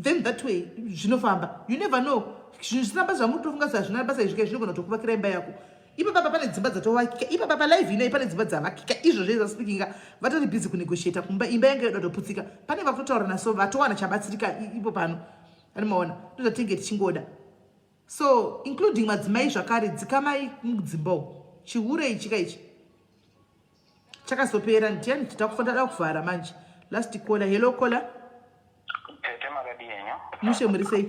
Speaker 1: then that way zvinofamba you never know zvinhu zvinamba zvamutofunga zvazvina basa izvika zvinogona kutokuvakira imba yako ipapapa pane dzimba dzatovakika ipapapa live inoi pane dzimba dzavakika izvo zvezasipikinga vatori bhizi kunegotiata kumba imba yange yoda kutoputsika pane vakutotaura naso vatowana chabatsirika ipo pano handimaona ndozvatenge tichingoda So including madzimai zvakare dzikamai mudzimba chihure ichika ichi chakazopera ndiani titakufanira kuvhara manje. Last caller. Hello caller.
Speaker 8: Tete makadi yenyu.
Speaker 1: Mushe muri sei?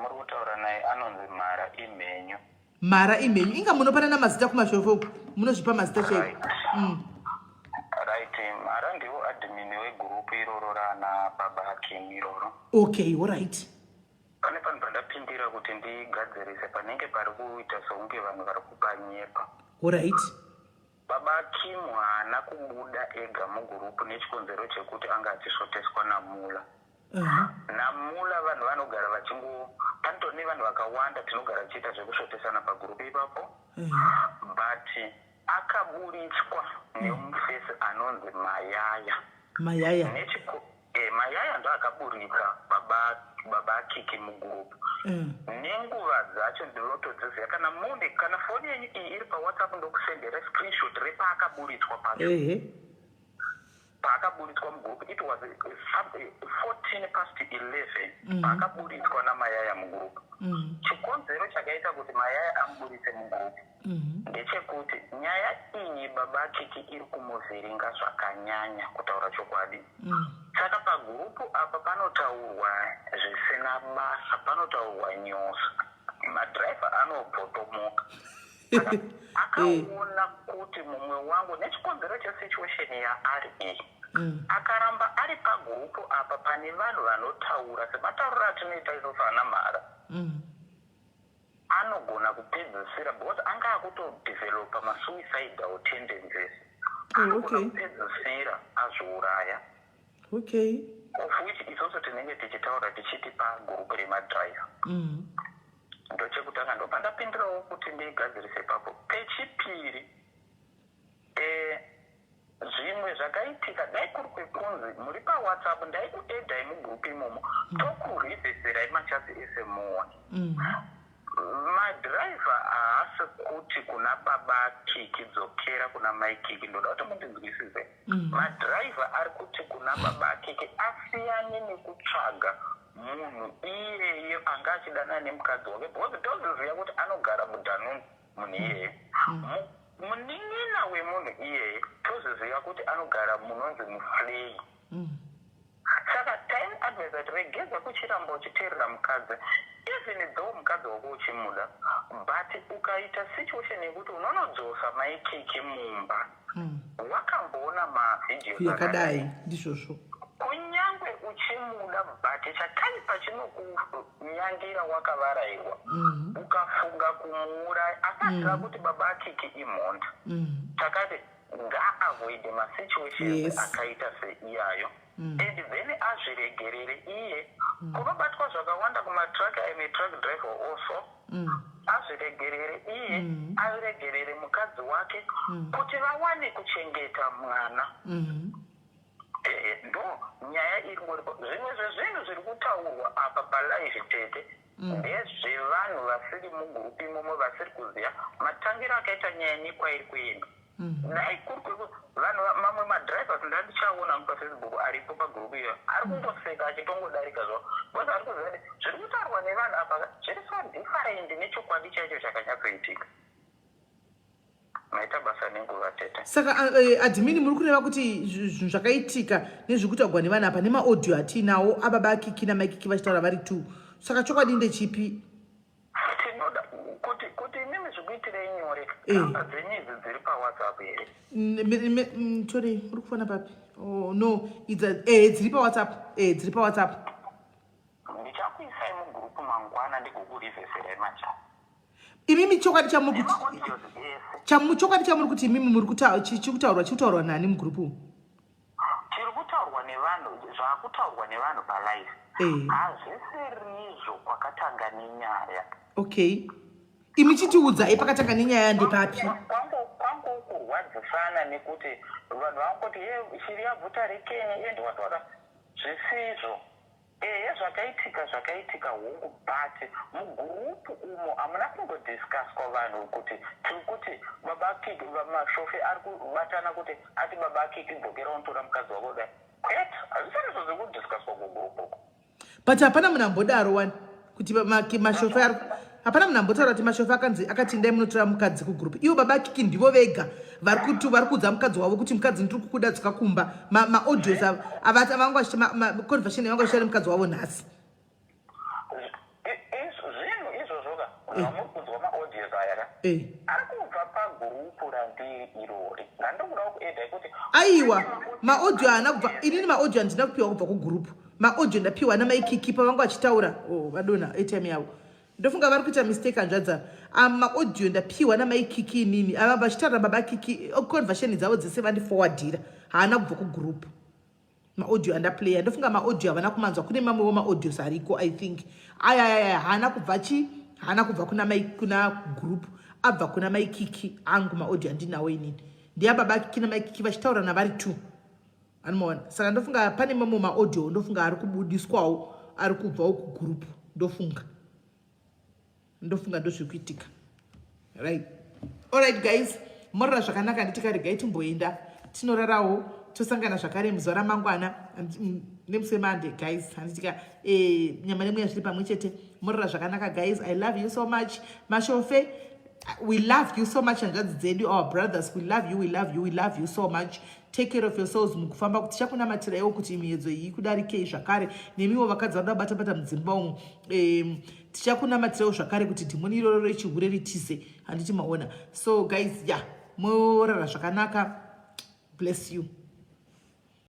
Speaker 8: Muri kutaura naye anonzi Mara Imenyu.
Speaker 1: Mara Imenyu. Inga munopanana mazita kumashofo. Munozvipa mazita chaiwo.
Speaker 8: Right. Mara ndiwo admin wegroup iroro rana baba Kim iroro.
Speaker 1: Okay, all right.
Speaker 8: Pane panhu pandapindira kuti ndigadzirise panenge pari kuita sokunge vanhu vari kupanyepa.
Speaker 1: All right.
Speaker 8: Baba Kim haana kubuda ega mugurupu nechikonzero chekuti anga achisvoteswa namula. Namula vanhu vanogara panotone vanhu vakawanda tinogara tichiita zvekusvotesana pagurupu ipapo. But akaburitswa nemufesi anonzi Mayaya.
Speaker 1: Mayaya.
Speaker 8: Mayaya ndo akaburitsa baba Kikie mugurupu. Nenguva dzacho ndinotodziziva kana foni yenyu iyi iri paWhatsApp ndokusendera screenshot repaakaburitswa pacho. Paakaburitswa mugurupu it was 11 paakaburitswa naMayaya mugurupu. Chikonzero chakaita kuti Mayaya amuburitse mugurupu ndechekuti nyaya iyi baba Kikie iri kumuvhiringa zvakanyanya kutaura chokwadi. Saka pagurupu apa panotaurwa zvisina basa, panotaurwa nyosa. Madhiraivha anopotomoka. Akaona kuti mumwe wangu nechikonzero chesituation yaari iyi akaramba ari pagurupu apa pane vanhu vanotaura sematauriro atinoita isofana Mara. Anogona kupedzisira because anga akutodevelopa masuicidal tendencies. Anogona kupedzisira azviuraya.
Speaker 1: Okay.
Speaker 8: Of which isoso tinenge tichitaura tichiti pagurupu remadhiraivha. Ndochekutanga ndopandapindirawo kuti ndigadzirise papo. Pechipiri zvimwe zvakaitika dai kuri kwekunzi muri paWhatsApp ndaikuedhai mugurupu imomo tokurivhesirai machasi ese mowa. Madhiraivha haasi kuti kuna baba Kikie dzokera kuna mai Kikie, ndoda kuti mundinzwisise. Madhiraivha ari kuti kuna baba Kikie asiyane nekutsvaga munhu iyeye anga achidana nemukadzi wake because toziziva kuti anogara mudhanuni munhu iyeye. Munin'ina wemunhu iyeye toziziva kuti anogara munonzi mufulei. Saka time advisor regedza kuchiramba uchiteerera mukadzi even though mukadzi wako uchimuda but ukaita situation yekuti unonodzosa mai Kikie mumba wakamboona mavhidhiyo
Speaker 1: yakadai ndizvozvo
Speaker 8: kunyangwe uchimuda but chakai pachinokunyangira wakavarairwa ukafunga kumuuraya asatira kuti baba Kikie imhonda. Takati ngaavoide masituations akaita seiyayo and then azviregerere iye kunobatwa zvakawanda kumatrack. I'm a truck driver also. Azviregerere iye aregerere mukadzi wake kuti vawane kuchengeta mwana. Ndo nyaya iri ngoripo. Zvimwe zvezvinhu zviri kutaurwa apa palive tete ndezvevanhu vasiri mugurupu imomo vasiri kuziva matangiro akaita nyaya nyikwa iri kuenda. Dai kuri vanhu mamwe madhiraivhasi ndandichaona pafacebook aripo pagurupu iyo ari kungoseka achitongodarika zvavo because ari kuziva kuti zviri kutaurwa nevanhu apa zviri so different nechokwadi chaicho chakanyatsoitika. Maita basa nenguva tete.
Speaker 1: Saka admin muri kureva kuti zvinhu zvakaitika nezvikutaurwa nevanhu apa nemaaudio atinawo ababa Kikie namai Kikie vachitaura vari 2. Saka chokwadi ndechipi?
Speaker 8: Tinoda kuti inimi zvikuitirei nyore namba dzenyu idzi dziri paWhatsApp here.
Speaker 1: Sorry, uri kufona papi? Oh no, dziri paWhatsApp. Dziri paWhatsApp.
Speaker 8: Ndichakuisai mugurupu mangwana ndigokurivhesirai machasi.
Speaker 1: Imimi chokwadi chamuri kuti imimi muri chikutaurwa nani mugurupu?
Speaker 8: Chiri kutaurwa nevanhu zvakutaurwa nevanhu palive. Hazvisirizvo kwakatanga nenyaya.
Speaker 1: Okay. Imi chitiudzai pakatanga nenyaya ndepapi?
Speaker 8: Kwangu kurwadzisana nekuti vanhu vanguti shiri yabvuta rekeni endowatwara zvisizvo. Zvakaitika hongu but mugurupu umo hamuna kungodiscusswa vanhu kuti tirikuti baba Kikie mashofe ari kubatana kuti ati baba Kikie dzokera unotora mukadzi wako dai. Kwete, hazvisari zviri kudiscusswa kugurupu uko.
Speaker 1: But hapana munhu ambodaro wani kuti mashofe ari hapana munhu ambotaura kuti mashofa akati ndai munotora mukadzi kugroup. Ivo baba Kiki ndivo vega vari kuudza mukadzi wavo kuti mukadzi ndiri kukuda dzikakumba. Maaudios conversation yavanga vachiita mukadzi wavo nhasi.
Speaker 8: Zvinhu izvozvoka muri kunzwa maaudios aya ka ari kubva pagurupu randiri irori. Ngandikuda kuedha kuti
Speaker 1: aiwa maaudio haana kubva. Inini maaudio handina kupiwa kubva kugurupu. Maaudio ndapiwa namaikiki pavanga vachitaura vadona airtime yavo. Ndofunga vari kuita mistake hanzvadza. Maaudio ndapiwa namaikiki inini ava vachitaura baba Kiki conversation dzavo dzese vandiforwardira haana kubva kugurupu. Maaudio andaplaya ndofunga maaudio havana kumanzwa. Kune mamwewo maaudios ariko I think aya haana kubva kuna group abva kuna maikiki angu maaudio andinawo inini ndiya baba Kiki namaikiki vachitaura navari 2 anomaona. Saka ndofunga pane mamwe maaudio ndofunga ari kubudiswawo ari kubvawo kugroup. Ndofunga ndozviri kuitika. Right. Alright guys, morora zvakanaka nditikaregai timboenda tinorarawo tosangana zvakare muzuva ramangwana nemusi wemande guys. Handitika nyama nemweya zviri pamwe chete. Morora zvakanaka guys. I love you so much. Mashofe, we love you so much. Hanzvadzi dzedu, our brothers, we love you so much. Take care of yourselves mukufamba kuti tichakunamatirawo kuti miedzo iyi kudarikei zvakare. Nemiwo vakadzi vanoda bata mudzimba umu tichakunamatirawo zvakare kuti dhimoni iroro rechihure ritize. Handiti maona. So guys, morara zvakanaka. Bless you.